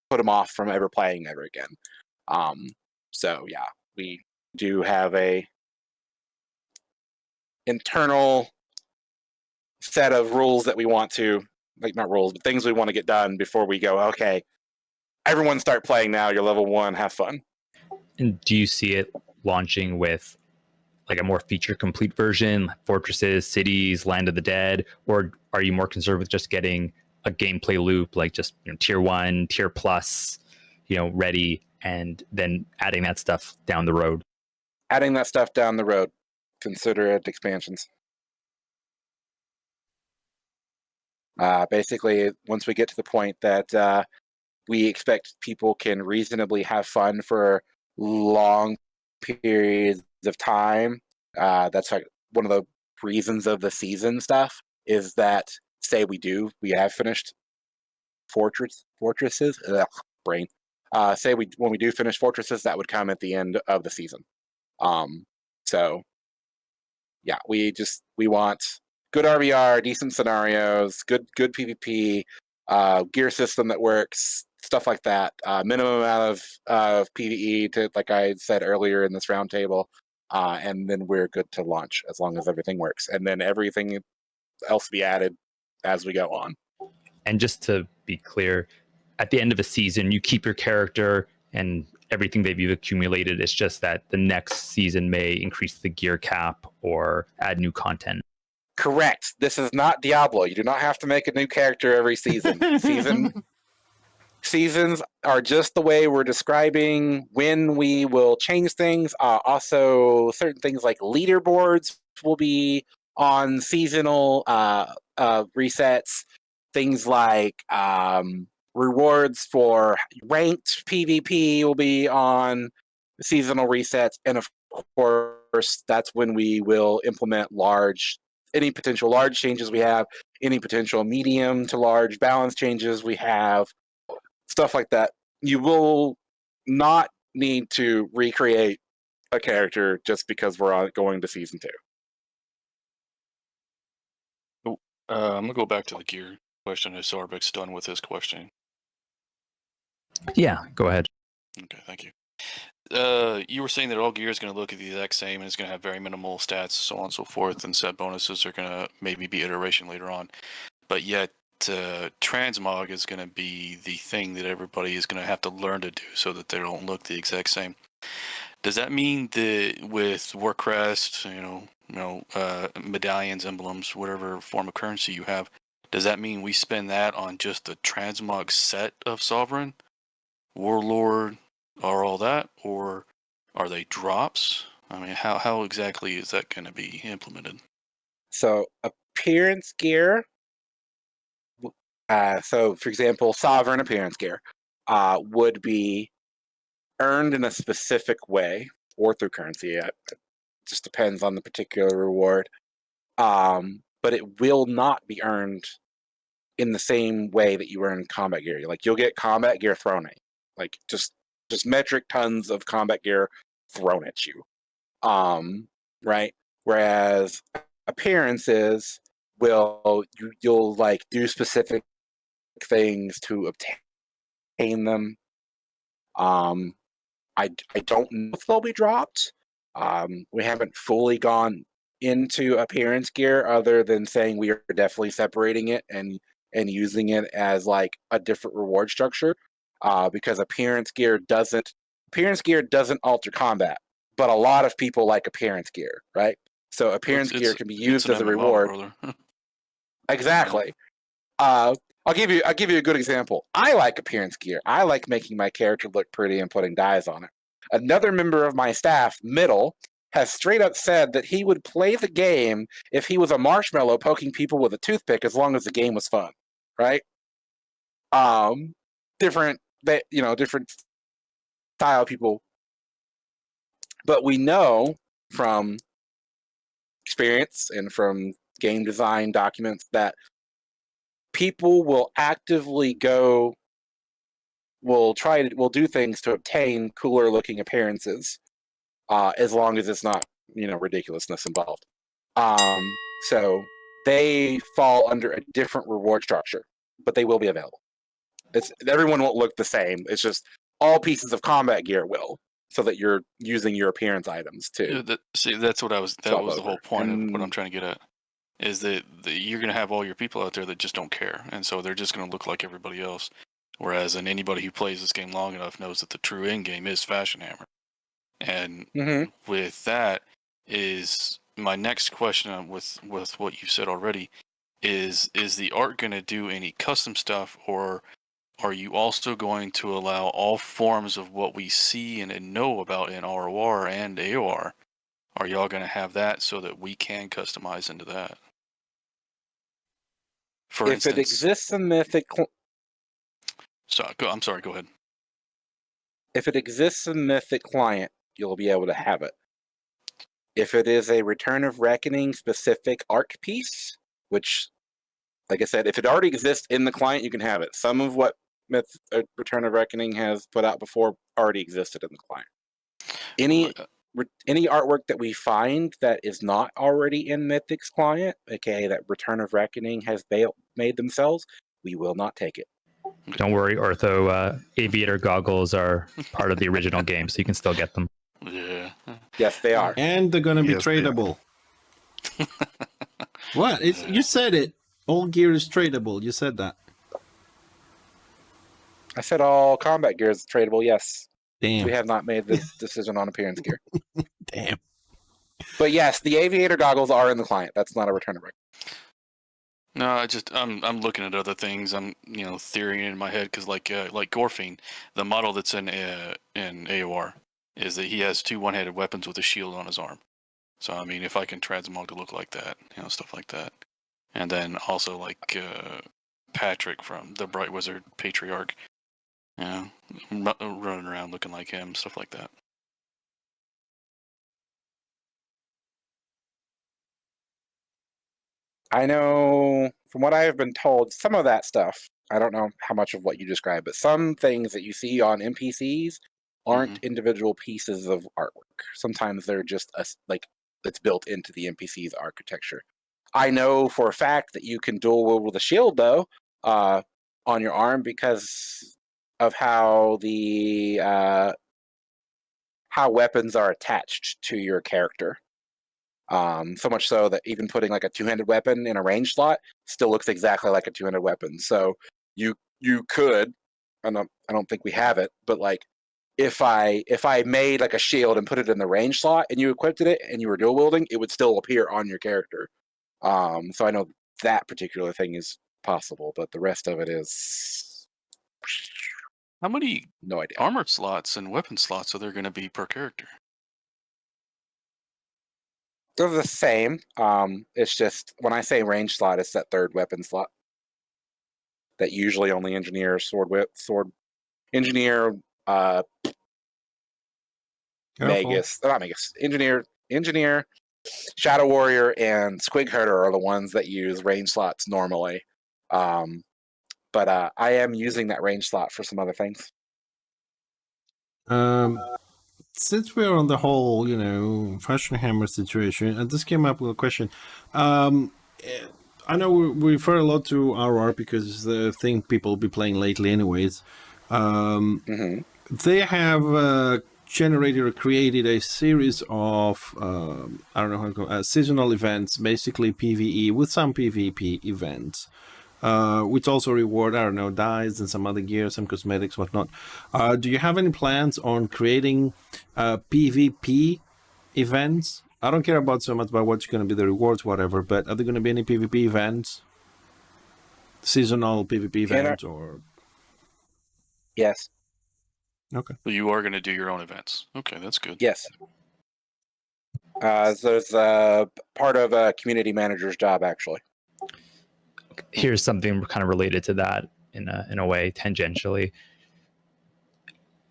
put them off from ever playing ever again. So yeah, we do have a internal set of rules that we want to, like, not rules, but things we want to get done before we go, okay, everyone start playing now, you're level 1, have fun. And do you see it launching with like a more feature complete version, fortresses, cities, Land of the Dead, or are you more concerned with just getting a gameplay loop, like just tier 1, tier plus, ready, and then adding that stuff down the road? Adding that stuff down the road. Consider it expansions. Basically, once we get to the point that we expect people can reasonably have fun for long periods of time, that's like one of the reasons of the season stuff, is that say we have finished fortresses. Brain. Say when we do finish fortresses, that would come at the end of the season. So yeah, we want good RVR, decent scenarios, good PvP, gear system that works, stuff like that. Minimum amount of PvE to, like I said earlier in this roundtable, and then we're good to launch as long as everything works, and then everything else be added as we go on. And just to be clear, at the end of a season, you keep your character and everything that you've accumulated. It's just that the next season may increase the gear cap or add new content. Correct. This is not Diablo. You do not have to make a new character every season. Seasons are just the way we're describing when we will change things. Also, certain things like leaderboards will be on seasonal resets. Things like rewards for ranked PvP will be on seasonal resets. And of course, that's when we will implement any potential large changes we have, any potential medium to large balance changes we have, stuff like that. You will not need to recreate a character just because we're going to season 2. I'm gonna go back to the gear question as Sarbek's done with his question. Yeah, go ahead. Okay, thank you. You were saying that all gear is going to look the exact same and it's going to have very minimal stats, so on and so forth, and set bonuses are going to maybe be iteration later on. But yet, Transmog is going to be the thing that everybody is going to have to learn to do so that they don't look the exact same. Does that mean that with Warcrest, medallions, emblems, whatever form of currency you have, does that mean we spend that on just the Transmog set of Sovereign, Warlord, or all that, or are they drops? I mean, how exactly is that going to be implemented? So appearance gear. So for example, Sovereign appearance gear would be earned in a specific way or through currency. It just depends on the particular reward. But it will not be earned in the same way that you earn combat gear. Like you'll get combat gear thrown at you, like just metric tons of combat gear thrown at you. Right? Whereas appearances you'll like do specific things to obtain them. I don't know if they'll be dropped. We haven't fully gone into appearance gear other than saying we are definitely separating it and using it as like a different reward structure. Because appearance gear doesn't alter combat, but a lot of people like appearance gear, right? So appearance gear can be used as a reward. Exactly. I'll give you a good example. I like appearance gear. I like making my character look pretty and putting dyes on it. Another member of my staff, Middle, has straight up said that he would play the game if he was a marshmallow poking people with a toothpick as long as the game was fun, right? Different style people. But we know from experience and from game design documents that people will actively will do things to obtain cooler looking appearances, as long as it's not, ridiculousness involved. So they fall under a different reward structure, but they will be available. Everyone won't look the same. It's just all pieces of combat gear will, so that you're using your appearance items too. That's what that was the whole point of what I'm trying to get at. Is that you're going to have all your people out there that just don't care, and so they're just going to look like everybody else. Whereas, anybody who plays this game long enough knows that the true end game is Fashion Hammer. And with that is my next question with what you said already is the art going to do any custom stuff, or are you also going to allow all forms of what we see and know about in ROR and AOR? Are y'all going to have that so that we can customize into that? For instance, it exists in Mythic... I'm sorry, go ahead. If it exists in Mythic Client, you'll be able to have it. If it is a Return of Reckoning specific art piece, which, like I said, if it already exists in the client, you can have it. Some of what Return of Reckoning has put out before already existed in the client. Any artwork that we find that is not already in Mythic's client, aka that Return of Reckoning has made themselves, we will not take it. Don't worry, Ortho. Aviator goggles are part of the original game, so you can still get them. Yeah. Yes, they are. And they're going to be tradable. What? You said it. All gear is tradable. You said that. I said all combat gear is tradable, yes. Damn. We have not made the decision on appearance gear. Damn. But yes, the Aviator goggles are in the client. That's not a Return of Reckoning. No, I'm looking at other things. I'm theorying in my head because like Gorfine, the model that's in AOR is that he has 2 one-handed weapons with a shield on his arm. So I mean, if I can transmog to look like that, stuff like that, and then also like Patrick from the Bright Wizard Patriarch, running around looking like him, stuff like that. I know from what I have been told, some of that stuff, I don't know how much of what you described, but some things that you see on NPCs aren't individual pieces of artwork. Sometimes they're just it's built into the NPC's architecture. I know for a fact that you can dual wield with a shield though on your arm because of how the how weapons are attached to your character. So much so that even putting like a two-handed weapon in a range slot still looks exactly like a two-handed weapon. So you could, and I don't think we have it, but like if I made like a shield and put it in the range slot and you equipped it and you were dual wielding, it would still appear on your character. So I know that particular thing is possible, but the rest of it is How many no idea. armor slots and weapon slots are there going to be per character? They're the same. It's just when I say range slot, it's that third weapon slot that usually only engineer, engineer, Magus, not Magus, engineer, Shadow Warrior, and Squig Herder are the ones that use range slots normally. But I am using that range slot for some other things. Since we're on the whole, Fashion Hammer situation, and this came up with a question. I know we refer a lot to RR because it's the thing people be playing lately anyways. They have generated or created a series of, I don't know how to call it, seasonal events, basically PvE with some PvP events. Which also reward, I don't know, dyes and some other gear, some cosmetics, whatnot. Do you have any plans on creating PvP events? I don't care about so much about what's going to be the rewards, whatever, but are there going to be any PvP events? Seasonal PvP events or? Yes. Okay. So you are going to do your own events. Okay, that's good. Yes. So it's part of a community manager's job, actually. Here's something kind of related to that in a way, tangentially.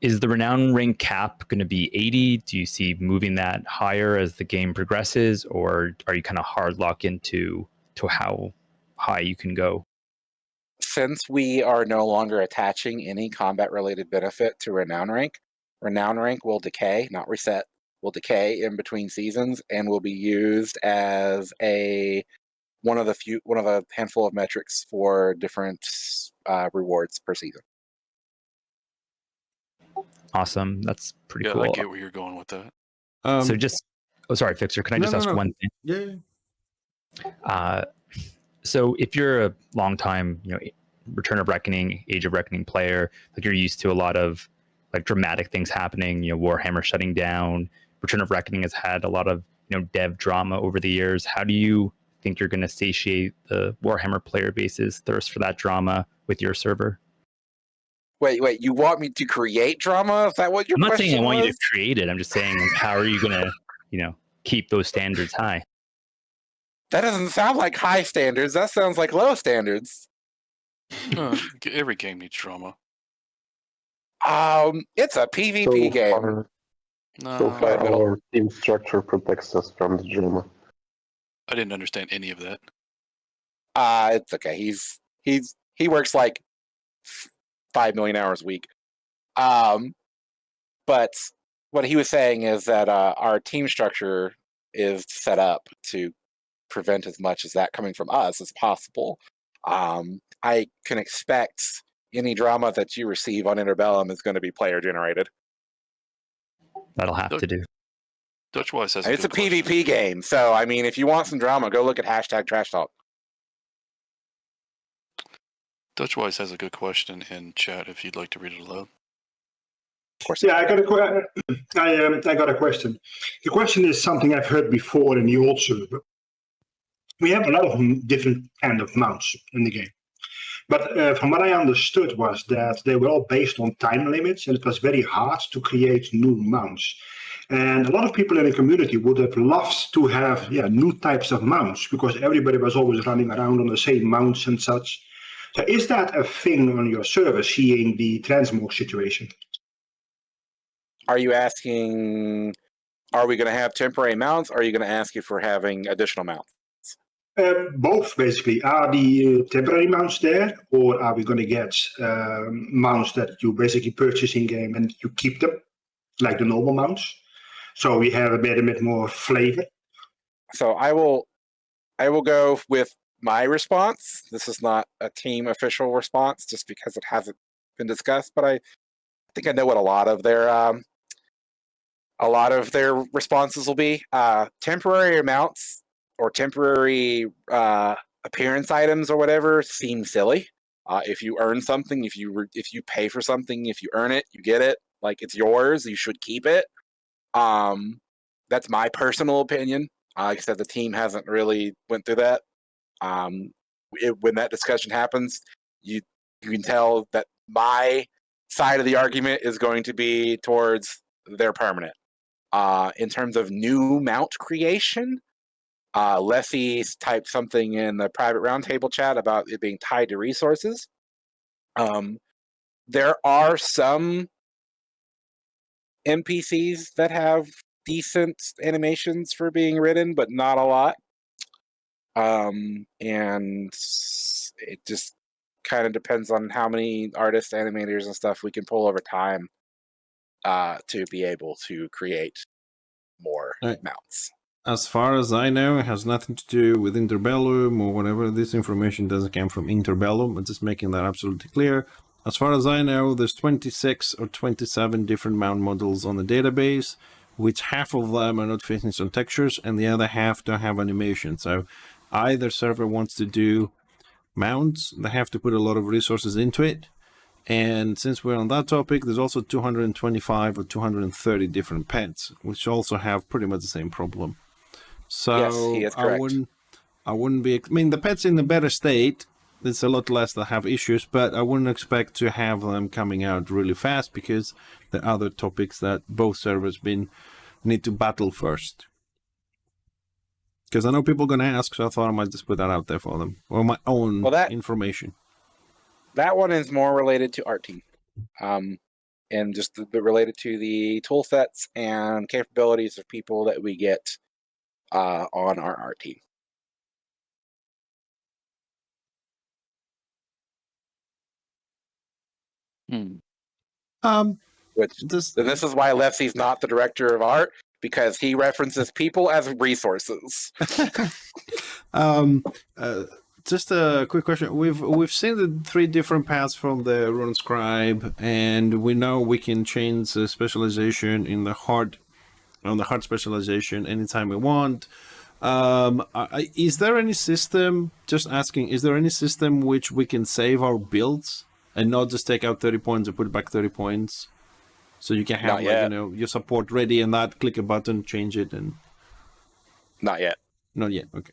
Is the renown rank cap going to be 80? Do you see moving that higher as the game progresses, or are you kind of hard locked into how high you can go? Since we are no longer attaching any combat-related benefit to renown rank will decay, not reset, will decay in between seasons and will be used as one of the handful of metrics for different rewards per season. Awesome. That's pretty cool. I get where you're going with that. Sorry, Fixer. Can I just ask one thing? Yeah. So if you're a long time, Return of Reckoning, Age of Reckoning player, like you're used to a lot of like dramatic things happening, Warhammer shutting down, Return of Reckoning has had a lot of, dev drama over the years. How do you think you're going to satiate the Warhammer player base's thirst for that drama with your server? Wait, you want me to create drama? Is that what your question was? I'm not saying I want you to create it. I'm just saying, how are you going to, keep those standards high? That doesn't sound like high standards. That sounds like low standards. Every game needs drama. It's a PvP game. So far, our team structure protects us from the drama. I didn't understand any of that. It's okay. He works like 5 million hours a week. But what he was saying is that our team structure is set up to prevent as much as that coming from us as possible. I can expect any drama that you receive on Interbellum is going to be player generated. That'll have to do. Dutchwise has it's a PvP game, so I mean, if you want some drama, go look at #TrashTalk. Dutchwise has a good question in chat if you'd like to read it aloud. Of course. Yeah, I got a question. The question is something I've heard before in the old server. We have a lot of different kind of mounts in the game. But from what I understood was that they were all based on time limits, and it was very hard to create new mounts. And a lot of people in the community would have loved to have new types of mounts, because everybody was always running around on the same mounts and such. So is that a thing on your server, seeing the Transmog situation? Are you asking, are we going to have temporary mounts, or are you going to ask if we're having additional mounts? Both, basically. Are the temporary mounts there, or are we going to get mounts that you basically purchase in-game and you keep them? like the normal mounts. So we have a bit more flavor. So I will go with my response. This is not a team official response, just because it hasn't been discussed. But I think I know what a lot of their responses will be. Temporary mounts or temporary appearance items or whatever seem silly. If you earn something, if you pay for something, if you earn it, you get it. Like, it's yours. You should keep it. That's my personal opinion. Like I said, the team hasn't really went through that. When that discussion happens, you can tell that my side of the argument is going to be towards they're permanent. In terms of new mount creation, Leslie typed something in the private roundtable chat about it being tied to resources. There are some NPCs that have decent animations for being ridden, but not a lot. And it just kind of depends on how many artists, animators, and stuff we can pull over time to be able to create more mounts. As far as I know, it has nothing to do with Interbellum or whatever. This information doesn't come from Interbellum. I'm just making that absolutely clear. As far as I know, there's 26 or 27 different mount models on the database, which half of them are not fitting on textures and the other half don't have animation. So either server wants to do mounts, they have to put a lot of resources into it. And since we're on that topic, there's also 225 or 230 different pets, which also have pretty much the same problem. So yes, he is correct. I wouldn't be, I mean, the pets in a better state, there's a lot less that have issues, but I wouldn't expect to have them coming out really fast because there are other topics that both servers need to battle first. Because I know people are going to ask, so I thought I might just put that out there for them, or my own information. That one is more related to art team, and just related to the tool sets and capabilities of people that we get on our art team. This is why Lefty's not the director of art, because he references people as resources. Just a quick question. We've seen the 3 different paths from the Rune scribe, and we know we can change the specialization in the hard specialization anytime we want. Is there any system, just asking, is there any system which we can save our builds and not just take out 30 points and put back 30 points? So you can have, like, your support ready and that, click a button, change it, and... Not yet. Not yet, okay.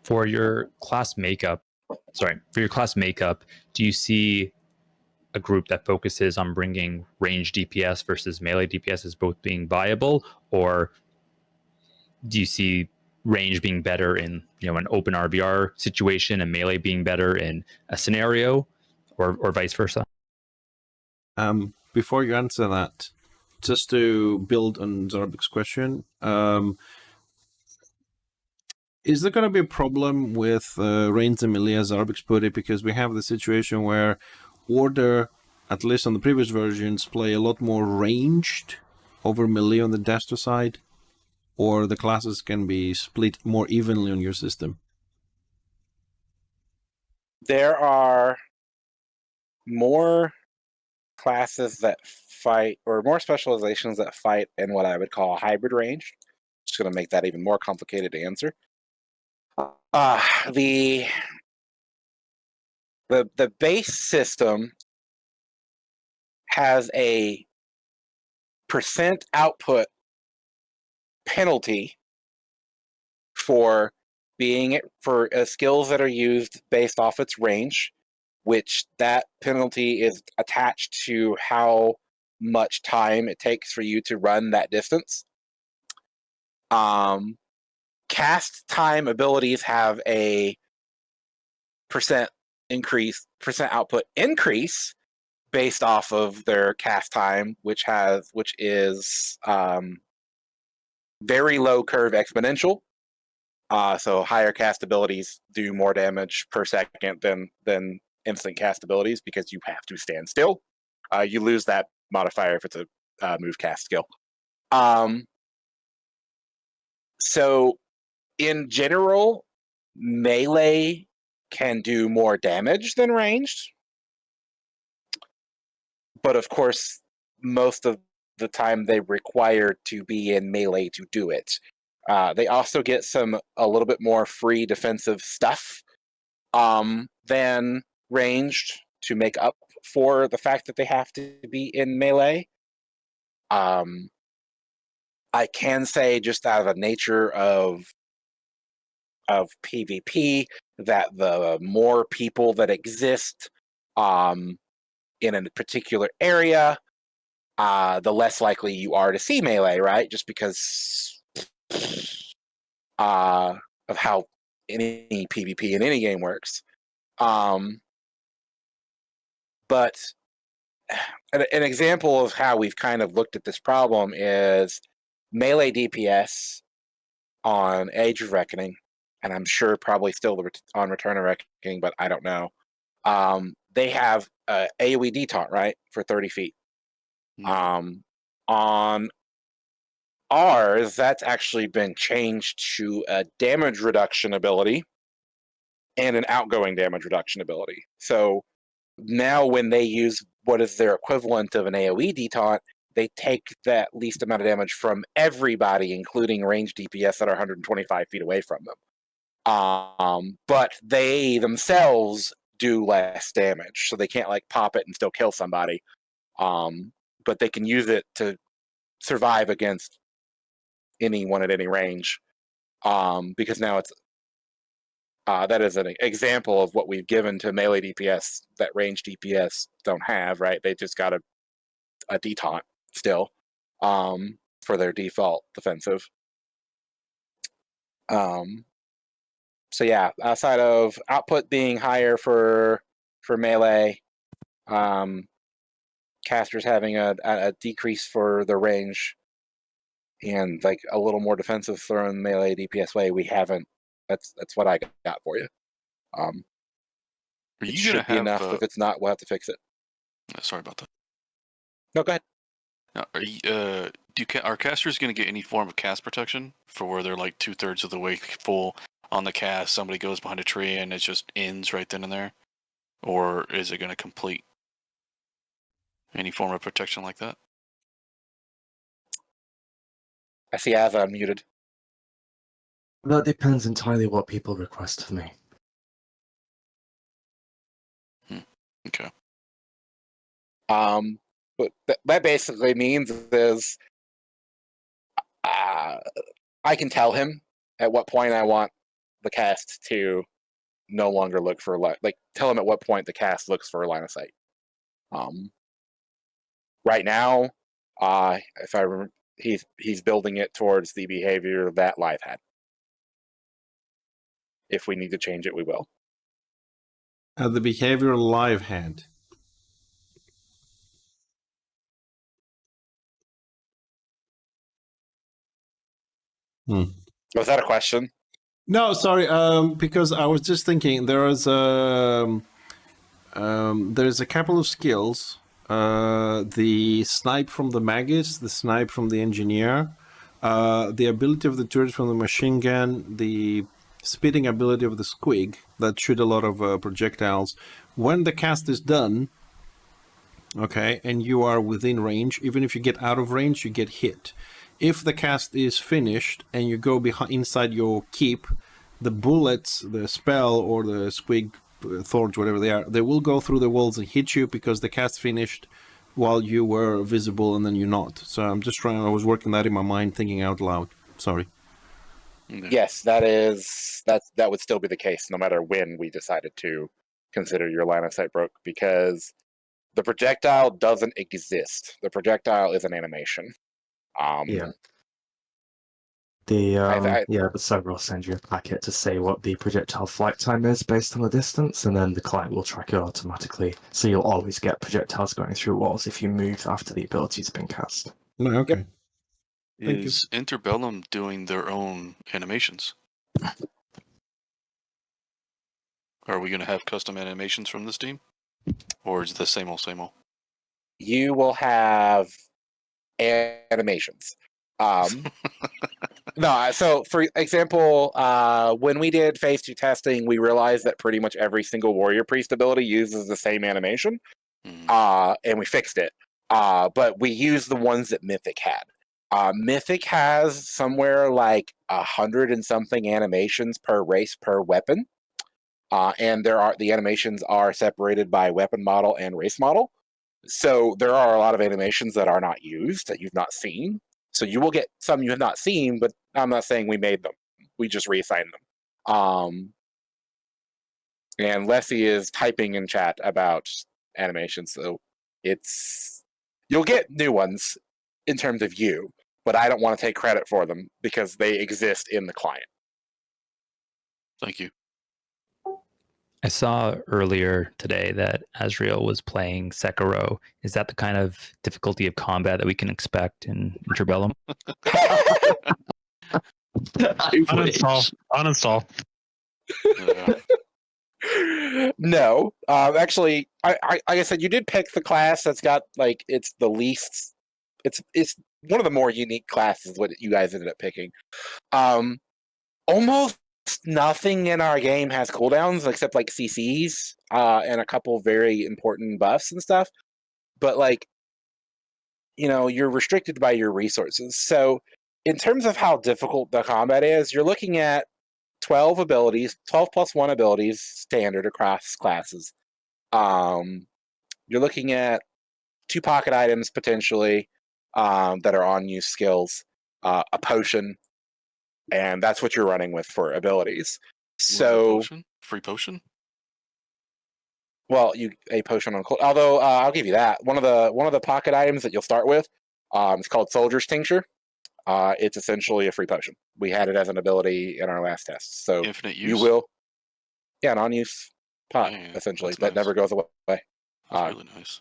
For your class makeup, do you see a group that focuses on bringing range DPS versus melee DPS as both being viable, or do you see range being better in an open RBR situation and melee being better in a scenario, or vice versa? Before you answer that, just to build on Zarbik's question, is there going to be a problem with range and melee, as Zarbik's put it, because we have the situation where Order, at least on the previous versions, play a lot more ranged over melee on the Destro side, or the classes can be split more evenly on your system? There are more classes that fight, or more specializations that fight in what I would call hybrid range. Just going to make that even more complicated to answer. The base system has a percent output penalty for skills that are used based off its range, which that penalty is attached to how much time it takes for you to run that distance. Cast time abilities have a percent output increase based off of their cast time, which is very low curve exponential. So higher cast abilities do more damage per second than instant cast abilities because you have to stand still. You lose that modifier if it's a move cast skill. So in general, melee can do more damage than ranged. But of course, most of the time they require to be in melee to do it. They also get a little bit more free defensive stuff than ranged to make up for the fact that they have to be in melee. I can say, just out of the nature of PvP, that the more people that exist in a particular area, the less likely you are to see melee, right? Just because of how any PvP in any game works. But an example of how we've kind of looked at this problem is melee DPS on Age of Reckoning, and I'm sure probably still on Return of Reckoning, but I don't know. They have AoE detaunt, right, for 30 feet. On ours, that's actually been changed to a damage reduction ability and an outgoing damage reduction ability. So now when they use what is their equivalent of an AoE detaunt, they take that least amount of damage from everybody, including ranged DPS that are 125 feet away from them. But they themselves do less damage, so they can't like pop it and still kill somebody. But they can use it to survive against anyone at any range. Because now it's that is an example of what we've given to melee DPS that ranged DPS don't have, right? They just got a detaunt still for their default defensive. So yeah, outside of output being higher for melee, casters having a decrease for their range, and like a little more defensive thrown melee DPS way, we haven't. That's what I got for you. It should be enough. If it's not, we'll have to fix it. Sorry about that. No, go ahead. Now, are casters going to get any form of cast protection for where they're like 2/3 of the way full on the cast? Somebody goes behind a tree and it just ends right then and there, or is it going to complete any form of protection like that? I see Ava unmuted. That depends entirely what people request of me. Okay. But that basically means is I can tell him at what point I want the cast to no longer look for tell him at what point the cast looks for a line of sight. Right now, if I remember, he's building it towards the behavior that Live had. If we need to change it, we will. The behavior Live had. Was that a question? No, sorry. Because I was just thinking there's a couple of skills. The snipe from the Magus, the snipe from the engineer, the ability of the turret from the machine gun, the spitting ability of the squig that shoot a lot of projectiles. When the cast is done, okay, and you are within range, even if you get out of range, you get hit. If the cast is finished and you go inside your keep, the bullets, the spell or the squig, thorns, whatever they are, they will go through the walls and hit you because the cast finished while you were visible and then you're not. So I'm just I was working that in my mind, thinking out loud. Sorry. Yes, that would still be the case no matter when we decided to consider your line of sight broke, because the projectile doesn't exist. The projectile is an animation. Yeah. The server will send you a packet to say what the projectile flight time is based on the distance, and then the client will track it automatically. So you'll always get projectiles going through walls if you move after the ability's been cast. Okay. Yep. Is Interbellum doing their own animations? Are we going to have custom animations from this team? Or is it the same old, same old? You will have animations. No, so for example, when we did phase 2 testing, we realized that pretty much every single warrior priest ability uses the same animation, and we fixed it. But we used the ones that Mythic had. Mythic has somewhere like 100 and something animations per race per weapon, and the animations are separated by weapon model and race model. So there are a lot of animations that are not used that you've not seen. So you will get some you have not seen, but I'm not saying we made them. We just reassigned them. And Leslie is typing in chat about animations, so you'll get new ones in terms of you, but I don't want to take credit for them because they exist in the client. Thank you. I saw earlier today that Azrael was playing Sekiro. Is that the kind of difficulty of combat that we can expect in Interbellum? Uninstall. No, actually, like I said, you did pick the class that's got like it's the least. It's one of the more unique classes. What you guys ended up picking. Almost nothing in our game has cooldowns except like CCs and a couple very important buffs and stuff. But like, you're restricted by your resources. So in terms of how difficult the combat is, you're looking at 12 abilities, 12 plus 1 abilities standard across classes. You're looking at 2 pocket items potentially that are on use skills, a potion, and that's what you're running with for abilities. So free potion. Well, a potion on. Although I'll give you that one of the pocket items that you'll start with. It's called Soldier's Tincture. It's essentially a free potion. We had it as an ability in our last test. So infinite use. You will, an on-use pot essentially that never goes away. That's really nice.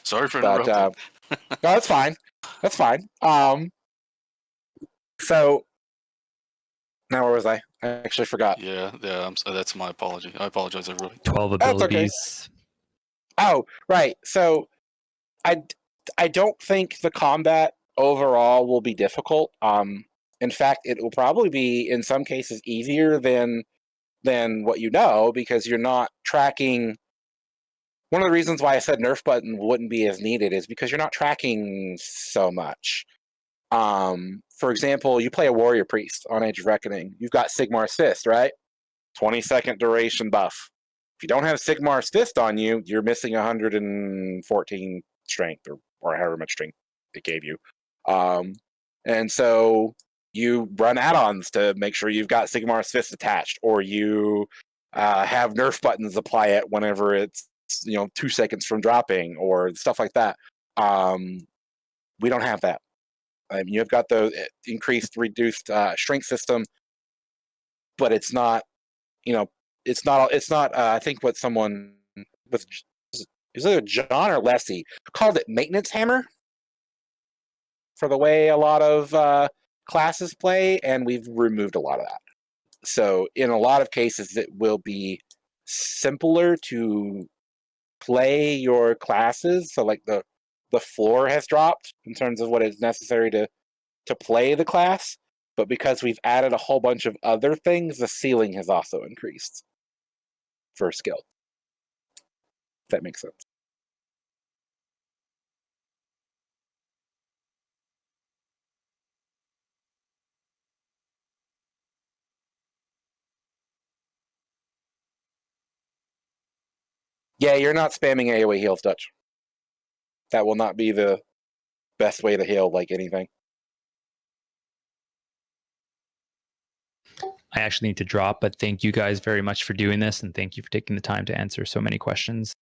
Sorry for But interrupting. no, that's fine. That's fine. So now where was I? I actually forgot. Yeah. That's my apology. I apologize, everybody. 12 abilities. Okay. Oh, right. So I don't think the combat overall will be difficult. In fact, it will probably be in some cases easier than what because you're not tracking. One of the reasons why I said nerf button wouldn't be as needed is because you're not tracking so much. For example, you play a warrior priest on Age of Reckoning. You've got Sigmar's Fist, right? 20-second duration buff. If you don't have Sigmar's Fist on you, you're missing 114 strength or however much strength it gave you. And so you run add-ons to make sure you've got Sigmar's Fist attached, or you have nerf buttons apply it whenever it's 2 seconds from dropping or stuff like that. We don't have that. You've got the increased, reduced strength system, but it's not. It's not. I think what someone with is either John or Leslie called it maintenance hammer for the way a lot of classes play, and we've removed a lot of that. So in a lot of cases, it will be simpler to play your classes. So like the floor has dropped in terms of what is necessary to play the class, but because we've added a whole bunch of other things, the ceiling has also increased for skill. If that makes sense. Yeah, you're not spamming AoE heals, Dutch. That will not be the best way to heal like anything. I actually need to drop, but thank you guys very much for doing this, and thank you for taking the time to answer so many questions.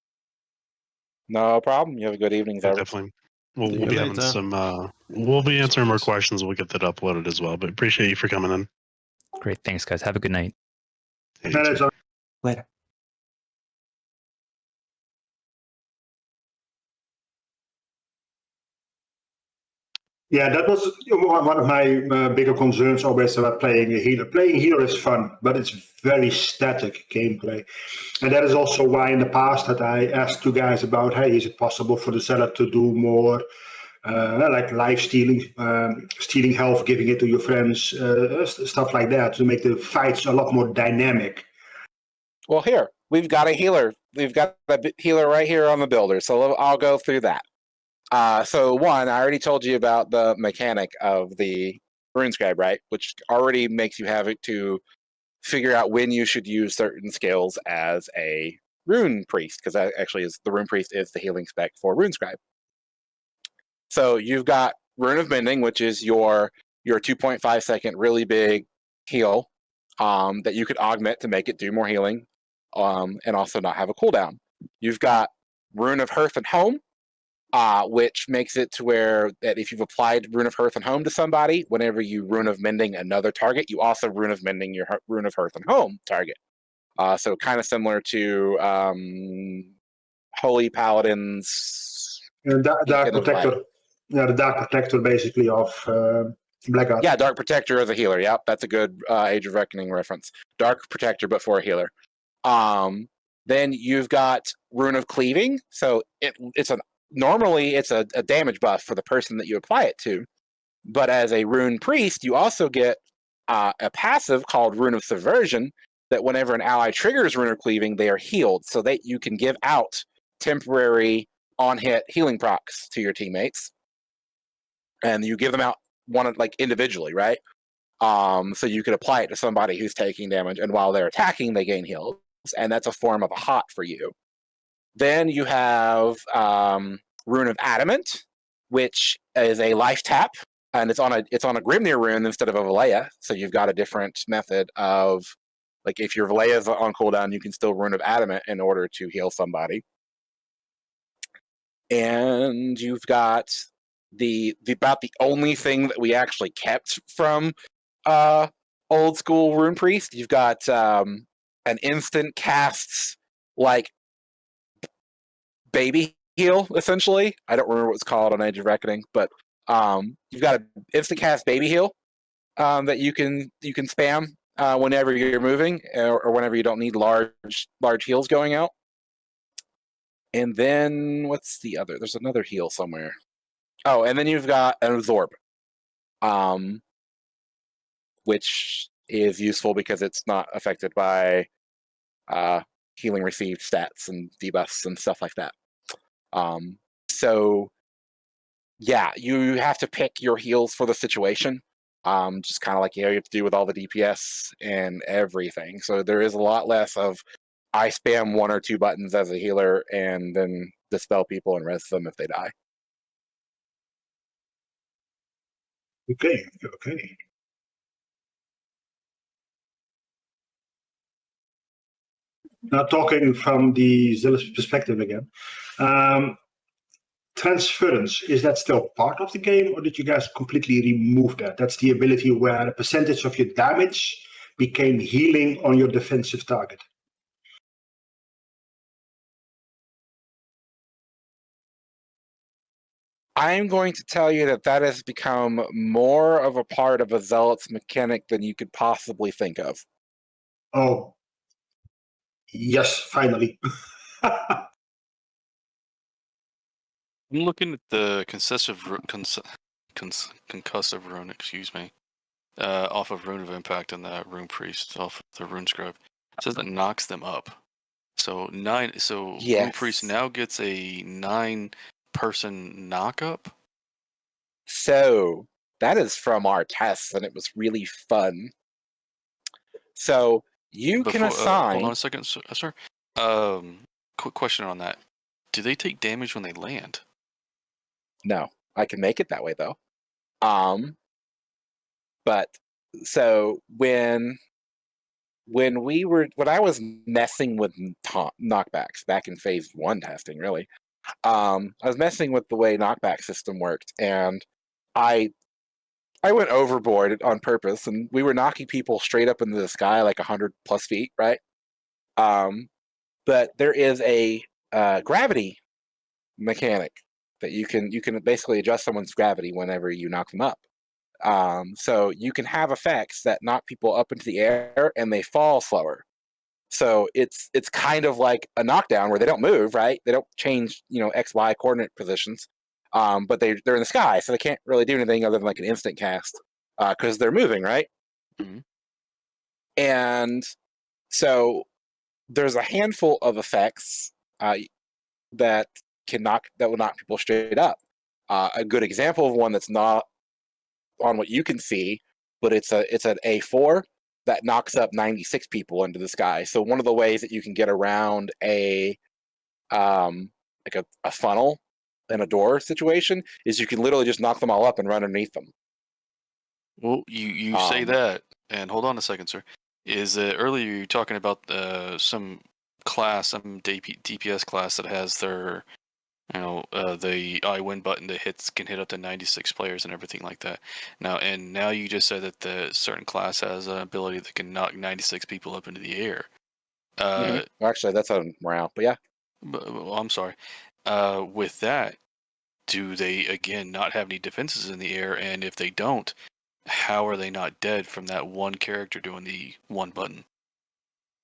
No problem. You have a good evening, Zerg. Definitely. We'll be having some. We'll be answering more questions. We'll get that uploaded as well. But appreciate you for coming in. Great, thanks, guys. Have a good night. Later. Yeah, that was one of my bigger concerns always about playing a healer. Playing healer is fun, but it's very static gameplay. And that is also why in the past that I asked you guys about, hey, is it possible for the seller to do more like life stealing, stealing health, giving it to your friends, stuff like that, to make the fights a lot more dynamic. Well, here, we've got a healer. We've got a healer right here on the builder, so I'll go through that. So one, I already told you about the mechanic of the rune scribe, right? Which already makes you have it to figure out when you should use certain skills as a rune priest, because that actually is the rune priest is the healing spec for rune scribe. So you've got Rune of Mending, which is your 2.5 second really big heal that you could augment to make it do more healing and also not have a cooldown. You've got Rune of Hearth and Home, which makes it to where that if you've applied Rune of Hearth and Home to somebody, whenever you Rune of Mending another target, you also Rune of Mending your Rune of Hearth and Home target. So kind of similar to Holy Paladins. Dark Protector. Yeah, the Dark Protector basically of Blackguard. Yeah, Dark Protector as a healer. Yep, that's a good Age of Reckoning reference. Dark Protector, but for a healer. Then you've got Rune of Cleaving. So normally it's a damage buff for the person that you apply it to. But as a Rune Priest, you also get a passive called Rune of Subversion that whenever an ally triggers Rune of Cleaving, they are healed. So that you can give out temporary on-hit healing procs to your teammates. And you give them out individually, right? So you could apply it to somebody who's taking damage, and while they're attacking, they gain heals, and that's a form of a hot for you. Then you have Rune of Adamant, which is a life tap, and it's on a Grimnir rune instead of a Valea. So you've got a different method of, like, if your Valea is on cooldown, you can still Rune of Adamant in order to heal somebody. And you've got about the only thing that we actually kept from old school Rune Priest. You've got an instant casts like baby heal, essentially. I don't remember what it's called on Age of Reckoning, but you've got an instant cast baby heal that you can spam whenever you're moving or whenever you don't need large heals going out. And then what's the other? There's another heal somewhere. Oh, and then you've got an Absorb, which is useful because it's not affected by healing received stats and debuffs and stuff like that. So, yeah, you have to pick your heals for the situation, just kind of like you have to do with all the DPS and everything. So there is a lot less of I spam 1 or 2 buttons as a healer and then dispel people and res them if they die. Okay. Now talking from the zealous perspective again, transference, is that still part of the game, or did you guys completely remove that? That's the ability where a percentage of your damage became healing on your defensive target. I'm going to tell you that has become more of a part of a zealot's mechanic than you could possibly think of. Oh, yes, finally. I'm looking at the concussive rune, off of Rune of Impact and that Rune Priest off of the Rune Scribe. It says that knocks them up. So Yes. Rune Priest now gets a 9-person knock-up? So that is from our tests, and it was really fun. So you can assign... hold on a second, sir. Quick question on that. Do they take damage when they land? No, I can make it that way though. But so when I was messing with knockbacks back in phase 1 testing, really, I was messing with the way knockback system worked, and I went overboard on purpose, and we were knocking people straight up into the sky like 100+ feet, right? But there is a gravity mechanic that you can basically adjust someone's gravity whenever you knock them up. So you can have effects that knock people up into the air and they fall slower. So it's kind of like a knockdown where they don't move, right? They don't change, X, Y coordinate positions, but they're in the sky, so they can't really do anything other than like an instant cast because they're moving, right? Mm-hmm. And so there's a handful of effects that will knock people straight up. A good example of one that's not on what you can see, but it's an A4 that knocks up 96 people into the sky. So one of the ways that you can get around a funnel in a door situation is you can literally just knock them all up and run underneath them. Well, you say that, and hold on a second, sir. Is earlier you were talking about some class, some DPS class that has their, the I win button that can hit up to 96 players and everything like that. Now you just said that the certain class has an ability that can knock 96 people up into the air. Well, actually, that's on morale, but yeah. Well, I'm sorry. With that, do they again not have any defenses in the air? And if they don't, how are they not dead from that one character doing the one button?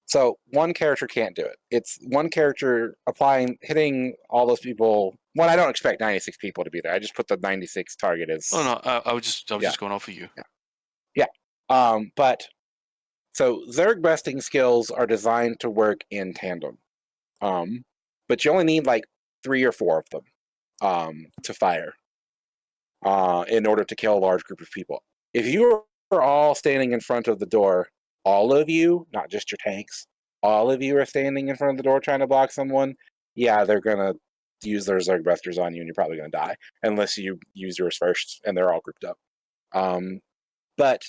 So one character can't do it. It's one character hitting all those people. One, I don't expect 96 people to be there. I just put the 96 target as. Oh no, I was just going off of you. Yeah. But so Zerg besting skills are designed to work in tandem. But you only need like 3 or 4 of them to fire in order to kill a large group of people. If you are all standing in front of the door, all of you, not just your tanks, all of you are standing in front of the door trying to block someone, yeah, they're going to use their Zerg busters on you and you're probably going to die unless you use yours first and they're all grouped up. But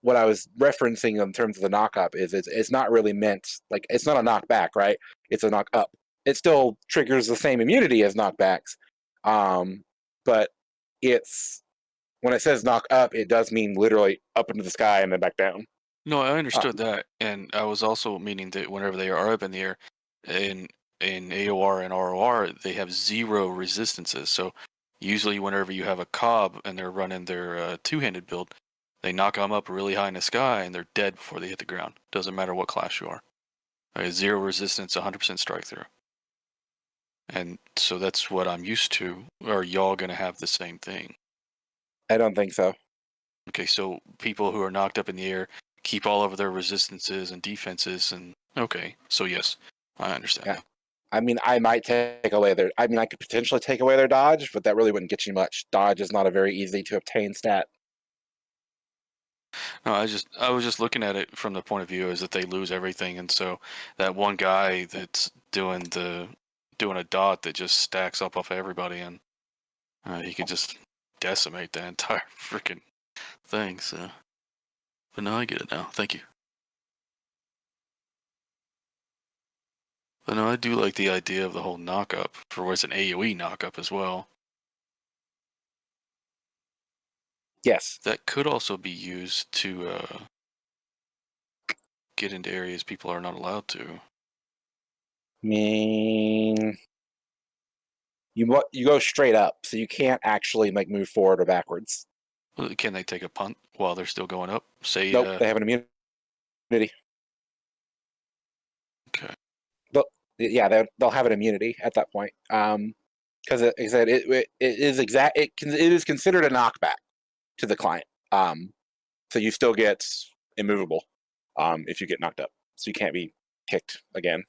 what I was referencing in terms of the knock up is it's not really meant, like, it's not a knockback, right? It's a knock up. It still triggers the same immunity as knockbacks. But when it says knock up, it does mean literally up into the sky and then back down. No, I understood that, and I was also meaning that whenever they are up in the air, in AOR and ROR, they have 0 resistances. So usually, whenever you have a cob and they're running their two-handed build, they knock them up really high in the sky and they're dead before they hit the ground. Doesn't matter what class you are. 0 resistance, 100% strike through. And so that's what I'm used to. Are y'all gonna have the same thing? I don't think so. Okay, so people who are knocked up in the air keep all of their resistances and defenses, and okay, so yes, I understand. Yeah. I mean, I might take away I could potentially take away their dodge, but that really wouldn't get you much. Dodge is not a very easy to obtain stat. No, I was just looking at it from the point of view is that they lose everything, and so that one guy that's doing a dot that just stacks up off everybody, and he could just decimate the entire freaking thing. So, but no, I get it now. Thank you. But no, I do like the idea of the whole knockup for where it's an AoE knockup as well. Yes. That could also be used to get into areas people are not allowed to. I mean, you go straight up, so you can't actually move forward or backwards. Can they take a punt while they're still going up? Say, nope, they have an immunity. Okay. They'll have an immunity at that point. Because it is considered a knockback to the client. So you still get immovable if you get knocked up. So you can't be kicked again.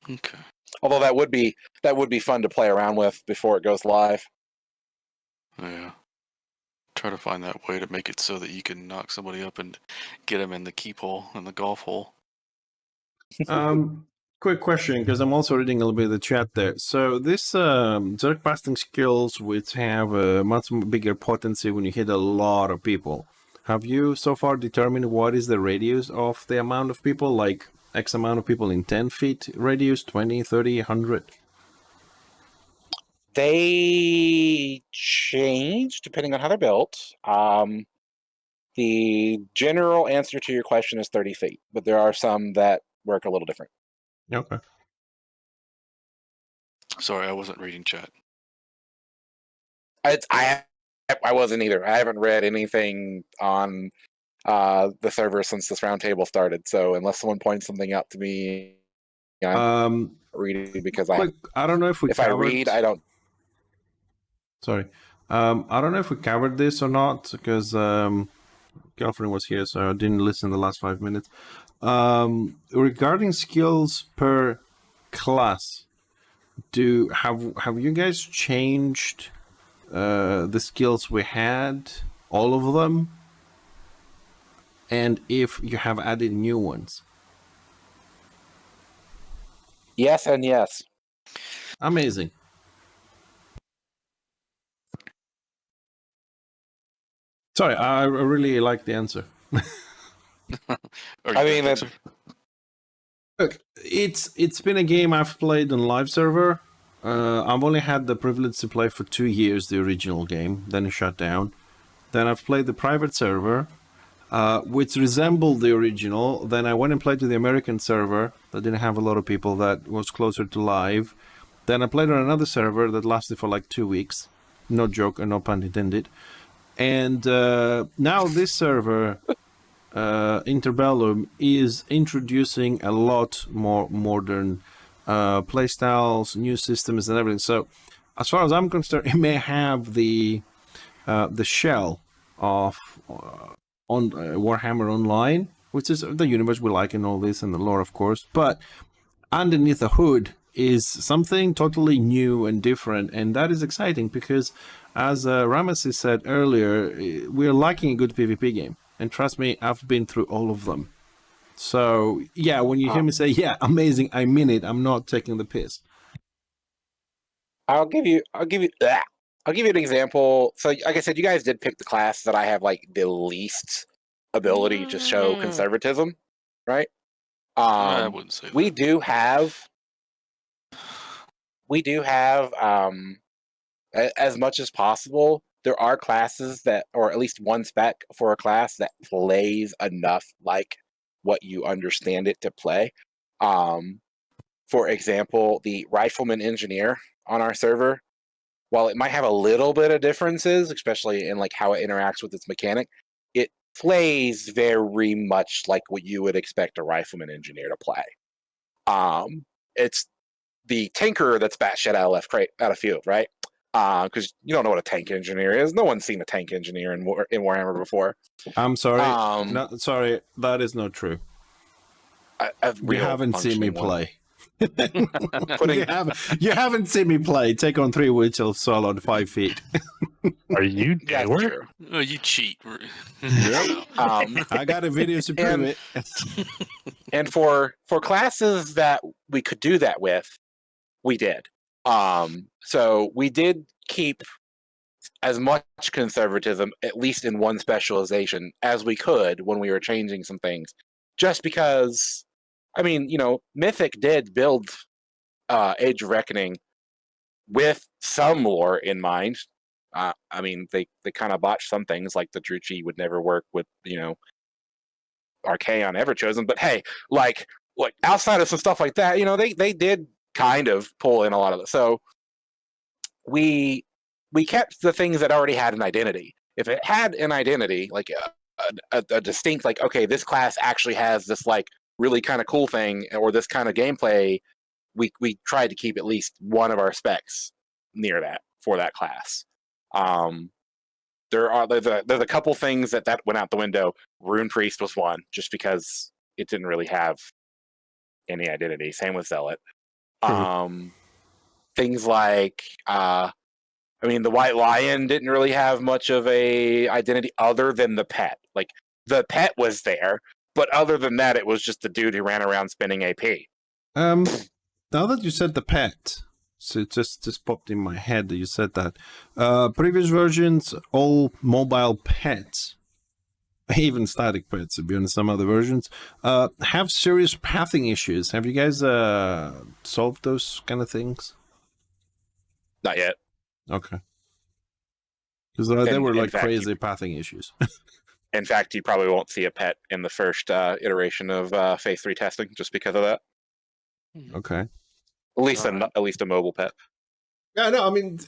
Okay. Although that would be fun to play around with before it goes live. Yeah. Try to find that way to make it so that you can knock somebody up and get them in the keep hole and the golf hole. Quick question, because I'm also reading a little bit of the chat there. So this Zerg casting skills, which have a much bigger potency when you hit a lot of people. Have you so far determined what is the radius of the amount of people, like X amount of people in 10 feet radius, 20, 30, 100? They change depending on how they're built. The general answer to your question is 30 feet, but there are some that work a little different. Okay. Sorry, I wasn't reading chat. I wasn't either. I haven't read anything on the server since this roundtable started. So unless someone points something out to me, I'm reading because I don't know if we if covered... I read, I don't. Sorry. I don't know if we covered this or not because girlfriend was here, so I didn't listen the last 5 minutes. Regarding skills per class, have you guys changed the skills we had, all of them? And if you have added new ones? Yes and yes. Amazing. Sorry, I really like the answer. I mean, look, it's been a game I've played on live server. I've only had the privilege to play for 2 years the original game, then it shut down. Then I've played the private server, which resembled the original. Then I went and played to the American server that didn't have a lot of people, that was closer to live. Then I played on another server that lasted for like 2 weeks. No joke and no pun intended. And now this server, Interbellum, is introducing a lot more modern playstyles, new systems, and everything. So, as far as I'm concerned, it may have the shell of on Warhammer Online, which is the universe we like and all this, and the lore, of course. But underneath the hood is something totally new and different, and that is exciting because, as Ramesses said earlier, we're lacking a good PvP game. And trust me, I've been through all of them. So, yeah, when you hear me say, yeah, amazing, I mean it. I'm not taking the piss. I'll give you an example. So, like I said, you guys did pick the class that I have like the least ability to show conservatism, right? I wouldn't say that. We do have as much as possible. There are classes that, or at least one spec for a class that plays enough like what you understand it to play. For example, the Rifleman Engineer on our server, while it might have a little bit of differences, especially in like how it interacts with its mechanic, it plays very much like what you would expect a Rifleman Engineer to play. It's the tanker that's batshit out of field, right? Because you don't know what a tank engineer is. No one's seen a tank engineer in Warhammer before. I'm sorry. Sorry, that is not true. You haven't seen me play. You haven't seen me play. Take on 3 witch of solid 5 feet. Are you Dayware? Oh, you cheat. Yep. I got a video to prove it. And for classes that we could do that with, we did. So we did keep as much conservatism, at least in one specialization, as we could when we were changing some things. Just because, I mean, you know, Mythic did build Age of Reckoning with some lore in mind. I mean, they kind of botched some things, like the Druchii would never work with, you know, Archaon Everchosen. But hey, like outside of some stuff like that, you know, they did kind of pull in a lot of it. So we kept the things that already had an identity. If it had an identity, like a distinct, like, okay, this class actually has this like really kind of cool thing, or this kind of gameplay, we tried to keep at least one of our specs near that for that class. There's a couple things that went out the window. Rune Priest was one, just because it didn't really have any identity. Same with Zealot. Things like, I mean, the White Lion didn't really have much of a identity other than the pet. Like, the pet was there, but other than that, it was just the dude who ran around spinning AP. Now that you said the pet, so it just popped in my head that you said that. Previous versions, all mobile pets, even static pets, to be honest, some other versions, have serious pathing issues. Have you guys solved those kind of things? Not yet. Okay. Because they were like crazy pathing issues. In fact, you probably won't see a pet in the first iteration of Phase 3 testing just because of that. Okay. At least a mobile pet. Yeah, no, I mean,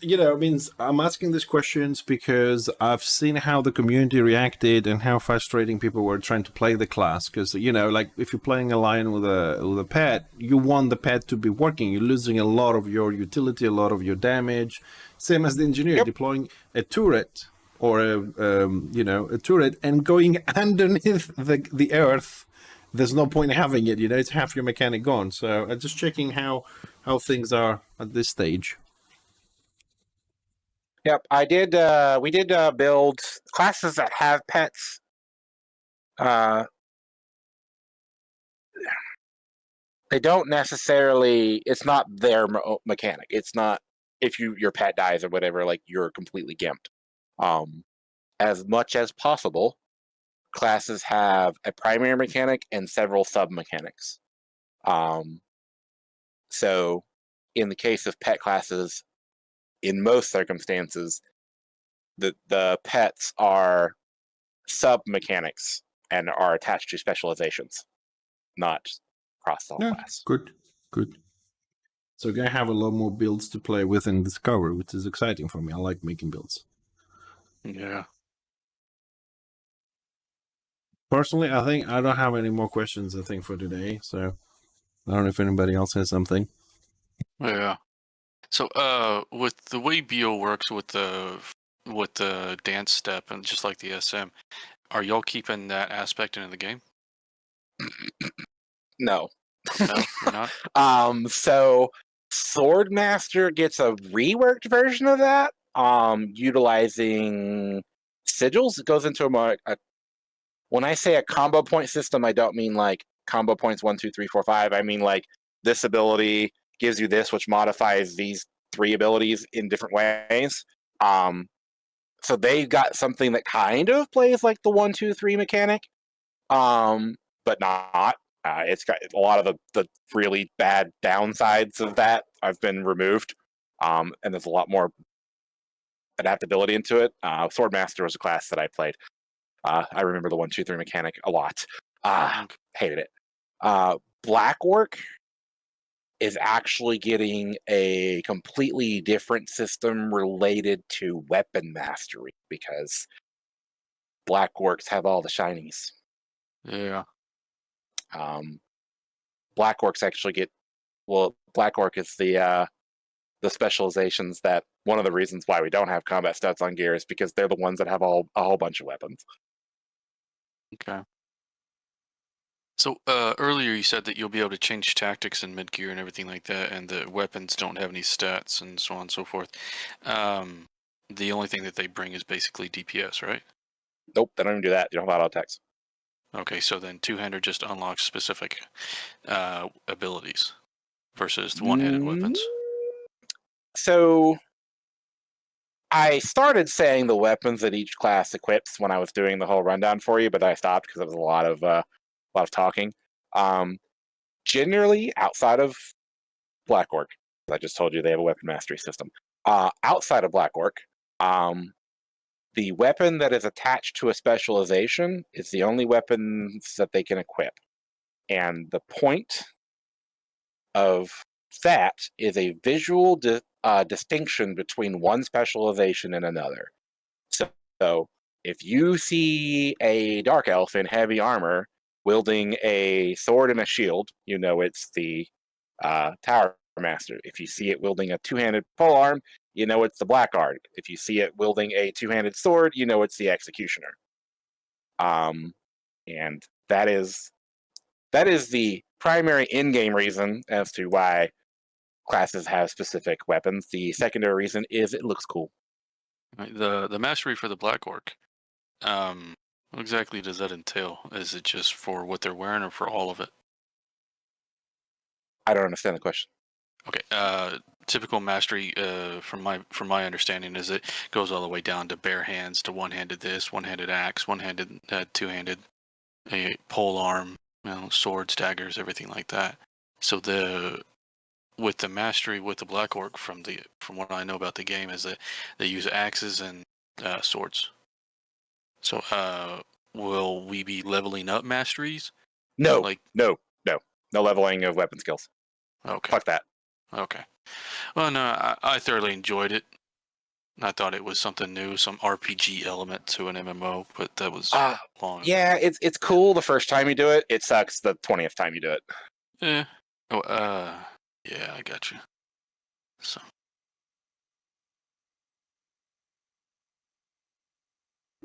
I'm asking these questions because I've seen how the community reacted and how frustrating people were trying to play the class. Because, like if you're playing a lion with a pet, you want the pet to be working. You're losing a lot of your utility, a lot of your damage. Same as the engineer deploying a turret or a turret and going underneath the earth. There's no point in having it. It's half your mechanic gone. So I'm just checking how things are at this stage. Yep, we did build classes that have pets. They don't necessarily. It's not their mechanic. It's not if your pet dies or whatever. Like you're completely gimped. As much as possible, classes have a primary mechanic and several sub mechanics. So, in the case of pet classes, in most circumstances, the pets are sub mechanics and are attached to specializations, not cross the whole class. Good. So you're gonna have a lot more builds to play with and discover, which is exciting for me. I like making builds. Yeah. Personally, I think I don't have any more questions, I think, for today. So I don't know if anybody else has something. Yeah. So, with the way BO works with the dance step and just like the SM, are y'all keeping that aspect into the game? No. No, you're not. So Swordmaster gets a reworked version of that. Utilizing sigils. It goes into a when I say a combo point system, I don't mean like combo points 1, 2, 3, 4, 5. I mean like this ability gives you this, which modifies these 3 abilities in different ways. So they got something that kind of plays like the 1, 2, 3 mechanic, but not. It's got a lot of the really bad downsides of that have been removed, and there's a lot more adaptability into it. Swordmaster was a class that I played. I remember the 1, 2, 3 mechanic a lot. Hated it. Blackwork is actually getting a completely different system related to weapon mastery because Blackworks have all the shinies. Yeah. Blackworks actually get Blackwork is the specializations that one of the reasons why we don't have combat stats on gear is because they're the ones that have a whole bunch of weapons. Okay. So earlier you said that you'll be able to change tactics in mid gear and everything like that, and the weapons don't have any stats and so on and so forth. The only thing that they bring is basically DPS, right? Nope, they don't even do that. You don't have auto attacks. Okay, so then two-hander just unlocks specific abilities versus the one-handed weapons. So I started saying the weapons that each class equips when I was doing the whole rundown for you, but I stopped because there was a lot of talking. Generally, outside of Blackwork, I just told you they have a weapon mastery system. Outside of Blackwork, the weapon that is attached to a specialization is the only weapons that they can equip. And the point of that is a visual distinction between one specialization and another. So if you see a dark elf in heavy armor wielding a sword and a shield, you know it's the Tower Master. If you see it wielding a two-handed polearm, you know it's the Blackguard. If you see it wielding a two-handed sword, you know it's the Executioner. And that is the primary in-game reason as to why classes have specific weapons. The secondary reason is it looks cool. The mastery for the Black Orc, what exactly does that entail? Is it just for what they're wearing or for all of it? I don't understand the question. Okay, typical mastery, from my understanding, is it goes all the way down to bare hands, to one-handed this, one-handed axe, one-handed two-handed, a pole arm, swords, daggers, everything like that. So with the mastery with the Black Orc, from what I know about the game, is that they use axes and swords. So will we be leveling up masteries? No leveling of weapon skills. Okay. Fuck that. Okay. Well, no, I thoroughly enjoyed it. I thought it was something new, some RPG element to an MMO, but that was long. Yeah, it's cool the first time you do it. It sucks the 20th time you do it. Yeah. Oh, yeah, I got you. So.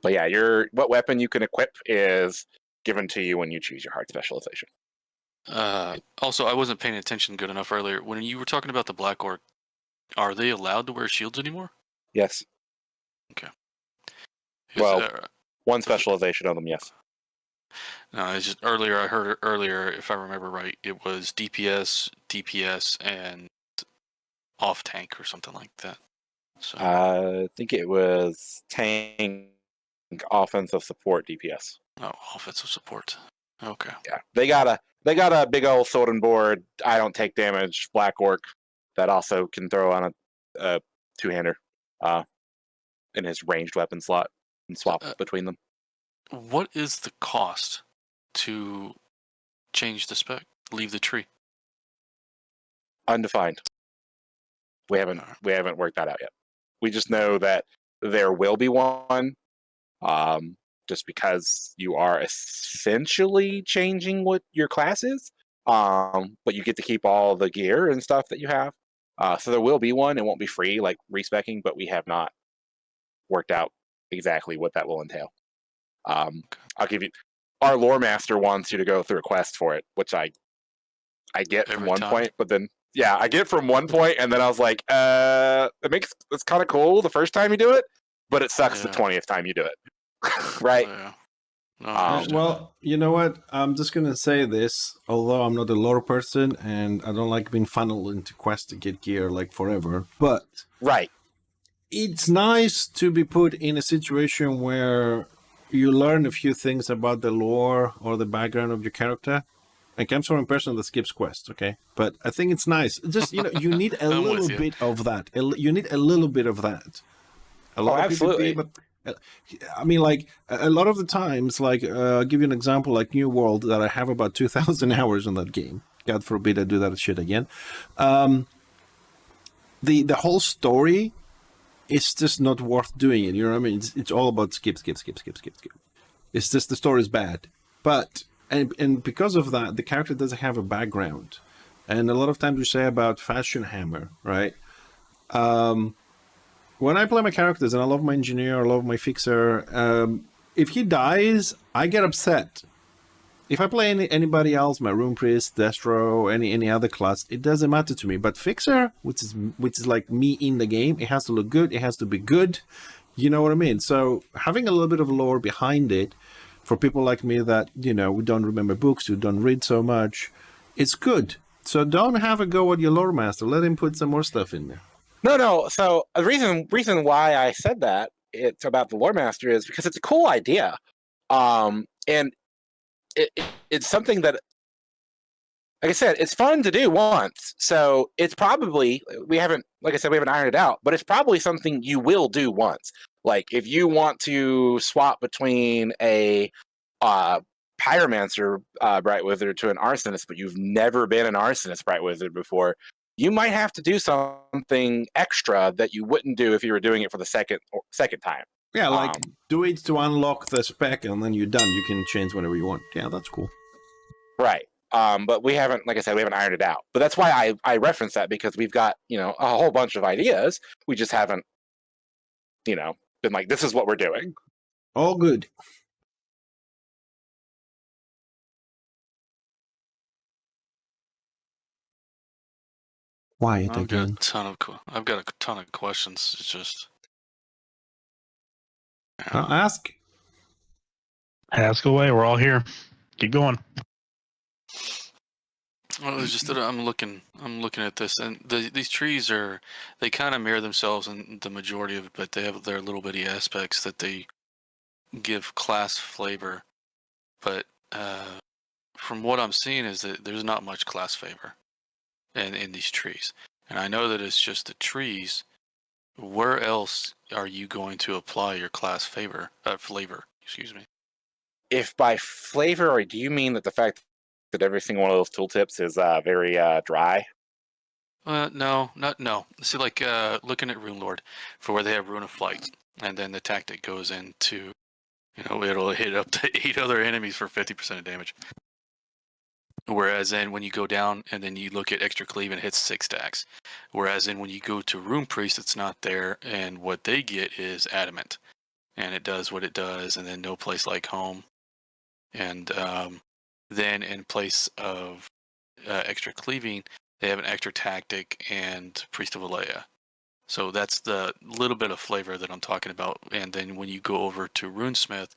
But yeah, what weapon you can equip is given to you when you choose your hard specialization. Also, I wasn't paying attention good enough earlier. When you were talking about the Black Orc, are they allowed to wear shields anymore? Yes. Okay. Well, one specialization of them, yes. No, it's just earlier. I heard earlier, if I remember right, it was DPS, DPS, and off tank or something like that. So I think it was tank, offensive support, DPS. Oh, offensive support. Okay. Yeah, they got a big old sword and board. I don't take damage. Black Orc that also can throw on a two-hander in his ranged weapon slot and swap between them. What is the cost to change the spec? Leave the tree? Undefined. We haven't worked that out yet. We just know that there will be one. Just because you are essentially changing what your class is, but you get to keep all the gear and stuff that you have. So there will be one. It won't be free, like respecking, but we have not worked out exactly what that will entail. I'll give you. Our lore master wants you to go through a quest for it, which I get from one point, but then I get from one point, and then I was like, it's kind of cool the first time you do it, but it sucks the 20th time you do it. Right. Well, you know what? I'm just gonna say this. Although I'm not a lore person and I don't like being funneled into quests to get gear like forever, but it's nice to be put in a situation where you learn a few things about the lore or the background of your character. It comes from a person that skips quests, okay? But I think it's nice. Just you need a little bit of that. You need a little bit of that. A lot of absolutely. PvP, but I mean, like a lot of the times, like I'll give you an example, like New World, that I have about 2,000 hours in that game. God forbid I do that shit again. The whole story is just not worth doing it. You know what I mean? It's all about skip. It's just the story is bad, but and because of that, the character doesn't have a background. And a lot of times we say about Fashion Hammer, right? When I play my characters, and I love my engineer, I love my fixer, if he dies, I get upset. If I play anybody else, my Rune Priest, Destro, any other class, it doesn't matter to me. But fixer, which is like me in the game, it has to look good, it has to be good. You know what I mean? So having a little bit of lore behind it, for people like me that, we don't remember books, who don't read so much, it's good. So don't have a go at your lore master. Let him put some more stuff in there. No. So the reason why I said that it's about the lore master is because it's a cool idea, and it's something that, like I said, it's fun to do once. So it's probably we haven't ironed it out, but it's probably something you will do once. Like if you want to swap between a pyromancer bright wizard to an arsonist, but you've never been an arsonist bright wizard before, you might have to do something extra that you wouldn't do if you were doing it for the second time. Yeah, like do it to unlock the spec, and then you're done. You can change whenever you want. Yeah, that's cool. Right. But we haven't, like I said, we haven't ironed it out. But that's why I reference that, because we've got, a whole bunch of ideas. We just haven't, been like, this is what we're doing. All good. Why I've got a ton of questions. It's just ask away. We're all here. Keep going. Well, it's just that I'm looking at this, and these trees they kind of mirror themselves in the majority of it, but they have their little bitty aspects that they give class flavor. But from what I'm seeing is that there's not much class flavor in these trees, and I know that it's just the trees. Where else are you going to apply your class flavor? Excuse me. If by flavor, or do you mean that the fact that every single one of those tooltips is very dry? No, not no. See, like looking at Rune Lord, for where they have Rune of Flight, and then the tactic goes into, it'll hit up to 8 other enemies for 50% of damage. Whereas then when you go down and then you look at extra cleave and it hits 6 stacks. Whereas then when you go to Rune Priest, it's not there, and what they get is adamant, and it does what it does, and then no place like home, and then in place of extra cleaving, they have an extra tactic and Priest of Alea. So that's the little bit of flavor that I'm talking about. And then when you go over to Runesmith,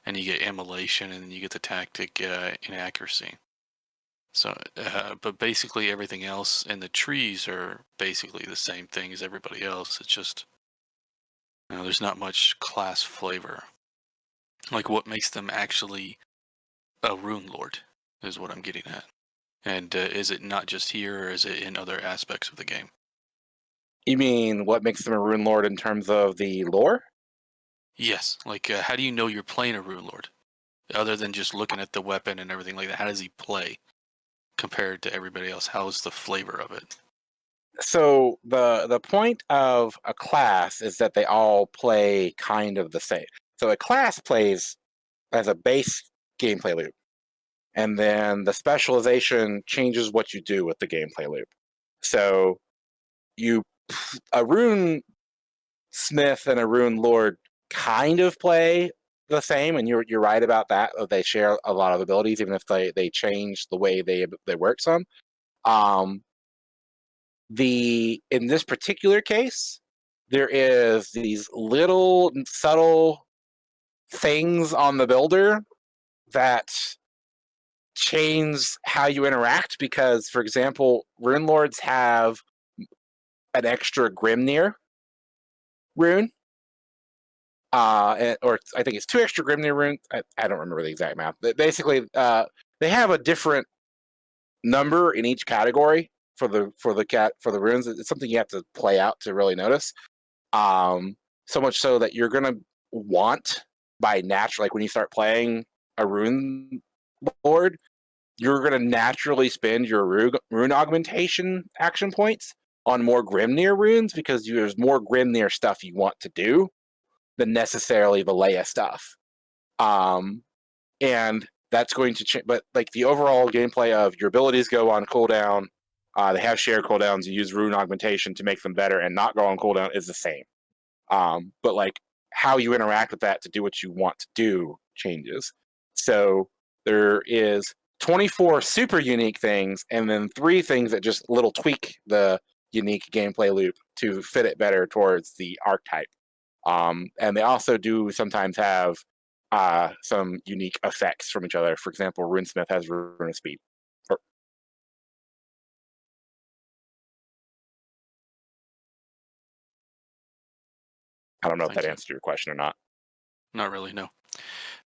and you get immolation, and then you get the tactic inaccuracy. So, but basically everything else in the trees are basically the same thing as everybody else. It's just, there's not much class flavor. Like what makes them actually a Rune Lord is what I'm getting at. And is it not just here, or is it in other aspects of the game? You mean what makes them a Rune Lord in terms of the lore? Yes. Like, how do you know you're playing a Rune Lord? Other than just looking at the weapon and everything like that, how does he play compared to everybody else? How is the flavor of it? So the point of a class is that they all play kind of the same. So a class plays as a base gameplay loop, and then the specialization changes what you do with the gameplay loop. So a Rune Smith and a Rune Lord kind of play the same, and you're right about that. They share a lot of abilities, even if they change the way they work some. In this particular case, there is these little subtle things on the builder that change how you interact, because, for example, Rune Lords have an extra Grimnir rune. Or I think it's 2 extra Grimnir runes. I don't remember the exact math. But basically, they have a different number in each category for the runes. It's something you have to play out to really notice. So much so that you're gonna want, by natural, like when you start playing a Rune Lord, you're gonna naturally spend your rune augmentation action points on more Grimnir runes, because there's more Grimnir stuff you want to do than necessarily the Leia stuff. And that's going to change, but like the overall gameplay of your abilities go on cooldown, they have shared cooldowns, you use rune augmentation to make them better and not go on cooldown is the same. But like how you interact with that to do what you want to do changes. So there is 24 super unique things, and then 3 things that just little tweak the unique gameplay loop to fit it better towards the archetype. And they also do sometimes have some unique effects from each other. For example, Runesmith has Rune of Speed. I don't know if that answered your question or not. Not really, no.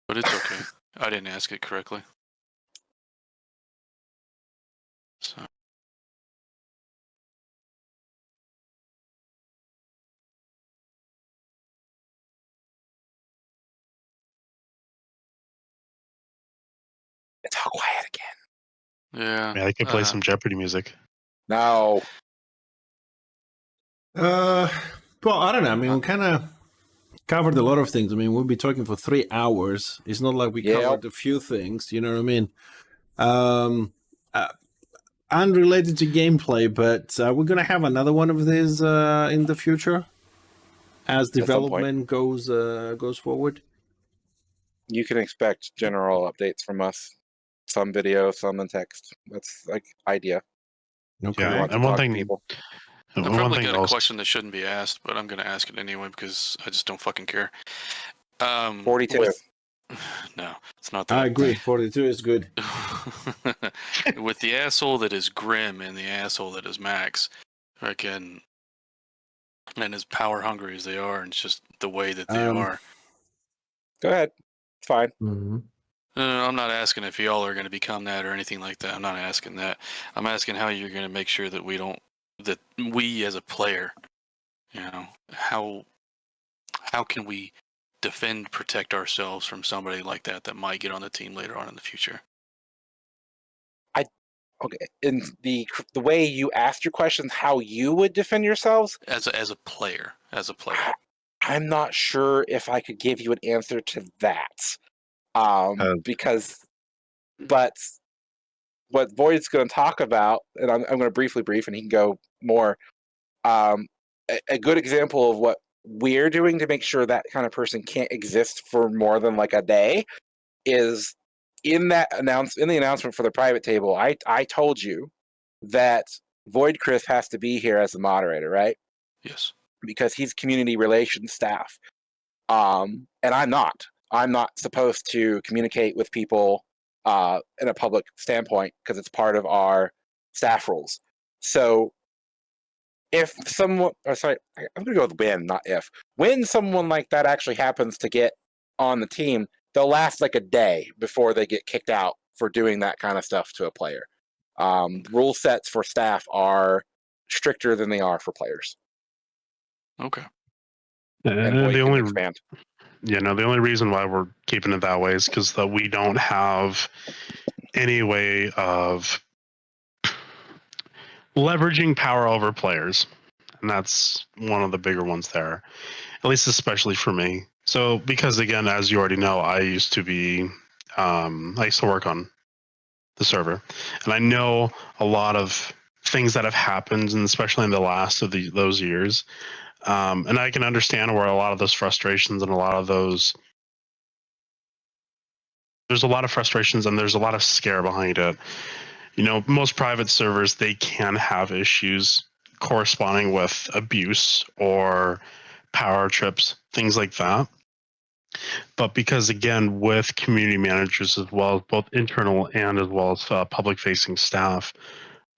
But it's okay. I didn't ask it correctly. So. It's all quiet again. Yeah. Yeah, I could play some Jeopardy music. No. Well, I don't know. I mean, we kind of covered a lot of things. I mean, we'll be talking for 3 hours. It's not like we covered a few things. You know what I mean? Unrelated to gameplay, but we're going to have another one of these in the future as development goes forward. You can expect general updates from us. Some video, some in text. That's like idea. Okay. Yeah, and one thing. People. I probably got a question that shouldn't be asked, but I'm going to ask it anyway because I just don't fucking care. 42. No, it's not that. I agree. 42 is good. With the asshole that is Grim and the asshole that is Max, and as power hungry as they are, and it's just the way that they are. Go ahead. It's fine. Mm-hmm. No, I'm not asking if y'all are going to become that or anything like that. I'm not asking that. I'm asking how you're going to make sure that we as a player, how can we protect ourselves from somebody like that might get on the team later on in the future? Okay, in the way you asked your questions, how you would defend yourselves as a player, I'm not sure if I could give you an answer to that. Because, but what Void's going to talk about, and I'm going to briefly brief, and he can go more. A good example of what we're doing to make sure that kind of person can't exist for more than like a day is in the announcement for the private table. I told you that Void Chris has to be here as the moderator, right? Yes. Because he's community relations staff. And I'm not. I'm not supposed to communicate with people in a public standpoint because it's part of our staff rules. So if someone, I'm going to go with when, not if. When someone like that actually happens to get on the team, they'll last like a day before they get kicked out for doing that kind of stuff to a player. Rule sets for staff are stricter than they are for players. Okay. And the only expand. Yeah, no, the only reason why we're keeping it that way is because we don't have any way of leveraging power over players. And that's one of the bigger ones there, at least especially for me. So, because again, as you already know, I used to work on the server. And I know a lot of things that have happened, and especially in the last of those years. And I can understand where a lot of those frustrations and a lot of those there's a lot of frustrations and there's a lot of scare behind it. You know, most private servers, they can have issues corresponding with abuse or power trips, things like that. But because, again, with community managers as well, both internal and as well as public facing staff,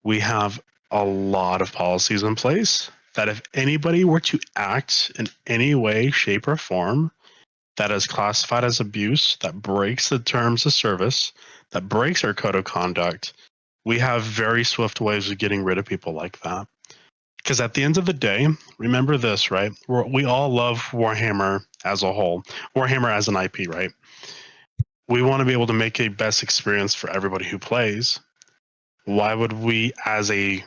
we have a lot of policies in place that if anybody were to act in any way, shape, or form that is classified as abuse, that breaks the terms of service, that breaks our code of conduct, we have very swift ways of getting rid of people like that. Because at the end of the day, remember this, right? We all love Warhammer as a whole, Warhammer as an IP, right? We want to be able to make a best experience for everybody who plays. Why would we, as a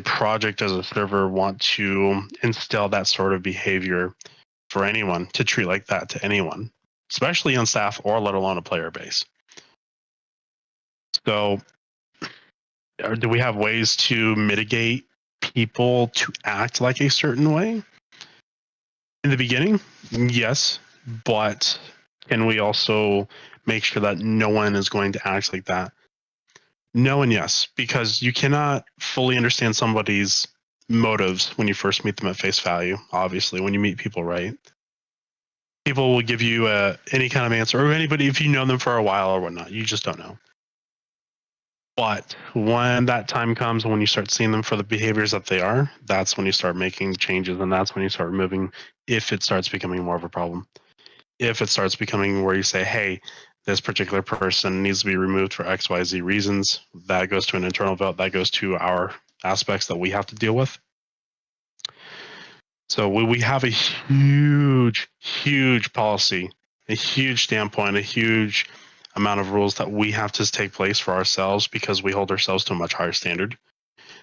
project, as a server, want to instill that sort of behavior for anyone, to treat like that to anyone, especially on staff or let alone a player base? So do we have ways to mitigate people to act like a certain way? In the beginning, yes, but can we also make sure that no one is going to act like that? No and yes, because you cannot fully understand somebody's motives when you first meet them at face value. Obviously, when you meet people, right? People will give you any kind of answer, or anybody, if you know them for a while or whatnot, you just don't know. But when that time comes, when you start seeing them for the behaviors that they are, that's when you start making changes, and that's when you start moving. If it starts becoming more of a problem, if it starts becoming where you say, hey, this particular person needs to be removed for XYZ reasons, that goes to an internal vote, that goes to our aspects that we have to deal with. So we have a huge policy, a huge standpoint, a huge amount of rules that we have to take place for ourselves because we hold ourselves to a much higher standard,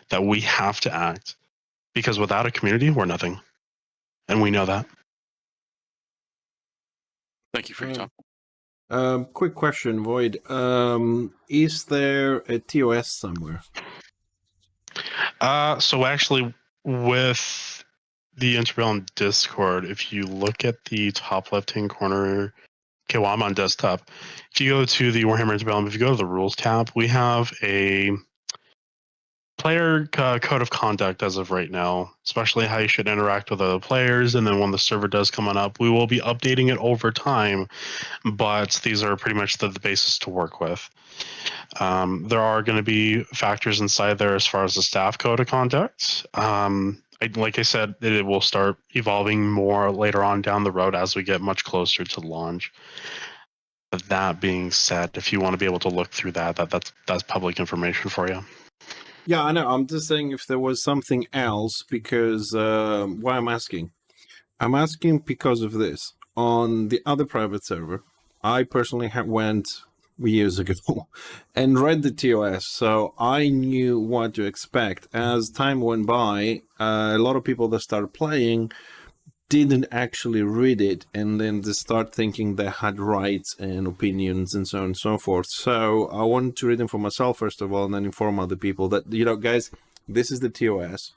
that we have to act, because without a community, we're nothing. And we know that. Thank you for your time. Quick question, Void. Is there a TOS somewhere? So actually, with the Interbellum Discord, if you look at the top left-hand corner, okay, well, I'm on desktop. If you go to the Warhammer Interbellum, if you go to the Rules tab, we have a player code of conduct as of right now, especially how you should interact with other players. And then when the server does come on up, we will be updating it over time, but these are pretty much the basis to work with. There are going to be factors inside there as far as the staff code of conduct. Like I said, it will start evolving more later on down the road as we get much closer to launch. But that being said, if you want to be able to look through that's public information for you. Yeah, I know. I'm just saying if there was something else, because why I'm asking? I'm asking because of this. On the other private server, I personally went years ago and read the TOS, so I knew what to expect. As time went by, a lot of people that started playing didn't actually read it, and then they start thinking they had rights and opinions and so on and so forth. So I wanted to read them for myself first of all, and then inform other people that, you know, guys, this is the TOS.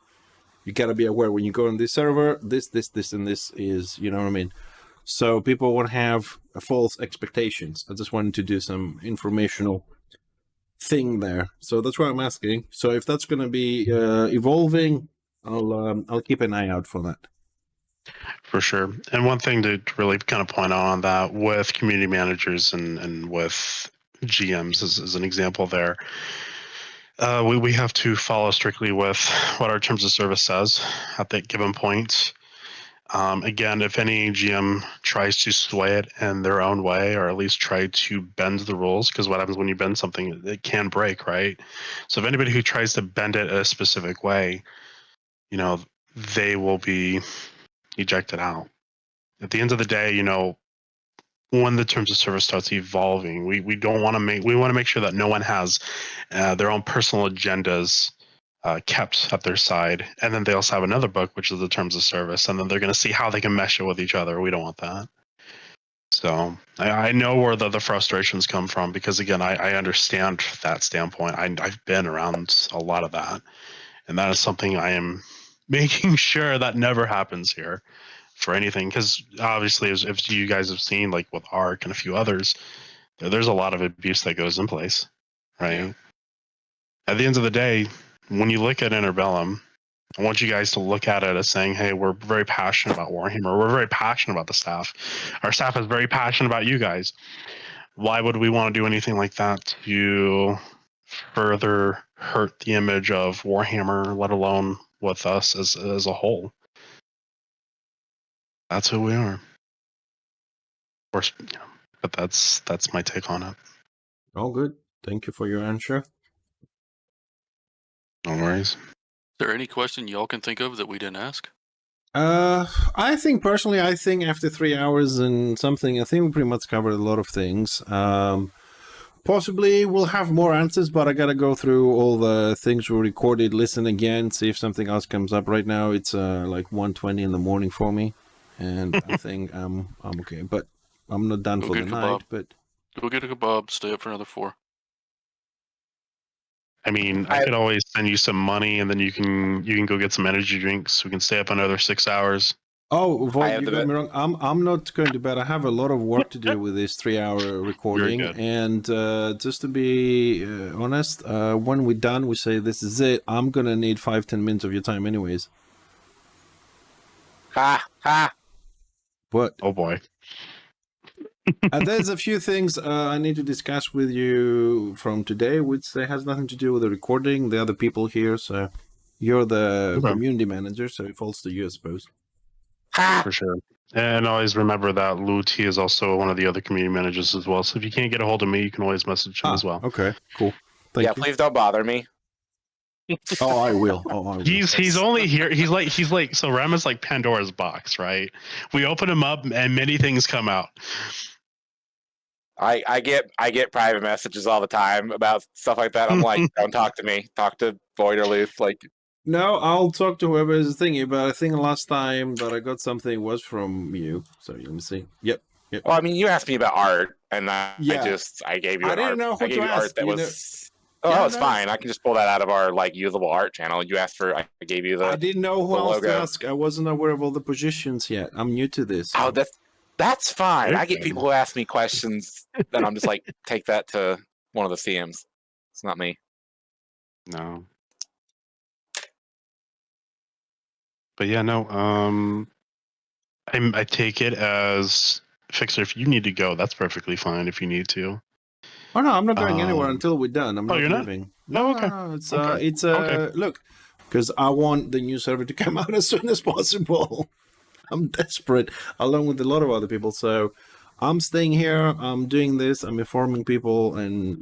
You gotta be aware when you go on this server, this, and this is, you know what I mean? So people won't have false expectations. I just wanted to do some informational thing there. So that's why I'm asking. So if that's going to be evolving, I'll keep an eye out for that. For sure. And one thing to really kind of point out on that with community managers and with GMs as an example there, we have to follow strictly with what our terms of service says at that given point. Again, if any GM tries to sway it in their own way, or at least try to bend the rules, because what happens when you bend something, it can break, right? So if anybody who tries to bend it a specific way, you know, they will be ejected out. At the end of the day, you know, when the terms of service starts evolving, we don't want to make sure that no one has their own personal agendas kept at their side, and then they also have another book, which is the terms of service, and then they're going to see how they can mesh it with each other. We don't want that. So I know where the frustrations come from, because again, I understand that standpoint. I've been around a lot of that, and that is something I am making sure that never happens here for anything, because obviously, as if you guys have seen, like with ARC and a few others, there's a lot of abuse that goes in place, right? Yeah. At the end of the day, when you look at Interbellum, I want you guys to look at it as saying, hey, we're very passionate about Warhammer. We're very passionate about the staff. Our staff is very passionate about you guys. Why would we want to do anything like that to further hurt the image of Warhammer, let alone with us as a whole? That's who we are. Of course, you know, but that's my take on it. All good. Thank you for your answer. No worries. Is there any question y'all can think of that we didn't ask? I think personally, after 3 hours and something, I think we pretty much covered a lot of things. Possibly we'll have more answers, but I gotta go through all the things we recorded, listen again, see if something else comes up. Right now it's like 1:20 in the morning for me, and I think I'm okay, but I'm not done for the night. But go get a kebab, stay up for another 4. I mean, I could always send you some money, and then you can go get some energy drinks. We can stay up another 6 hours. Oh, Void, you got me wrong. I'm not going to bed. I have a lot of work to do with this 3-hour recording, and just to be honest, when we're done, we say this is it. I'm gonna need 5-10 minutes of your time, anyways. Ha! What? Oh boy. And there's a few things I need to discuss with you from today, which has nothing to do with the recording. The other people here, so you're the community manager, so it falls to you, I suppose. For sure. And always remember that Lou T is also one of the other community managers as well. So if you can't get a hold of me, you can always message him as well. Okay, cool. Thank you. Please don't bother me. Oh, I will. He's only here. He's like so Ram is like Pandora's box, right? We open him up and many things come out. I get private messages all the time about stuff like that. I'm like, don't talk to me. Talk to Void or Luth. Like, no, I'll talk to whoever is thinking. But I think the last time that I got something was from you. So let me see. Yep. Well, I mean, you asked me about art, and I gave you. I didn't know who to ask. Art that was. Oh, it's fine. I can just pull that out of our like usable art channel. You asked for. I gave you the. I didn't know who else logo. to ask. I wasn't aware of all the positions yet. I'm new to this. Oh, that's fine. I get people who ask me questions, then I'm just like, take that to one of the CMs. It's not me. No. But yeah, no. I take it as Fixer. If you need to go, that's perfectly fine. If you need to. Oh no, I'm not going anywhere until we're done. I'm not leaving. No, okay. No, it's look, because I want the new server to come out as soon as possible. I'm desperate, along with a lot of other people. So I'm staying here. I'm doing this. I'm informing people, and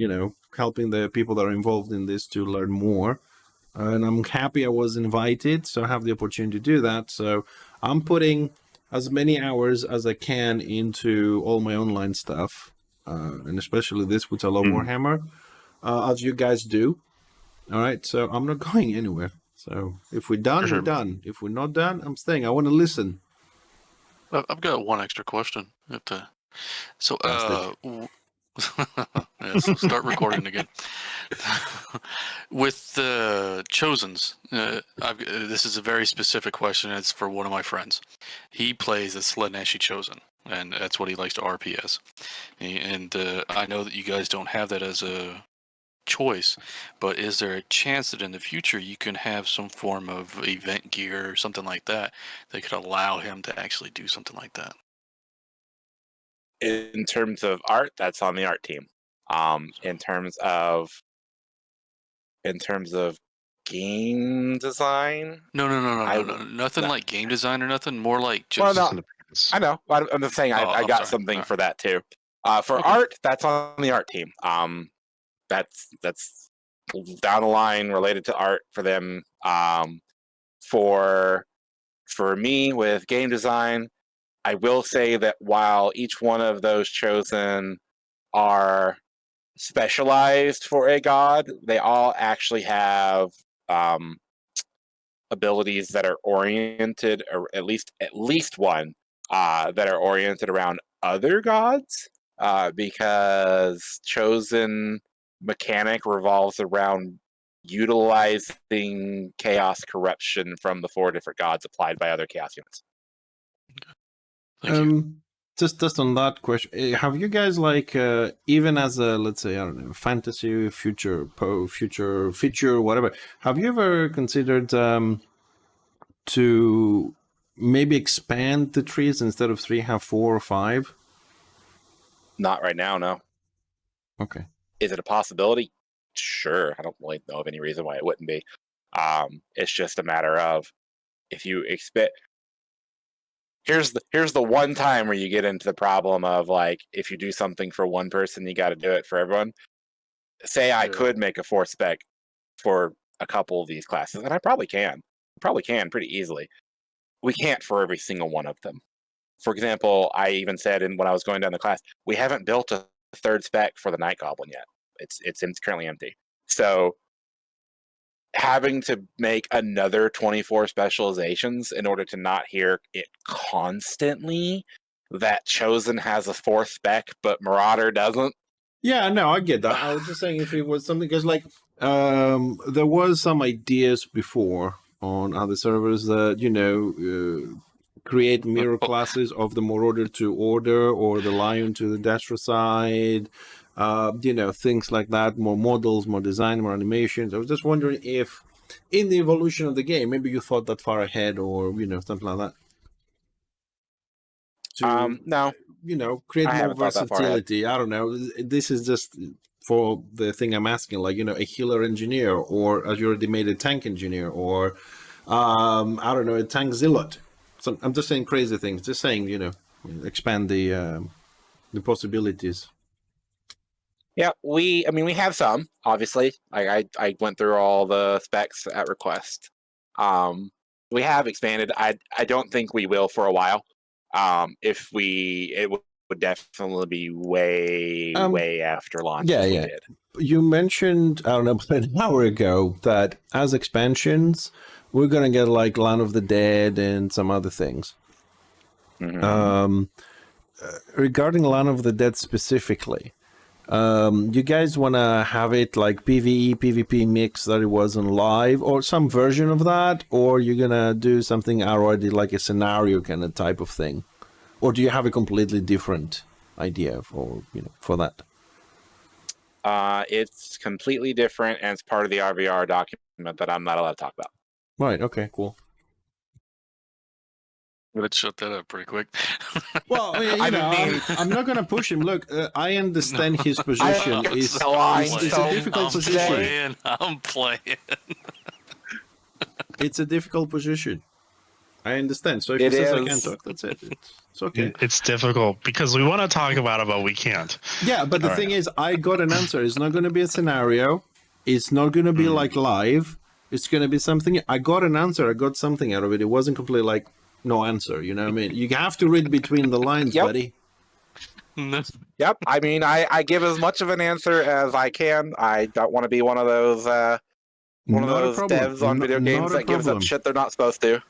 helping the people that are involved in this to learn more. And I'm happy I was invited, so I have the opportunity to do that. So I'm putting as many hours as I can into all my online stuff. and especially this, which I love Warhammer, as you guys do. All right, so I'm not going anywhere. So if we're done, we're done. If we're not done, I'm staying. I want to listen. I've got one extra question. So, yeah, so start recording again. With the Chosens, this is a very specific question. It's for one of my friends. He plays a Slaaneshi Chosen, and that's what he likes to RP as. And I know that you guys don't have that as a choice, but is there a chance that in the future you can have some form of event gear or something like that that could allow him to actually do something like that? In terms of art, that's on the art team. In terms of game design, no, nothing like game design or nothing. More like just. Well, no, I know. I'm just saying I got something for that too. For art, that's on the art team. That's down the line related to art for them. For me with game design, I will say that while each one of those chosen are specialized for a god, they all actually have abilities that are oriented, or at least one that are oriented around other gods, because chosen mechanic revolves around utilizing chaos corruption from the 4 different gods applied by other chaos units. Thank you. Just on that question, have you guys even as a, let's say, I don't know, fantasy future feature, whatever, have you ever considered to maybe expand the trees, instead of 3 have 4 or 5? Not right now, no. Okay. Is it a possibility? Sure. I don't really know of any reason why it wouldn't be. It's just a matter of, if you expect. Here's the one time where you get into the problem of, like, if you do something for one person, you got to do it for everyone. Say I could make a 4th spec for a couple of these classes, and I probably can pretty easily. We can't for every single one of them. For example, I even said when I was going down the class, we haven't built a 3rd spec for the Night Goblin yet. It's currently empty. So having to make another 24 specializations in order to not hear it constantly that Chosen has a 4th spec but Marauder doesn't. Yeah, no, I get that. I was just saying if it was something, because there was some ideas before on other servers that, create mirror classes of the Marauder to Order or the Lion to the Destricide, things like that, more models, more design, more animations. I was just wondering if in the evolution of the game, maybe you thought that far ahead, or, something like that. No. Create more versatility. I don't know. This is just for the thing I'm asking, a healer engineer, or as you already made a tank engineer, or, I don't know, a tank zealot. So I'm just saying crazy things, just saying, expand the possibilities. Yeah, we have some, obviously. I went through all the specs at request. We have expanded. I don't think we will for a while. It would definitely be way after launch. Yeah, yeah. You mentioned, I don't know, an hour ago that as expansions, we're going to get Land of the Dead and some other things. Mm-hmm. Regarding Land of the Dead specifically, you guys want to have it like PvE, PvP mix that it was on live, or some version of that, or you're going to do something already like a scenario kind of type of thing? Or do you have a completely different idea for that? It's completely different, and it's part of the RVR document that I'm not allowed to talk about. Right, okay, cool. Let's shut that up pretty quick. Well, I'm not going to push him. Look, I understand his position. It's a difficult position. I'm playing. It's a difficult position. I understand. So if he says I can't talk, that's it. It's okay. It's difficult because we want to talk about it, but we can't. Yeah, but the thing is, I got an answer. It's not going to be a scenario. It's not going to be live. It's going to be something. I got an answer. I got something out of it. It wasn't completely no answer. You know what I mean? You have to read between the lines, buddy. Yep. I mean, I give as much of an answer as I can. I don't want to be one of those devs on video games that gives up shit they're not supposed to.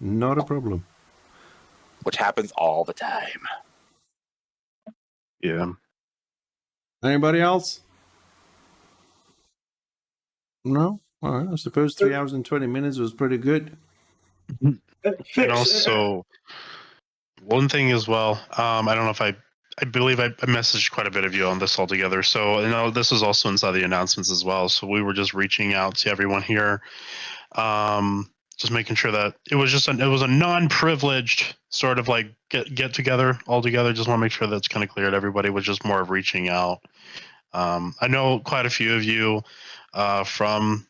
Not a problem. Which happens all the time. Yeah. Anybody else? No? All right. I suppose 3 hours and 20 minutes was pretty good. And also, one thing as well, I don't know if I believe I messaged quite a bit of you on this altogether. So, this is also inside the announcements as well. So we were just reaching out to everyone here, just making sure that it was a non-privileged sort of like get together all together. Just want to make sure that's kind of clear to everybody. It was just more of reaching out. I know quite a few of you from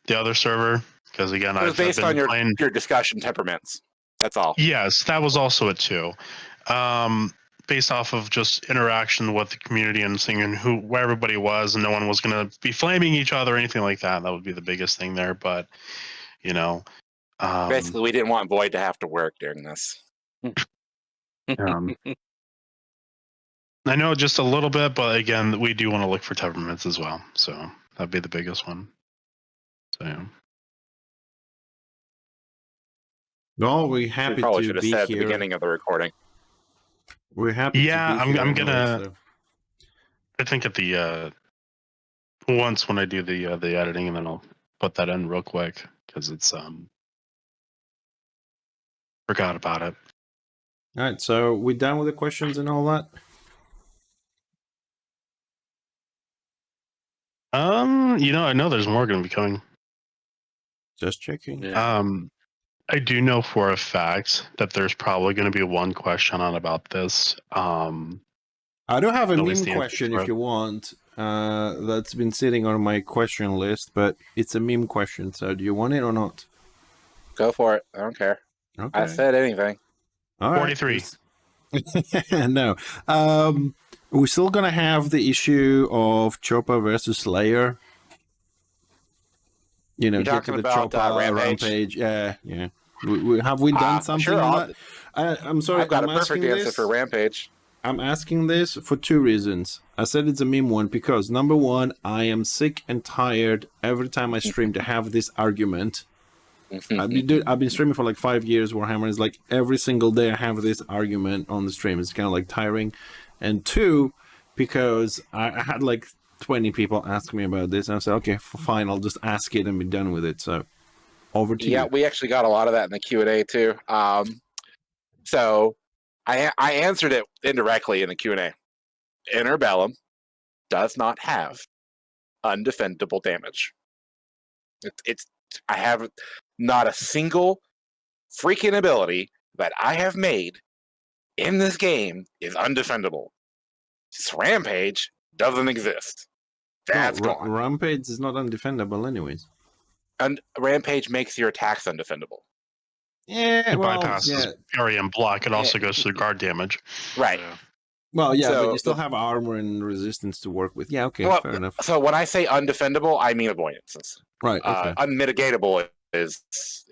the other server, because again, it was based on your discussion temperaments. That's all. Yes, that was also it too. Based off of just interaction with the community and seeing where everybody was, and no one was going to be flaming each other or anything like that. That would be the biggest thing there. But basically, we didn't want Void to have to work during this. I know just a little bit, but again, we do want to look for temperaments as well. So that'd be the biggest one. So yeah. No, we're happy probably to should have be said at here. the beginning of the recording. We're happy. Yeah, to be here I'm anyway, gonna. so. I think at the once when I do the editing, and then I'll put that in real quick because it's forgot about it. All right, so we're done with the questions and all that. I know there's more going to be coming. Just checking. Yeah. I do know for a fact that there's probably going to be one question on about this. I do have a At least meme the question answer if you want. That's been sitting on my question list, but it's a meme question. So do you want it or not? Go for it. I don't care. Okay. I said anything. All right. 43. No. We're still gonna have the issue of Chopper versus Slayer. You're Get to talking the about Chopper Rampage? Yeah. Have we done something sure, on that? I'm sorry. I've got I'm a perfect asking answer this. for Rampage. I'm asking this for two reasons. I said it's a meme one because, number one, I am sick and tired every time I stream to have this argument. I've been streaming for like 5 years. Warhammer is like every single day I have this argument on the stream. It's kind of like tiring. And two, because I had like 20 people ask me about this, and I said, okay, fine, I'll just ask it and be done with it. So over to you. Yeah, we actually got a lot of that in the Q&A too. So I answered it indirectly in the Q&A. Interbellum does not have undefendable damage. I have not a single freaking ability that I have made in this game is undefendable. This Rampage doesn't exist. That's gone. Rampage is not undefendable anyways. And Rampage makes your attacks undefendable. Yeah, It bypasses parry and block. It also goes through guard damage. Right. Well, yeah, So but you still have armor and resistance to work with. Yeah, okay, well, fair enough. So when I say undefendable, I mean avoidances. Right. Okay. Unmitigatable is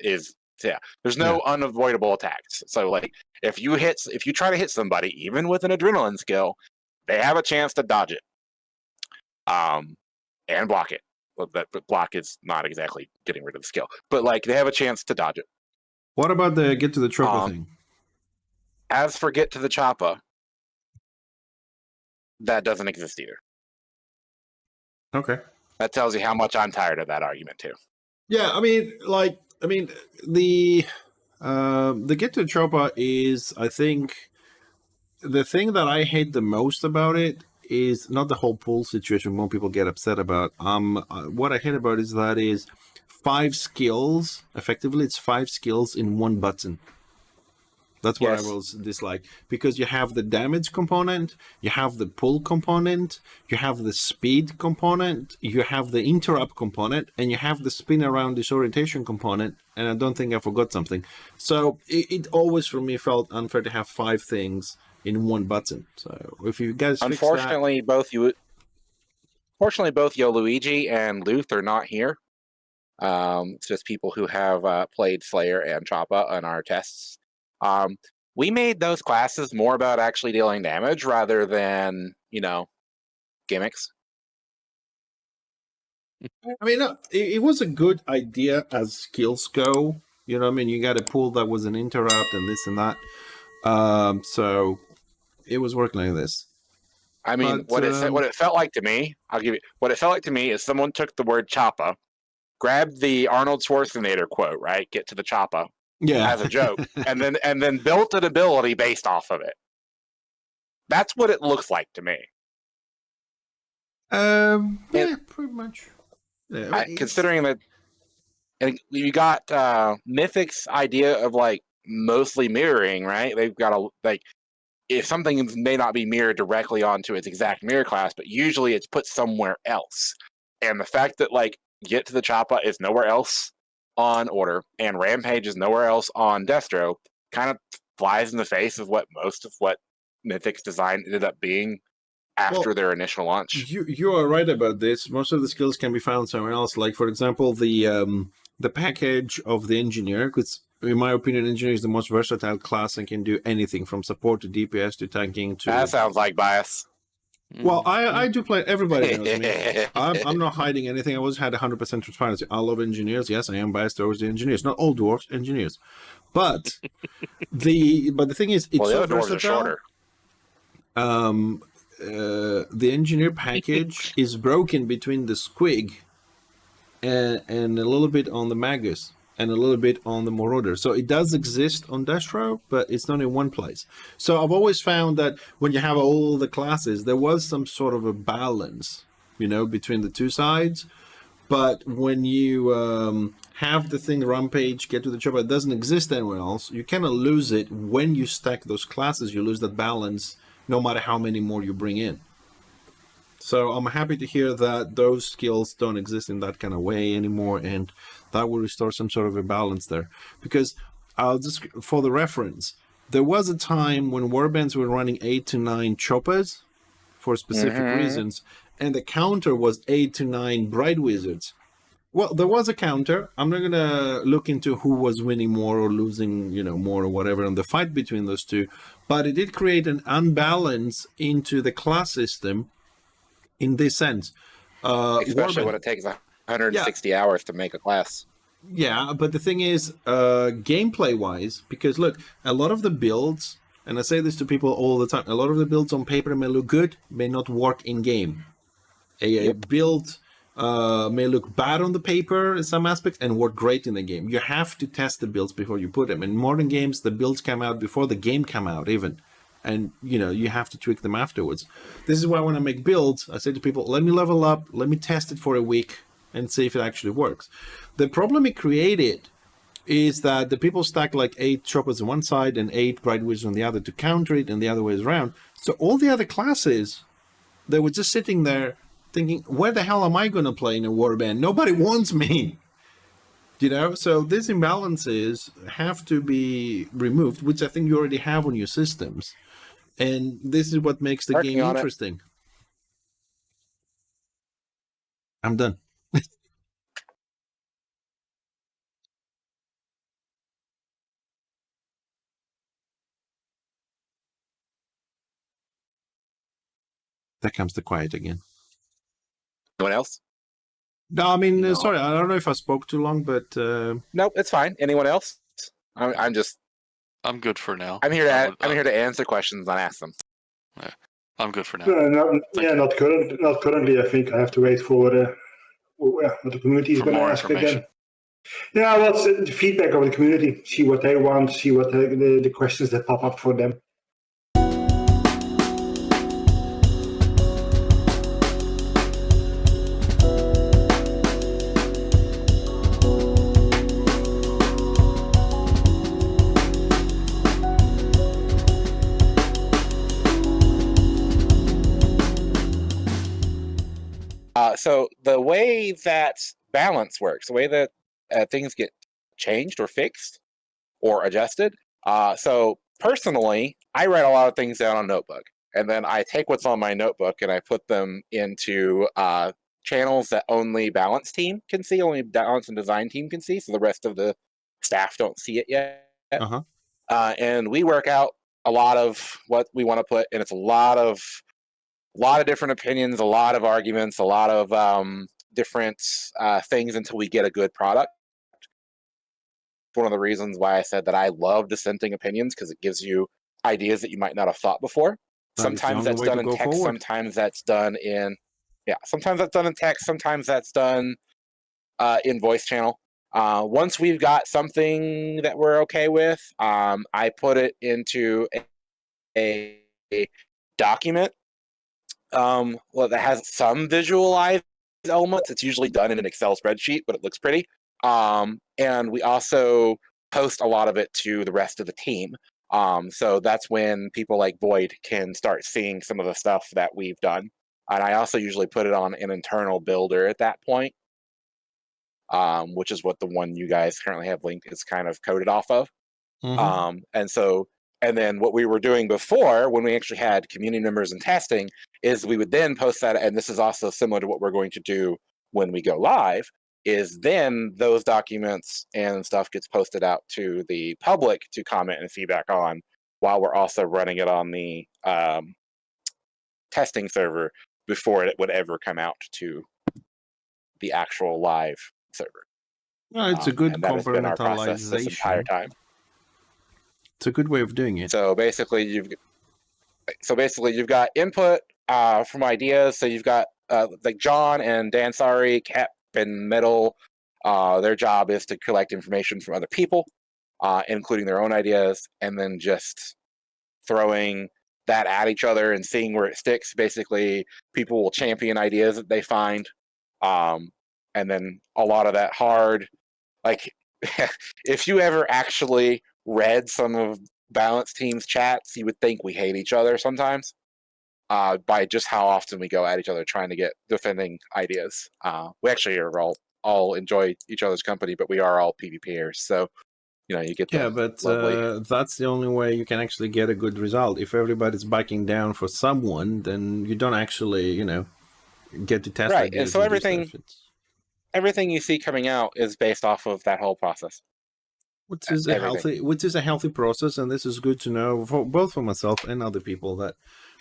there's no unavoidable attacks. So like if you try to hit somebody even with an adrenaline skill, they have a chance to dodge it and block it. Well, that block is not exactly getting rid of the skill, but like they have a chance to dodge it. What about the get to the chopper thing? As for get to the chopper, that doesn't exist either. Okay. That tells you how much I'm tired of that argument too. Yeah, the get to the chopper is, I think, the thing that I hate the most about it is not the whole pool situation more people get upset about. What I hate about is that is 5 skills. Effectively, it's 5 skills in one button. That's what I will dislike, because you have the damage component, you have the pull component, you have the speed component, you have the interrupt component, and you have the spin around disorientation component. And I don't think I forgot something. So it always for me felt unfair to have 5 things in one button. So if you guys unfortunately both Yoluigi and Luth are not here. It's just people who have played Slayer and Choppa on our tests. we made those classes more about actually dealing damage rather than, you know, gimmicks. I mean, it was a good idea as skills go. You know what I mean? You got a pool that was an interrupt and this and that. So it was working like this. I mean, But, what it felt like to me, I'll give you what it felt like to me is someone took the word choppa, grabbed the Arnold Schwarzenegger quote, right? Get to the choppa, Yeah. as a joke, and then built an ability based off of it. That's what it looks like to me. Yeah, pretty much. Yeah, Considering that, and you got Mythic's idea of like mostly mirroring, right? They've got a like. If something may not be mirrored directly onto its exact mirror class, but usually it's put somewhere else. And the fact that like Get to the Choppa is nowhere else on Order and Rampage is nowhere else on Destro kind of flies in the face of what most of what Mythic's design ended up being after their initial launch. You are right about this. Most of the skills can be found somewhere else. Like, for example, the package of the engineer, because in my opinion, engineer is the most versatile class and can do anything from support to DPS to tanking to... That sounds like bias. Well, I do play... Everybody knows me. I'm not hiding anything. I always had 100% transparency. I love engineers. Yes, I am biased towards the engineers. Not all dwarves, engineers. But the thing is, it's so versatile. The engineer package is broken between the squig and a little bit on the magus and a little bit on the marauder. So it does exist on Destro, but it's not in one place. So I've always found that when you have all the classes, there was some sort of a balance, you know, between the two sides. But when you have the thing Rampage, Get to the Chopper, it doesn't exist anywhere else. You kind of lose it when you stack those classes. You lose that balance no matter how many more you bring in. So I'm happy to hear that those skills don't exist in that kind of way anymore, and that will restore some sort of a balance there. Because I'll just, for the reference, there was a time when warbands were running 8 to 9 choppers for specific reasons, and the counter was 8 to 9 bright wizards. Well, there was a counter. I'm not gonna look into who was winning more or losing, you know, more or whatever on the fight between those two, but it did create an unbalance into the class system in this sense. Especially when it takes 160 hours to make a class. Yeah, but the thing is, gameplay-wise, because look, a lot of the builds, and I say this to people all the time, a lot of the builds on paper may look good, may not work in-game. A build may look bad on the paper in some aspects and work great in the game. You have to test the builds before you put them. In modern games, the builds come out before the game come out even. And, you know, you have to tweak them afterwards. This is why when I make builds, I say to people, let me level up, let me test it for a week and see if it actually works. The problem it created is that the people stack like 8 choppers on one side and 8 bright wizards on the other to counter it and the other way around. So all the other classes, they were just sitting there thinking, where the hell am I going to play in a warband? Nobody wants me. You know, so these imbalances have to be removed, which I think you already have on your systems. And this is what makes the game interesting. I'm done. There comes the quiet again. Anyone else? No, I mean, sorry, I don't know if I spoke too long, but... Nope, it's fine. Anyone else? I'm good for now. I'm here to answer questions, not ask them. Yeah, I'm good for now. Not currently. I think I have to wait for what the community is going to ask again. Yeah, well, it's the feedback of the community. See what they want. See what the questions that pop up for them. So the way that balance works, the way that things get changed or fixed or adjusted. So personally, I write a lot of things down on Notebook, and then I take what's on my notebook and I put them into channels that only balance team can see, only balance and design team can see, so the rest of the staff don't see it yet. and we work out a lot of what we want to put, and it's a lot of different opinions, a lot of arguments, a lot of different things until we get a good product. One of the reasons why I said that I love dissenting opinions, because it gives you ideas that you might not have thought before. Sometimes that's done in text, sometimes that's done in sometimes that's done in text, sometimes that's done in voice channel. Once we've got something that we're okay with, I put it into a document that has some visualized elements. It's usually done in an Excel spreadsheet, but it looks pretty. And we also post a lot of it to the rest of the team. So that's when people like Void can start seeing some of the stuff that we've done. And I also usually put it on an internal builder at that point, which is what the one you guys currently have linked is kind of coded off of. And then what we were doing before, when we actually had community members and testing, is we would then post that, and this is also similar to what we're going to do when we go live, is then those documents and stuff gets posted out to the public to comment and feedback on, while we're also running it on the testing server before it would ever come out to the actual live server. Well, it's a good and that has been our process this entire compartmentalization. time. It's a good way of doing it. So basically, you've got input from ideas. So you've got like John and Dan Sari, Cap and Middle. Their job is to collect information from other people, including their own ideas, and then just throwing that at each other and seeing where it sticks. Basically, people will champion ideas that they find, and then a lot of that hard, like if you ever actually read some of Balance Team's chats, you would think we hate each other sometimes, by just how often we go at each other trying to get defending ideas. We actually are all enjoy each other's company, but we are all PvPers, so you get but that's the only way you can actually get a good result. If everybody's backing down for someone, then you don't actually get to test right. ideas. And so everything you see coming out is based off of that whole process. Which is a healthy process, and this is good to know both for myself and other people that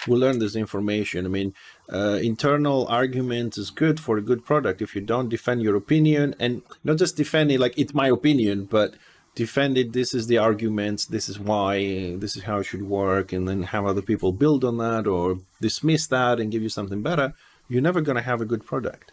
will learn this information. I mean, internal argument is good for a good product. If you don't defend your opinion, and not just defend it like it's my opinion, but defend it. This is the arguments. This is why. This is how it should work, and then have other people build on that or dismiss that and give you something better. You're never going to have a good product.